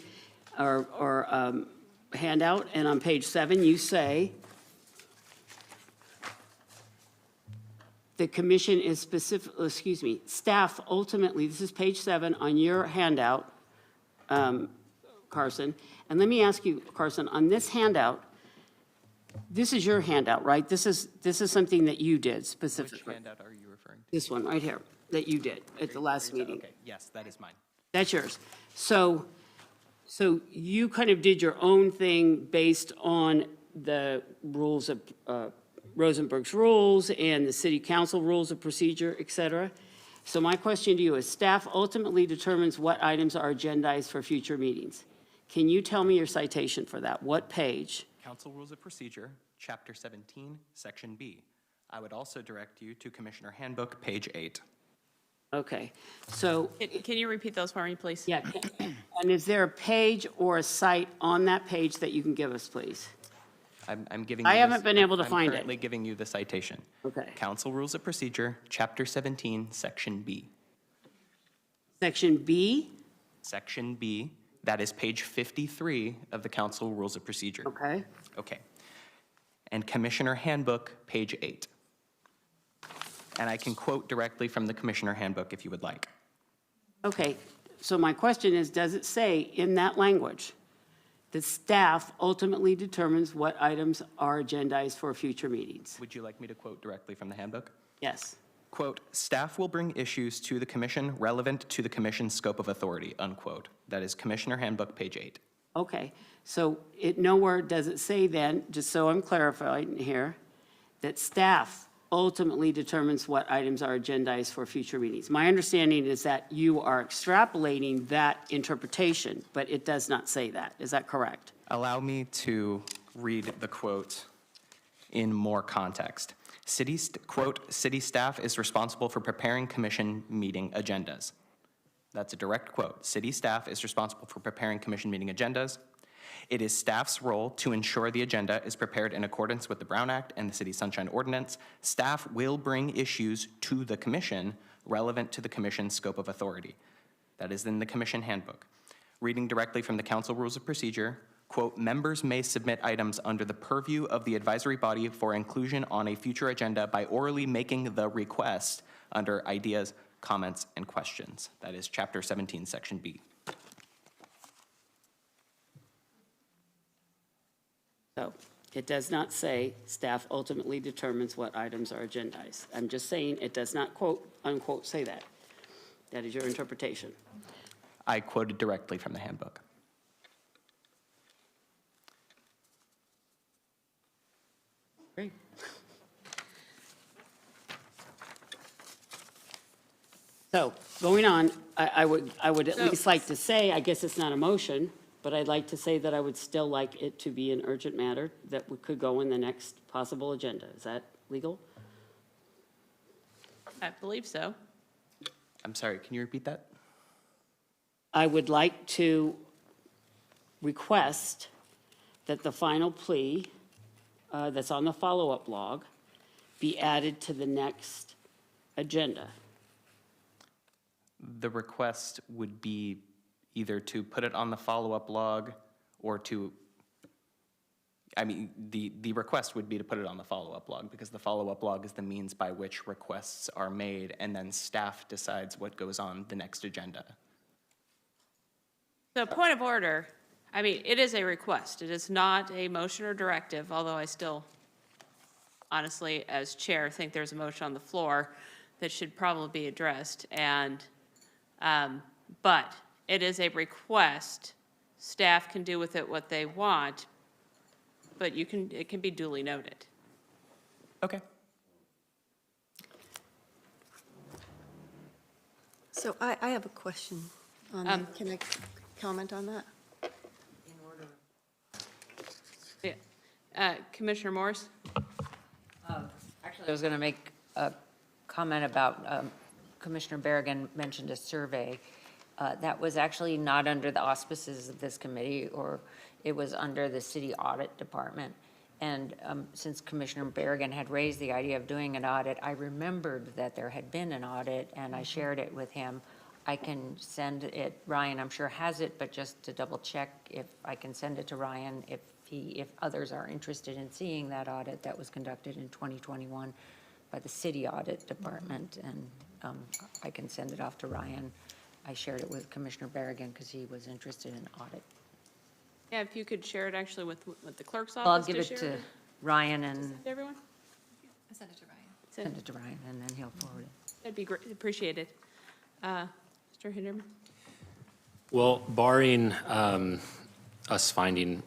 or handout, and on page 7, you say, the commission is staff ultimately, this is page 7 on your handout, Carson. And let me ask you, Carson, on this handout, this is your handout, right? This is something that you did specifically. Which handout are you referring to? This one right here, that you did at the last meeting. Okay, yes, that is mine. That's yours. So you kind of did your own thing based on the rules of, Rosenberg's rules and the city council rules of procedure, et cetera. So my question to you is, staff ultimately determines what items are agendized for future meetings. Can you tell me your citation for that? What page? Council Rules of Procedure, Chapter 17, Section B. I would also direct you to Commissioner Handbook, page 8. Okay, so, Can you repeat those for me, please? yeah, and is there a page or a site on that page that you can give us, please? I'm giving you I haven't been able to find I'm it. currently giving you the citation. Okay. Council Rules of Procedure, Chapter 17, Section B. Section B? Section B, that is page 53 of the Council Rules of Procedure. Okay. Okay. And Commissioner Handbook, page 8. And I can quote directly from the Commissioner Handbook if you would like. Okay, so my question is, does it say in that language that staff ultimately determines what items are agendized for future meetings? Would you like me to quote directly from the handbook? Yes. Quote, "Staff will bring issues to the commission relevant to the commission's scope of authority," unquote. That is Commissioner Handbook, page 8. Okay, so it nowhere does it say then, just so I'm clarifying here, that staff ultimately determines what items are agendized for future meetings. My understanding is that you are extrapolating that interpretation, but it does not say that. Is that correct? Allow me to read the quote in more context. Quote, "City staff is responsible for preparing commission meeting agendas." That's a direct quote. "City staff is responsible for preparing commission meeting agendas. It is staff's role to ensure the agenda is prepared in accordance with the Brown Act and the City Sunshine Ordinance. Staff will bring issues to the commission relevant to the commission's scope of authority." That is in the Commission Handbook. Reading directly from the Council Rules of Procedure, quote, "Members may submit items under the purview of the advisory body for inclusion on a future agenda by orally making the request under ideas, comments, and questions." That is Chapter 17, Section B. So it does not say staff ultimately determines what items are agendized. I'm just saying it does not quote, unquote, say that. That is your interpretation. I quoted directly from the handbook. Great. So, going on, I would at least like to say, I guess it's not a motion, but I'd like to say that I would still like it to be an urgent matter that could go in the next possible agenda. Is that legal? I believe so. I'm sorry, can you repeat that? I would like to request that the final plea that's on the follow-up log be added to the next agenda. The request would be either to put it on the follow-up log or to, I mean, the request would be to put it on the follow-up log because the follow-up log is the means by which requests are made and then staff decides what goes on the next agenda. So point of order, I mean, it is a request. It is not a motion or directive, although I still, honestly, as chair, think there's a motion on the floor that should probably be addressed. And, but it is a request. Staff can do with it what they want, but it can be duly noted. Okay. So I have a question on that. Can I comment on that? Yeah. Commissioner Morris? Actually, I was going to make a comment about Commissioner Berrigan mentioned a survey. That was actually not under the auspices of this committee, or it was under the city audit department. And since Commissioner Berrigan had raised the idea of doing an audit, I remembered that there had been an audit, and I shared it with him. I can send it, Ryan, I'm sure has it, but just to double check if I can send it to Ryan, if others are interested in seeing that audit that was conducted in 2021 by the city audit department, and I can send it off to Ryan. I shared it with Commissioner Berrigan because he was interested in audit. Yeah, if you could share it actually with the clerk's Well, I'll office give to it share to it. Ryan and To everyone? Send it to Ryan. send it to Ryan, and then he'll forward it. That'd be great, appreciated. Mr. Hinderman? Well, barring us finding,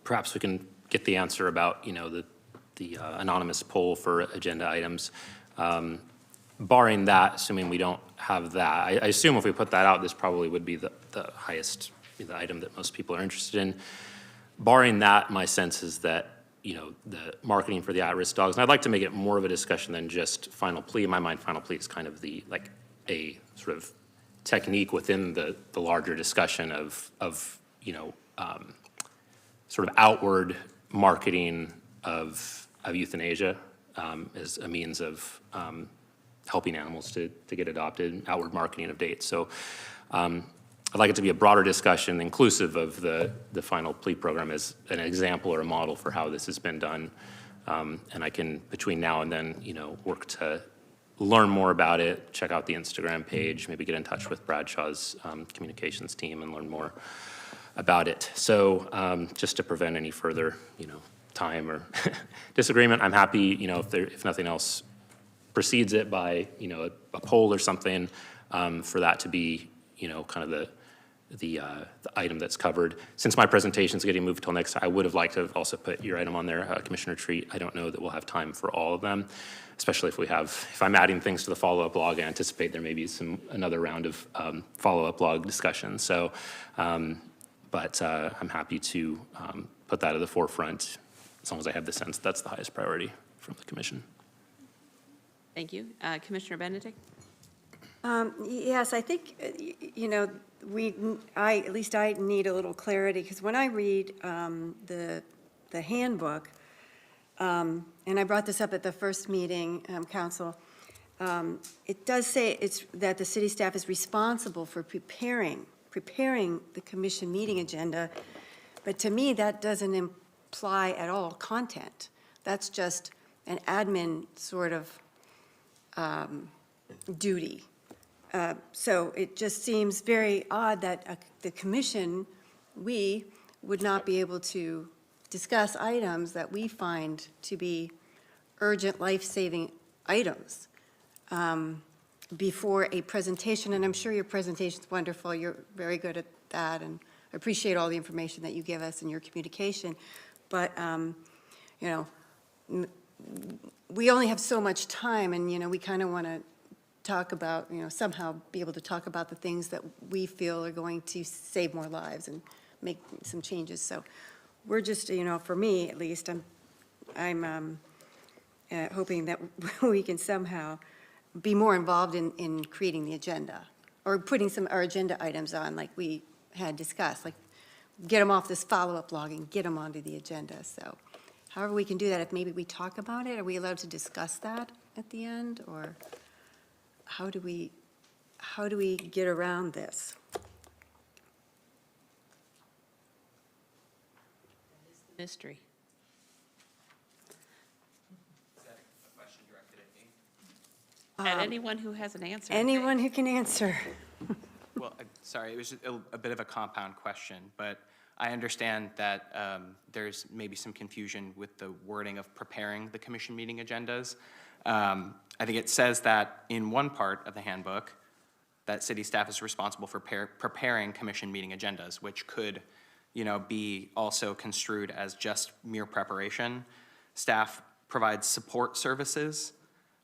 perhaps we can get the answer about, the anonymous poll for agenda items. Barring that, assuming we don't have that, I assume if we put that out, this probably would be the highest, the item that most people are interested in. Barring that, my sense is that, the marketing for the at-risk dogs, and I'd like to make it more of a discussion than just final plea. In my mind, final plea is kind of a sort of technique within the larger discussion of sort of outward marketing of euthanasia as a means of helping animals to get adopted, outward marketing of dates. So I'd like it to be a broader discussion, inclusive of the final plea program as an example or a model for how this has been done. And I can, between now and then, work to learn more about it, check out the Instagram page, maybe get in touch with Bradshaw's communications team and learn more about it. So just to prevent any further, time or disagreement, I'm happy, if nothing else precedes it by, a poll or something, for that to be, kind of the item that's covered. Since my presentation is getting moved till next, I would have liked to have also put your item on there, Commissioner Treat. I don't know that we'll have time for all of them, especially if I'm adding things to the follow-up log. I anticipate there may be another round of follow-up log discussion. So, but I'm happy to put that at the forefront as long as I have the sense that's the highest priority from the commission. Thank you. Commissioner Benedict? Yes, I think, at least I need a little clarity, because when I read the handbook, and I brought this up at the first meeting, Council, it does say that the city staff is responsible for preparing the commission meeting agenda, but to me, that doesn't imply at all content. That's just an admin sort of duty. So it just seems very odd that the commission, we would not be able to discuss items that we find to be urgent, life-saving items before a presentation. And I'm sure your presentation's wonderful. You're very good at that, and I appreciate all the information that you give us in your communication. But, we only have so much time, and, we kind of want to talk about, somehow be able to talk about the things that we feel are going to save more lives and make some changes. So we're just, for me at least, I'm hoping that we can somehow be more involved in creating the agenda, or putting our agenda items on like we had discussed, like get them off this follow-up log and get them onto the agenda. So however we can do that, if maybe we talk about it, are we allowed to discuss that at the end, or how do we get around this? Mystery. Is that a question directed at me? At anyone who has an answer. Anyone who can answer. Well, sorry, it was a bit of a compound question, but I understand that there's maybe some confusion with the wording of preparing the commission meeting agendas. I think it says that in one part of the handbook that city staff is responsible for preparing commission meeting agendas, which could, be also construed as just mere preparation. Staff provides support services.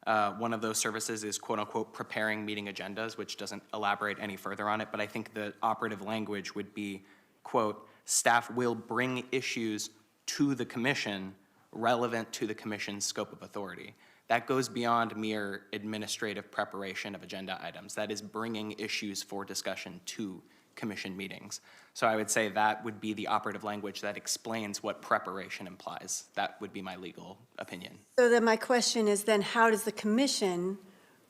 One of those services is quote unquote preparing meeting agendas, which doesn't elaborate any further on it, but I think the operative language would be, quote, staff will bring issues to the commission relevant to the commission's scope of authority. That goes beyond mere administrative preparation of agenda items. That is bringing issues for discussion to commission meetings. So I would say that would be the operative language that explains what preparation implies. That would be my legal opinion. So then my question is then, how does the commission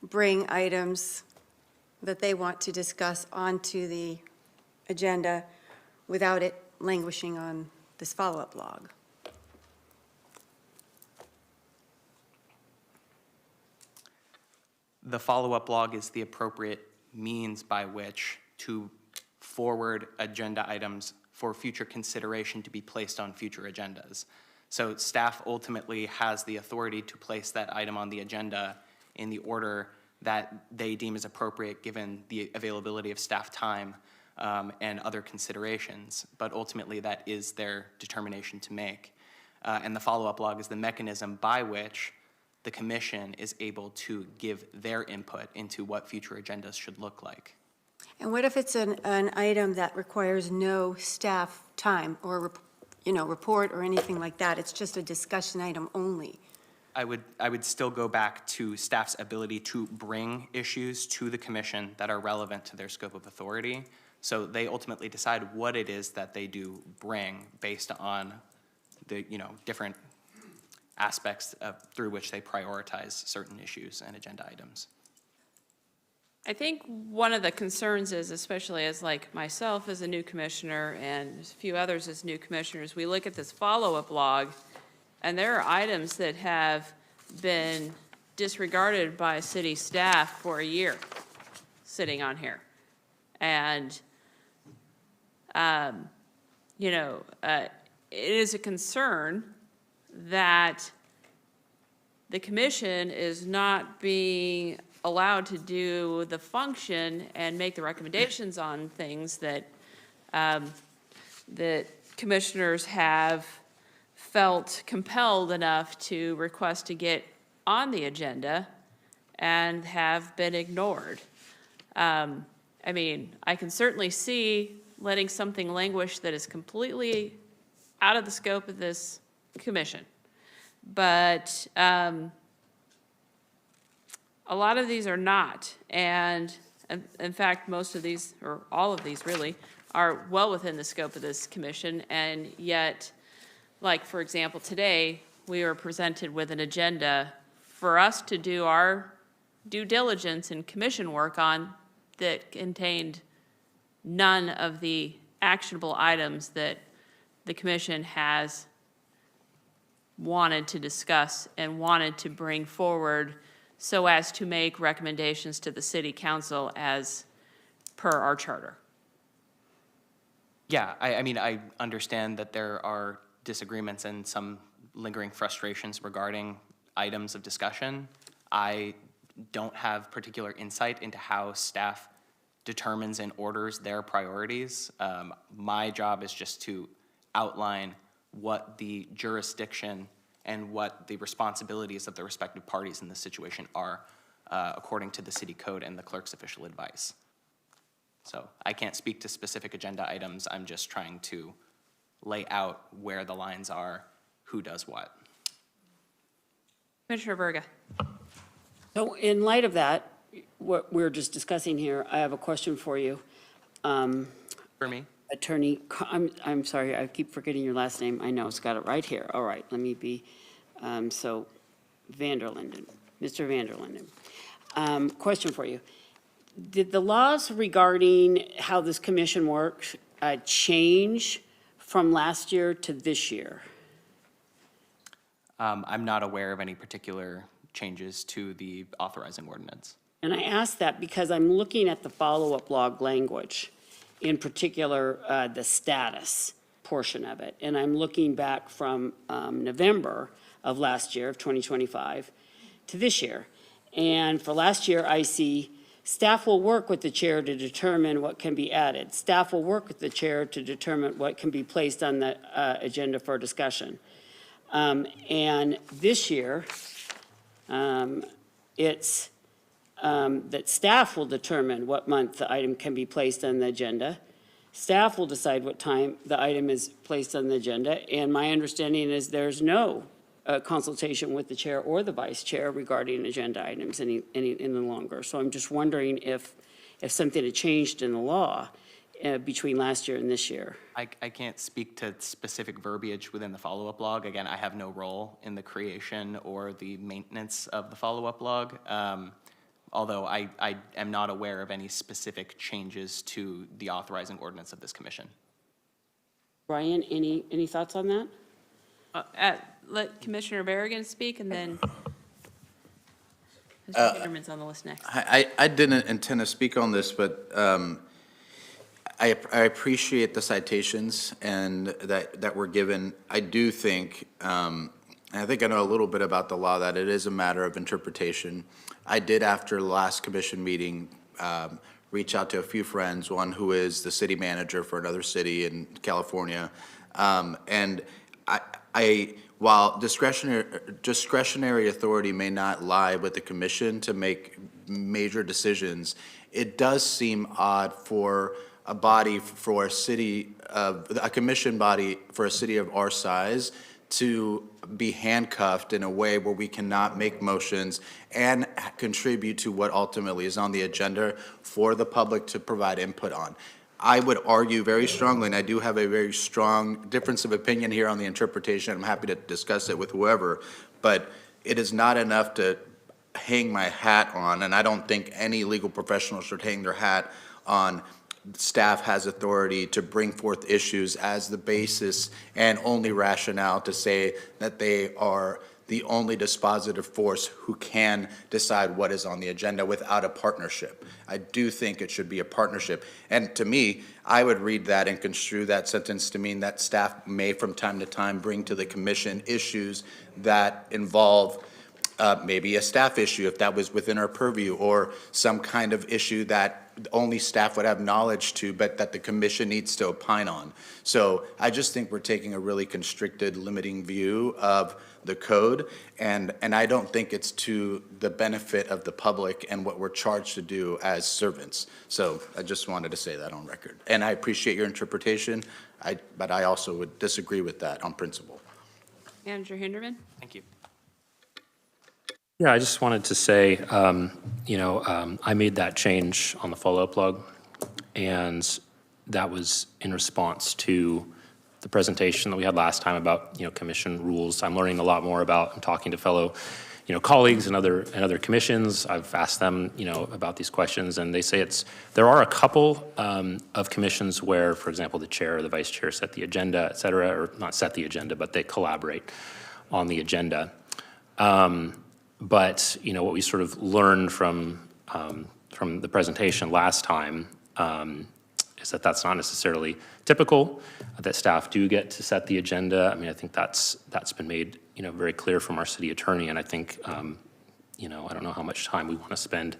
bring items that they want to discuss onto the agenda without it languishing on this follow-up log? The follow-up log is the appropriate means by which to forward agenda items for future consideration to be placed on future agendas. So staff ultimately has the authority to place that item on the agenda in the order that they deem is appropriate given the availability of staff time and other considerations, but ultimately that is their determination to make. And the follow-up log is the mechanism by which the commission is able to give their input into what future agendas should look like. And what if it's an item that requires no staff time or, report or anything like that? It's just a discussion item only. I would still go back to staff's ability to bring issues to the commission that are relevant to their scope of authority. So they ultimately decide what it is that they do bring based on the, different aspects through which they prioritize certain issues and agenda items. I think one of the concerns is, especially as like myself as a new commissioner and a few others as new commissioners, we look at this follow-up log and there are items that have been disregarded by city staff for a year, sitting on here. And, you know, it is a concern that the commission is not being allowed to do the function and make the recommendations on things that, that commissioners have felt compelled enough to request to get on the agenda and have been ignored. I mean, I can certainly see letting something languish that is completely out of the scope of this commission. But a lot of these are not. And in fact, most of these, or all of these really, are well within the scope of this commission. And yet, like, for example, today, we were presented with an agenda for us to do our due diligence and commission work on that contained none of the actionable items that the commission has wanted to discuss and wanted to bring forward so as to make recommendations to the city council as per our charter. Yeah, I mean, I understand that there are disagreements and some lingering frustrations regarding items of discussion. I don't have particular insight into how staff determines and orders their priorities. My job is just to outline what the jurisdiction and what the responsibilities of the respective parties in this situation are according to the city code and the clerk's official advice. So I can't speak to specific agenda items. I'm just trying to lay out where the lines are, who does what. Commissioner Berga. So in light of that, what we're just discussing here, I have a question for you. For me? Attorney, I'm sorry, I keep forgetting your last name. I know, it's got it right here. All right, let me be, so Vanderlinden, Mr. Vanderlinden. Question for you. Did the laws regarding how this commission works change from last year to this year? I'm not aware of any particular changes to the authorizing ordinance. And I ask that because I'm looking at the follow-up log language, in particular, the status portion of it. And I'm looking back from November of last year, of 2025, to this year. And for last year, I see staff will work with the chair to determine what can be added. Staff will work with the chair to determine what can be placed on the agenda for discussion. And this year, it's that staff will determine what month the item can be placed on the agenda. Staff will decide what time the item is placed on the agenda. And my understanding is there's no consultation with the chair or the vice chair regarding agenda items any longer. So I'm just wondering if something had changed in the law between last year and this year. I can't speak to specific verbiage within the follow-up log. Again, I have no role in the creation or the maintenance of the follow-up log. Although I am not aware of any specific changes to the authorizing ordinance of this commission. Brian, any thoughts on that? Let Commissioner Berrigan speak, and then Mr. Kinderman's on the list next. I didn't intend to speak on this, but I appreciate the citations and that were given. I do think, and I think I know a little bit about the law, that it is a matter of interpretation. I did, after the last commission meeting, reach out to a few friends, one who is the city manager for another city in California. And while discretionary authority may not lie with the commission to make major decisions, it does seem odd for a body for a commission body for a city of our size to be handcuffed in a way where we cannot make motions and contribute to what ultimately is on the agenda for the public to provide input on. I would argue very strongly, and I do have a very strong difference of opinion here on the interpretation. I'm happy to discuss it with whoever, but it is not enough to hang my hat on, and I don't think any legal professional should hang their hat on staff has authority to bring forth issues as the basis and only rationale to say that they are the only dispositive force who can decide what is on the agenda without a partnership. I do think it should be a partnership. And to me, I would read that and construe that sentence to mean that staff may from time to time bring to the commission issues that involve maybe a staff issue if that was within our purview, or some kind of issue that only staff would have knowledge to, but that the commission needs to opine on. So I just think we're taking a really constricted, limiting view of the code, and I don't think it's to the benefit of the public and what we're charged to do as servants. So I just wanted to say that on record. And I appreciate your interpretation, but I also would disagree with that on principle. Manager Hinderman? Thank you. Yeah, I just wanted to say, I made that change on the follow-up log, and that was in response to the presentation that we had last time about, commission rules. I'm learning a lot more about, I'm talking to fellow, colleagues and other commissions. I've asked them, about these questions, and they say there are a couple of commissions where, for example, the chair or the vice chair set the agenda, et cetera, or not set the agenda, but they collaborate on the agenda. But, what we sort of learned from the presentation last time is that that's not necessarily typical, that staff do get to set the agenda. I mean, I think that's been made, very clear from our city attorney, and I think, I don't know how much time we want to spend,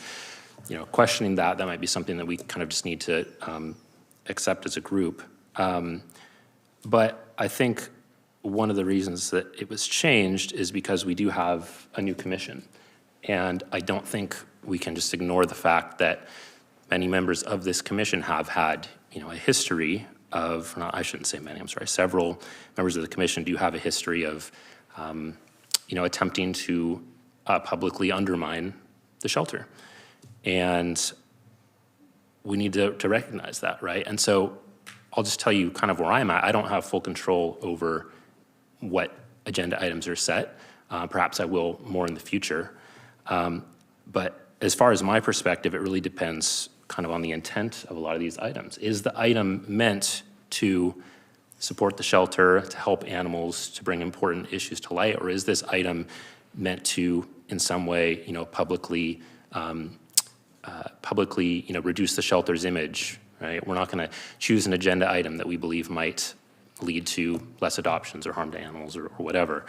questioning that. That might be something that we kind of just need to accept as a group. But I think one of the reasons that it was changed is because we do have a new commission. And I don't think we can just ignore the fact that many members of this commission have had, a history of, I shouldn't say many, I'm sorry, several members of the commission do have a history of, attempting to publicly undermine the shelter. And we need to recognize that, right? And so I'll just tell you kind of where I'm at. I don't have full control over what agenda items are set. Perhaps I will more in the future. But as far as my perspective, it really depends kind of on the intent of a lot of these items. Is the item meant to support the shelter, to help animals, to bring important issues to light, or is this item meant to, in some way, publicly, reduce the shelter's image, right? We're not going to choose an agenda item that we believe might lead to less adoptions or harm to animals or whatever.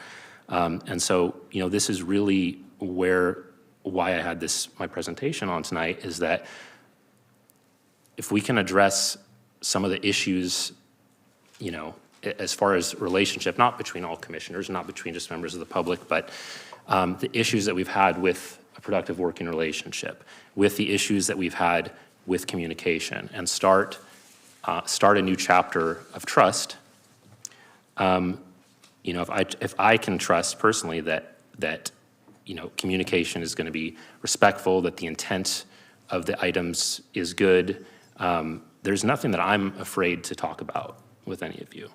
And so, this is really why I had my presentation on tonight, is that if we can address some of the issues, as far as relationship, not between all commissioners, not between just members of the public, but the issues that we've had with a productive working relationship, with the issues that we've had with communication, and start a new chapter of trust. If I can trust personally that communication is going to be respectful, that the intent of the items is good, there's nothing that I'm afraid to talk about with any of you.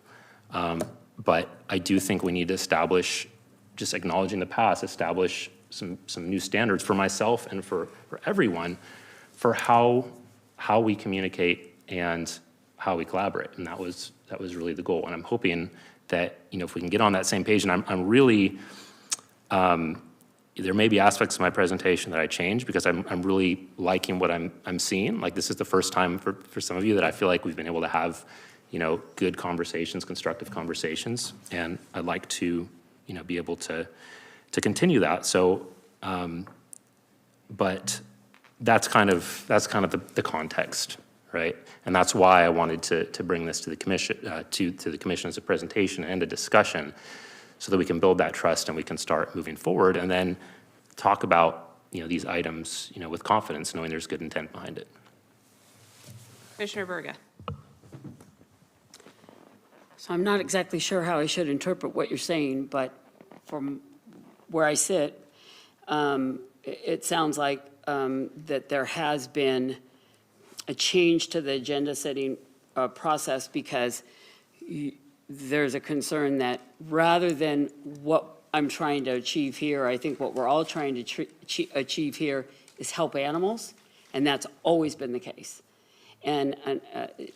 But I do think we need to establish, just acknowledging the past, establish some new standards for myself and for everyone for how we communicate and how we collaborate. And that was really the goal. And I'm hoping that, if we can get on that same page, and I'm really, there may be aspects of my presentation that I change because I'm really liking what I'm seeing. Like, this is the first time for some of you that I feel like we've been able to have, good conversations, constructive conversations, and I'd like to, be able to continue that. So, but that's kind of the context, right? And that's why I wanted to bring this to the commission, to the commission as a presentation and a discussion, so that we can build that trust and we can start moving forward, and then talk about these items with confidence, knowing there's good intent behind it. Commissioner Berga. So I'm not exactly sure how I should interpret what you're saying, but from where I sit, it sounds like that there has been a change to the agenda setting process, because there's a concern that rather than what I'm trying to achieve here, I think what we're all trying to achieve here is help animals, and that's always been the case. And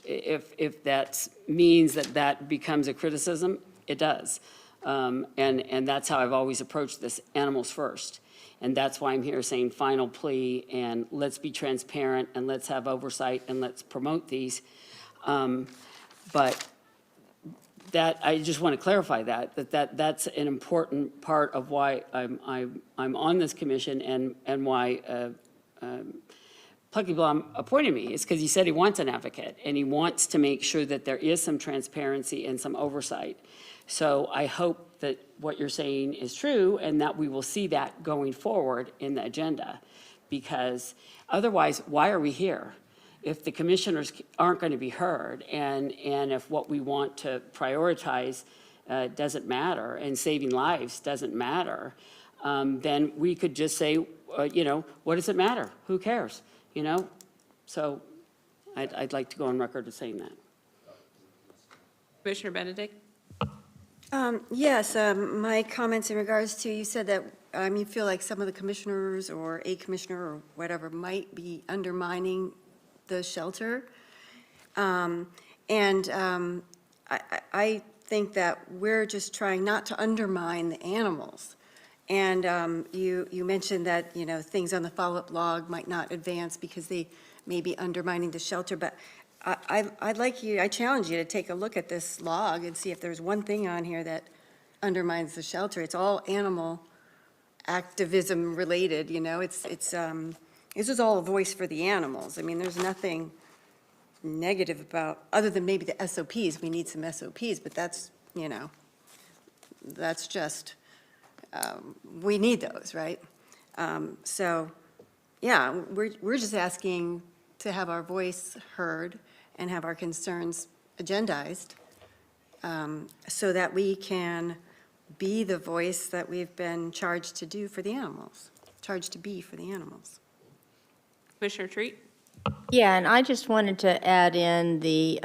if that means that becomes a criticism, it does. And that's how I've always approached this, animals first. And that's why I'm here saying final plea, and let's be transparent, and let's have oversight, and let's promote these. But that, I just want to clarify that's an important part of why I'm on this commission, and why Plucky Blom appointed me, is because he said he wants an advocate, and he wants to make sure that there is some transparency and some oversight. So I hope that what you're saying is true, and that we will see that going forward in the agenda, because otherwise, why are we here? If the commissioners aren't going to be heard, and if what we want to prioritize doesn't matter, and saving lives doesn't matter, then we could just say, what does it matter? Who cares? So I'd like to go on record as saying that. Commissioner Benedict? Yes, my comments in regards to, you said that, you feel like some of the commissioners or a commissioner or whatever might be undermining the shelter. I think that we're just trying not to undermine the animals. And you mentioned that, things on the follow-up log might not advance because they may be undermining the shelter, but I challenge you to take a look at this log and see if there's one thing on here that undermines the shelter. It's all animal activism related, this is all a voice for the animals. I mean, there's nothing negative about, other than maybe the SOPs. We need some SOPs, but that's just, we need those, right? So, yeah, we're just asking to have our voice heard and have our concerns agendized, so that we can be the voice that we've been charged to do for the animals, charged to be for the animals. Commissioner Treat? Yeah, and I just wanted to add in the,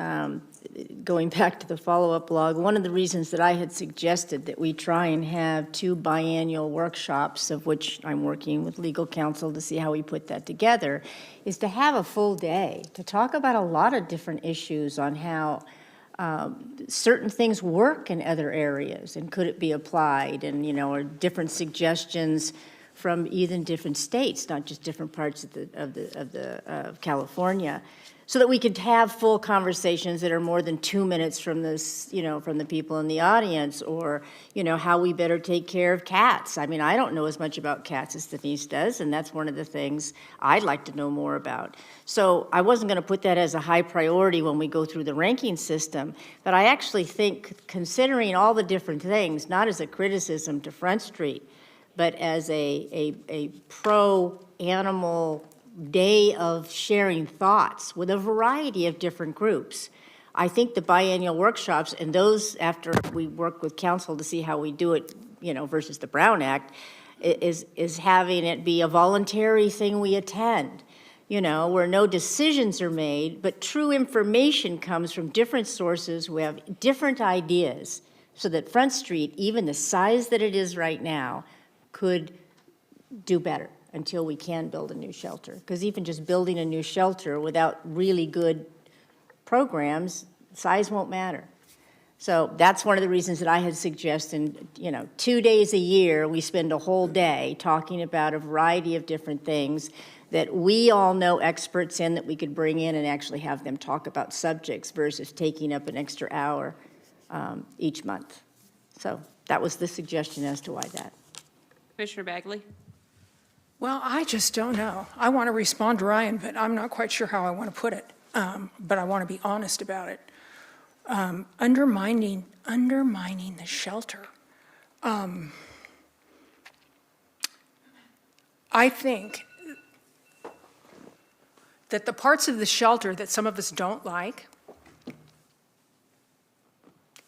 going back to the follow-up log, one of the reasons that I had suggested that we try and have 2 biannual workshops, of which I'm working with legal counsel to see how we put that together, is to have a full day to talk about a lot of different issues on how certain things work in other areas, and could it be applied, and, or different suggestions from even different states, not just different parts of California, so that we could have full conversations that are more than 2 minutes from this, from the people in the audience, or, how we better take care of cats. I mean, I don't know as much about cats as Denise does, and that's one of the things I'd like to know more about. So I wasn't going to put that as a high priority when we go through the ranking system, but I actually think, considering all the different things, not as a criticism to Front Street, but as a pro-animal day of sharing thoughts with a variety of different groups. I think the biannual workshops, and those after we work with council to see how we do it, versus the Brown Act, is having it be a voluntary thing we attend, where no decisions are made, but true information comes from different sources who have different ideas, so that Front Street, even the size that it is right now, could do better until we can build a new shelter. Because even just building a new shelter without really good programs, size won't matter. So that's one of the reasons that I had suggested, 2 days a year, we spend a whole day talking about a variety of different things that we all know experts in, that we could bring in and actually have them talk about subjects versus taking up an extra hour each month. So that was the suggestion as to why that. Commissioner Bagley? Well, I just don't know. I want to respond to Ryan, but I'm not quite sure how I want to put it. But I want to be honest about it. Undermining the shelter. I think that the parts of the shelter that some of us don't like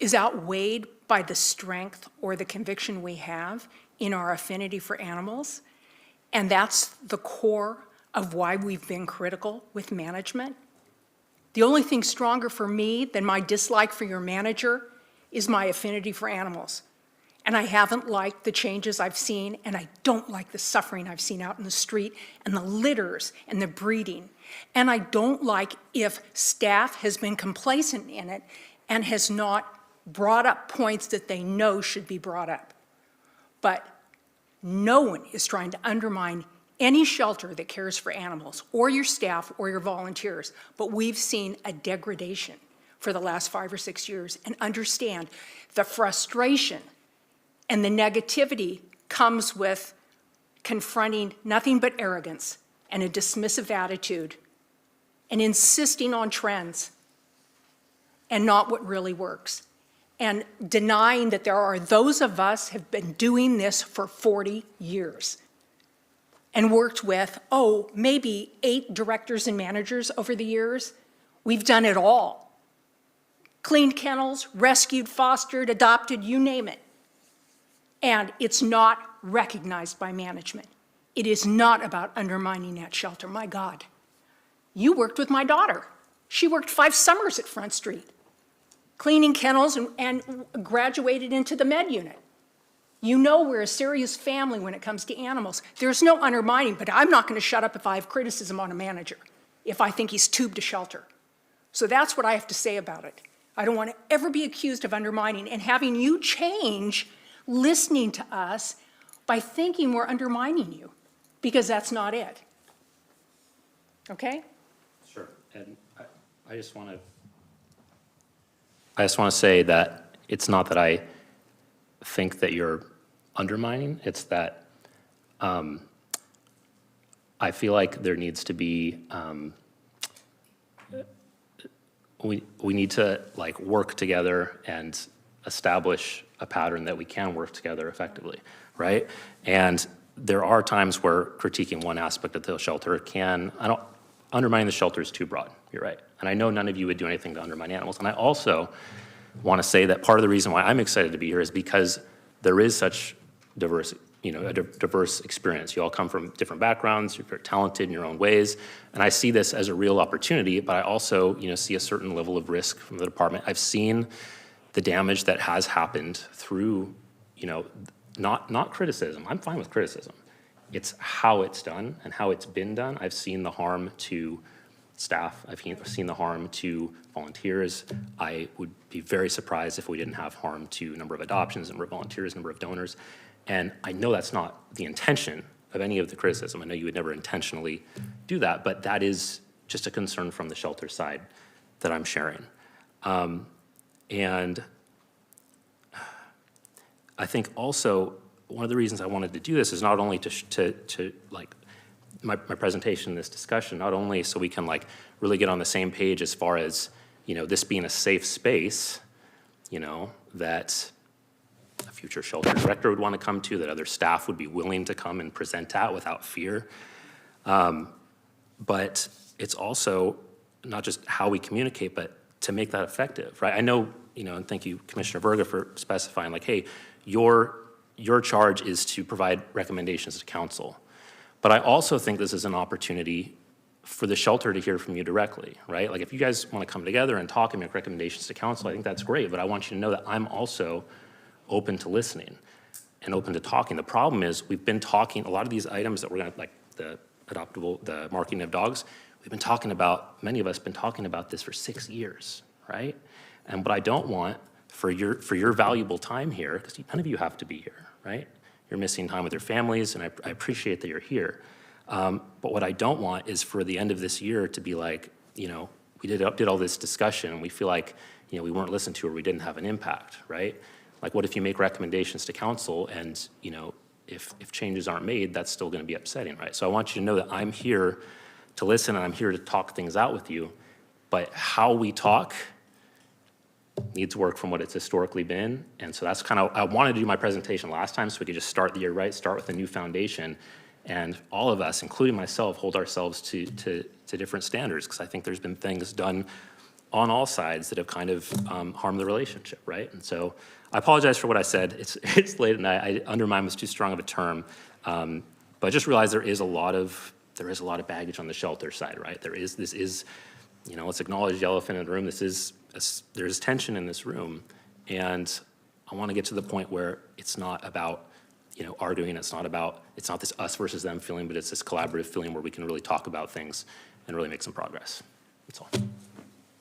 is outweighed by the strength or the conviction we have in our affinity for animals. And that's the core of why we've been critical with management. The only thing stronger for me than my dislike for your manager is my affinity for animals. And I haven't liked the changes I've seen, and I don't like the suffering I've seen out in the street, and the litters and the breeding. And I don't like if staff has been complacent in it and has not brought up points that they know should be brought up. But no one is trying to undermine any shelter that cares for animals, or your staff, or your volunteers. But we've seen a degradation for the last 5 or 6 years, and understand the frustration and the negativity comes with confronting nothing but arrogance and a dismissive attitude and insisting on trends and not what really works, and denying that there are those of us have been doing this for 40 years and worked with, maybe 8 directors and managers over the years. We've done it all. Cleaned kennels, rescued, fostered, adopted, you name it. And it's not recognized by management. It is not about undermining that shelter. My God, you worked with my daughter. She worked 5 summers at Front Street, cleaning kennels and graduated into the med unit. You know we're a serious family when it comes to animals. There's no undermining, but I'm not going to shut up if I have criticism on a manager, if I think he's tubed a shelter. So that's what I have to say about it. I don't want to ever be accused of undermining and having you change listening to us by thinking we're undermining you, because that's not it. Okay? Sure. And I just want to say that it's not that I think that you're undermining, it's that I feel like there needs to be, we need to like work together and establish a pattern that we can work together effectively, right? And there are times where critiquing one aspect of the shelter undermining the shelter is too broad, you're right. And I know none of you would do anything to undermine animals. And I also want to say that part of the reason why I'm excited to be here is because there is such diverse, a diverse experience. You all come from different backgrounds, you're very talented in your own ways. And I see this as a real opportunity, but I also, see a certain level of risk from the department. I've seen the damage that has happened through, not criticism. I'm fine with criticism. It's how it's done and how it's been done. I've seen the harm to staff. I've seen the harm to volunteers. I would be very surprised if we didn't have harm to number of adoptions, number of volunteers, number of donors. And I know that's not the intention of any of the criticism. I know you would never intentionally do that, but that is just a concern from the shelter side that I'm sharing. And I think also one of the reasons I wanted to do this is not only to like my presentation, this discussion, not only so we can like really get on the same page as far as, this being a safe space, that a future shelter director would want to come to, that other staff would be willing to come and present at without fear. But it's also not just how we communicate, but to make that effective, right? I know, and thank you, Commissioner Verga, for specifying like, hey, your charge is to provide recommendations to council. But I also think this is an opportunity for the shelter to hear from you directly, right? Like if you guys want to come together and talk and make recommendations to council, I think that's great, but I want you to know that I'm also open to listening and open to talking. The problem is we've been talking, a lot of these items that we're gonna, like the marking of dogs, we've been talking about, many of us been talking about this for 6 years, right? And what I don't want for your valuable time here, because none of you have to be here, right? You're missing time with your families, and I appreciate that you're here. But what I don't want is for the end of this year to be like, we did all this discussion, and we feel like, we weren't listened to or we didn't have an impact, right? Like, what if you make recommendations to council and, if changes aren't made, that's still gonna be upsetting, right? So I want you to know that I'm here to listen and I'm here to talk things out with you, but how we talk needs work from what it's historically been. And so that's kind of, I wanted to do my presentation last time so we could just start the year right, start with a new foundation. And all of us, including myself, hold ourselves to different standards, because I think there's been things done on all sides that have kind of harmed the relationship, right? And so I apologize for what I said. It's late at night. Undermine was too strong of a term. But I just realized there is a lot of baggage on the shelter side, right? This is, let's acknowledge the elephant in the room. There's tension in this room. And I want to get to the point where it's not about, arguing. It's not this us versus them feeling, but it's this collaborative feeling where we can really talk about things and really make some progress. That's all.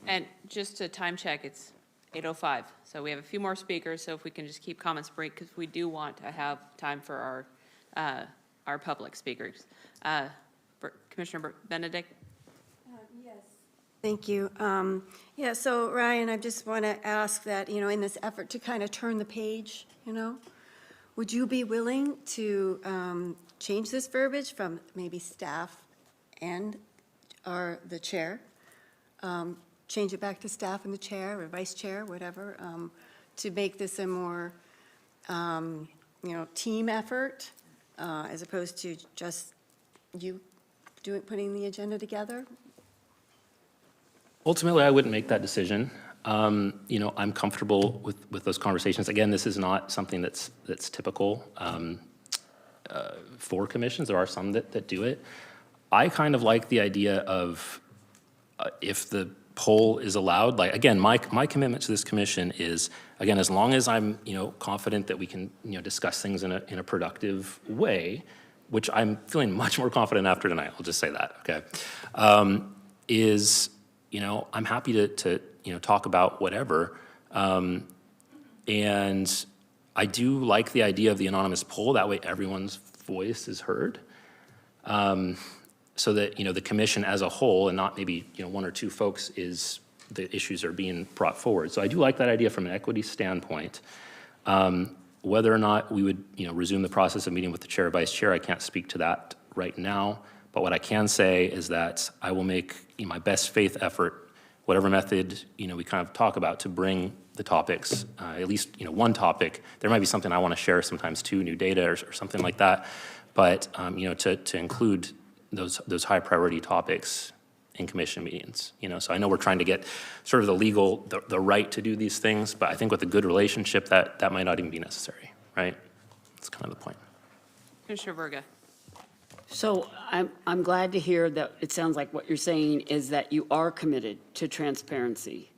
And just to time check, it's 8:05. So we have a few more speakers, so if we can just keep comments brief, because we do want to have time for our public speakers. Commissioner Benedict? Thank you. Yeah, so Ryan, I just want to ask that, in this effort to kind of turn the page, would you be willing to change this verbiage from maybe staff and the chair? Change it back to staff and the chair or vice chair, whatever, to make this a more, team effort as opposed to just you putting the agenda together? Ultimately, I wouldn't make that decision. I'm comfortable with those conversations. Again, this is not something that's typical for commissions. There are some that do it. I kind of like the idea of if the poll is allowed, like, again, my commitment to this commission is, again, as long as I'm, confident that we can, discuss things in a productive way, which I'm feeling much more confident after tonight, I'll just say that, okay, I'm happy to talk about whatever. And I do like the idea of the anonymous poll. That way everyone's voice is heard. So that, the commission as a whole and not maybe, one or two folks the issues are being brought forward. So I do like that idea from an equity standpoint. Whether or not we would, resume the process of meeting with the chair or vice chair, I can't speak to that right now. But what I can say is that I will make my best faith effort, whatever method, we kind of talk about, to bring the topics, at least, one topic. There might be something I want to share sometimes too, new data or something like that. But, to include those high priority topics in commission meetings, So I know we're trying to get sort of the right to do these things, but I think with a good relationship that might not even be necessary, right? That's kind of the point. Commissioner Verga? So I'm glad to hear that it sounds like what you're saying is that you are committed to transparency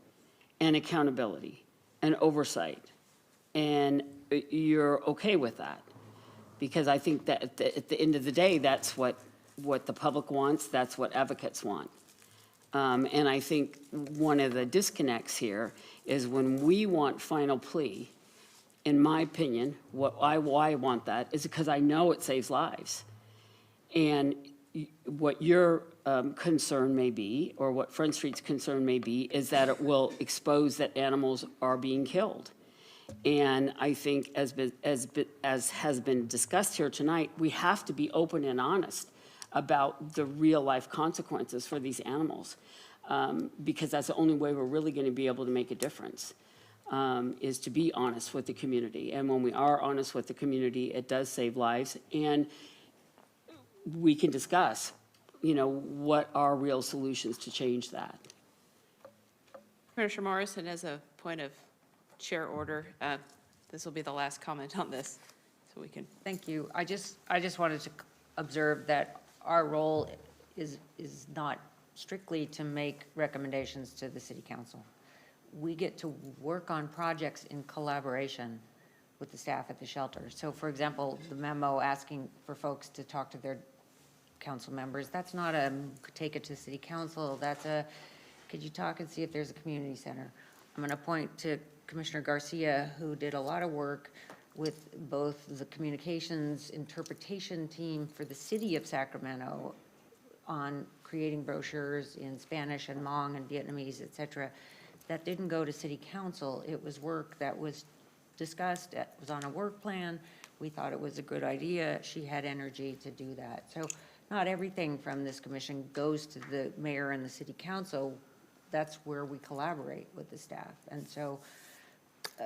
and accountability and oversight, and you're okay with that. Because I think that at the end of the day, that's what the public wants, that's what advocates want. And I think one of the disconnects here is when we want final plea, in my opinion, why I want that is because I know it saves lives. And what your concern may be, or what Front Street's concern may be, is that it will expose that animals are being killed. And I think as has been discussed here tonight, we have to be open and honest about the real-life consequences for these animals, because that's the only way we're really going to be able to make a difference, is to be honest with the community. And when we are honest with the community, it does save lives. And we can discuss, what are real solutions to change that. Commissioner Morrison, as a point of chair order, this will be the last comment on this, so we can. Thank you. I just wanted to observe that our role is not strictly to make recommendations to the city council. We get to work on projects in collaboration with the staff at the shelter. So for example, the memo asking for folks to talk to their council members, that's not a take it to city council, that's a, could you talk and see if there's a community center? I'm going to point to Commissioner Garcia, who did a lot of work with both the communications interpretation team for the city of Sacramento on creating brochures in Spanish and Hmong and Vietnamese, et cetera. That didn't go to city council. It was work that was discussed, it was on a work plan. We thought it was a good idea. She had energy to do that. So not everything from this commission goes to the mayor and the city council. That's where we collaborate with the staff. And so,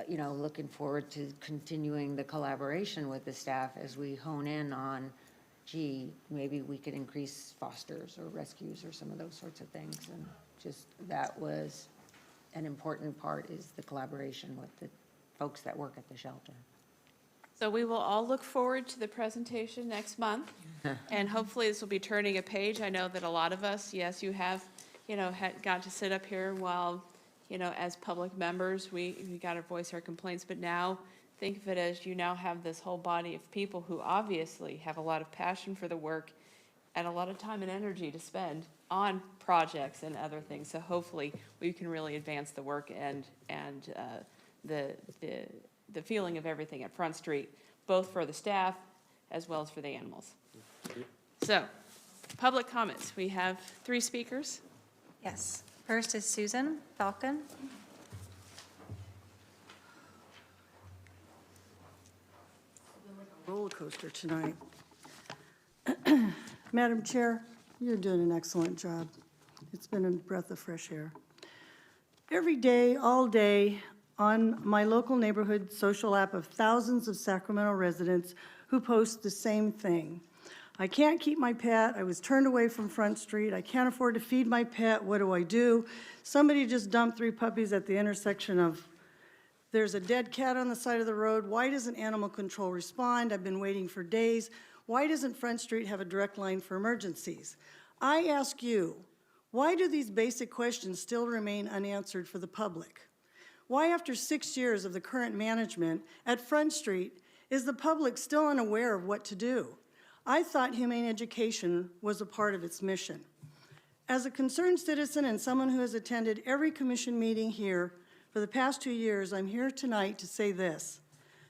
looking forward to continuing the collaboration with the staff as we hone in on, maybe we could increase fosters or rescues or some of those sorts of things. And just that was an important part, is the collaboration with the folks that work at the shelter. So we will all look forward to the presentation next month, and hopefully this will be turning a page. I know that a lot of us, yes, you have, got to sit up here while, as public members, we got to voice our complaints, but now think of it as you now have this whole body of people who obviously have a lot of passion for the work, and a lot of time and energy to spend on projects and other things. So hopefully, we can really advance the work and the feeling of everything at Front Street, both for the staff as well as for the animals. So, public comments. We have 3 speakers. Yes. First is Susan Falcon. Roller coaster tonight. Madam Chair, you're doing an excellent job. It's been a breath of fresh air. Every day, all day, on my local neighborhood social app of thousands of Sacramento residents who post the same thing. I can't keep my pet. I was turned away from Front Street. I can't afford to feed my pet. What do I do? Somebody just dumped 3 puppies at the intersection of, there's a dead cat on the side of the road. Why doesn't animal control respond? I've been waiting for days. Why doesn't Front Street have a direct line for emergencies? I ask you, why do these basic questions still remain unanswered for the public? Why, after 6 years of the current management at Front Street, is the public still unaware of what to do? I thought humane education was a part of its mission. As a concerned citizen and someone who has attended every commission meeting here for the past 2 years, I'm here tonight to say this.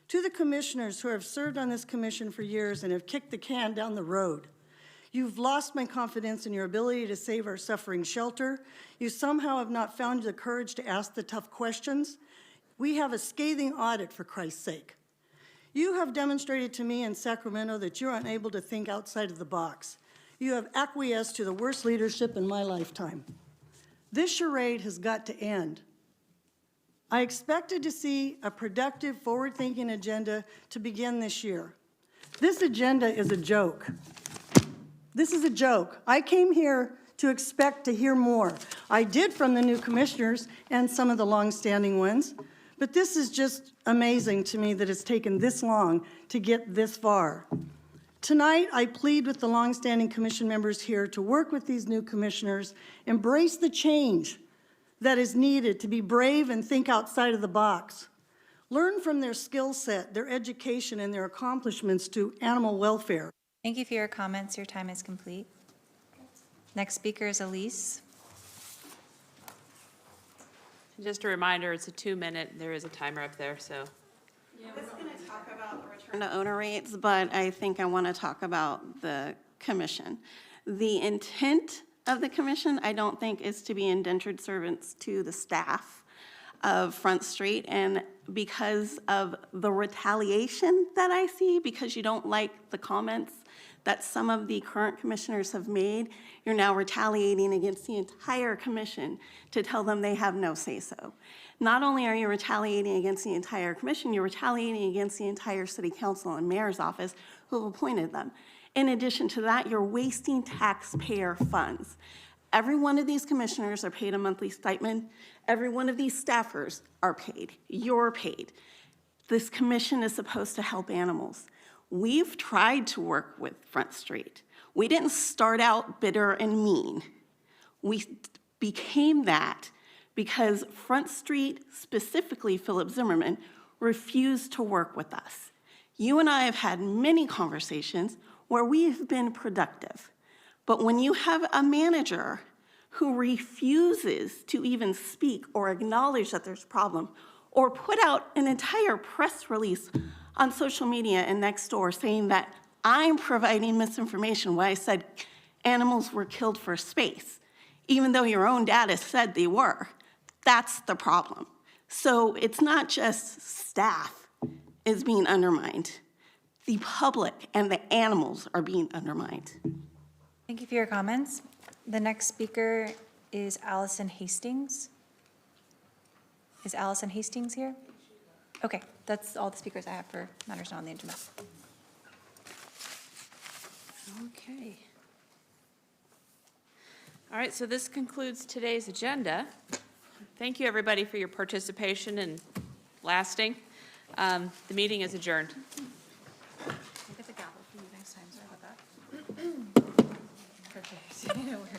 To the commissioners who have served on this commission for years and have kicked the can down the road, you've lost my confidence in your ability to save our suffering shelter. You somehow have not found the courage to ask the tough questions. We have a scathing audit, for Christ's sake. You have demonstrated to me in Sacramento that you're unable to think outside of the box. You have acquiesced to the worst leadership in my lifetime. This charade has got to end. I expected to see a productive, forward-thinking agenda to begin this year. This agenda is a joke. This is a joke. I came here to expect to hear more. I did from the new commissioners and some of the long-standing ones, but this is just amazing to me that it's taken this long to get this far. Tonight, I plead with the long-standing commission members here to work with these new commissioners, embrace the change that is needed to be brave and think outside of the box. Learn from their skill set, their education, and their accomplishments to animal welfare. Thank you for your comments. Your time is complete. Next speaker is Elise. Just a reminder, it's a 2-minute. There is a timer up there, so. I was going to talk about the return to owner rates, but I think I want to talk about the commission. The intent of the commission, I don't think, is to be indentured servants to the staff of Front Street. And because of the retaliation that I see, because you don't like the comments that some of the current commissioners have made, you're now retaliating against the entire commission to tell them they have no say-so. Not only are you retaliating against the entire commission, you're retaliating against the entire city council and mayor's office who have appointed them. In addition to that, you're wasting taxpayer funds. Every one of these commissioners are paid a monthly stipend. Every one of these staffers are paid. You're paid. This commission is supposed to help animals. We've tried to work with Front Street. We didn't start out bitter and mean. We became that because Front Street, specifically Philip Zimmerman, refused to work with us. You and I have had many conversations where we've been productive. But when you have a manager who refuses to even speak or acknowledge that there's a problem, or put out an entire press release on social media and next door saying that I'm providing misinformation when I said animals were killed for space, even though your own data said they were, that's the problem. So it's not just staff is being undermined. The public and the animals are being undermined. Thank you for your comments. The next speaker is Allison Hastings. Is Allison Hastings here? Okay, that's all the speakers I have for matters not on the agenda. Okay. All right, so this concludes today's agenda. Thank you, everybody, for your participation and lasting. The meeting is adjourned. I'll get the gavel for you next time, sorry about that. Perfect.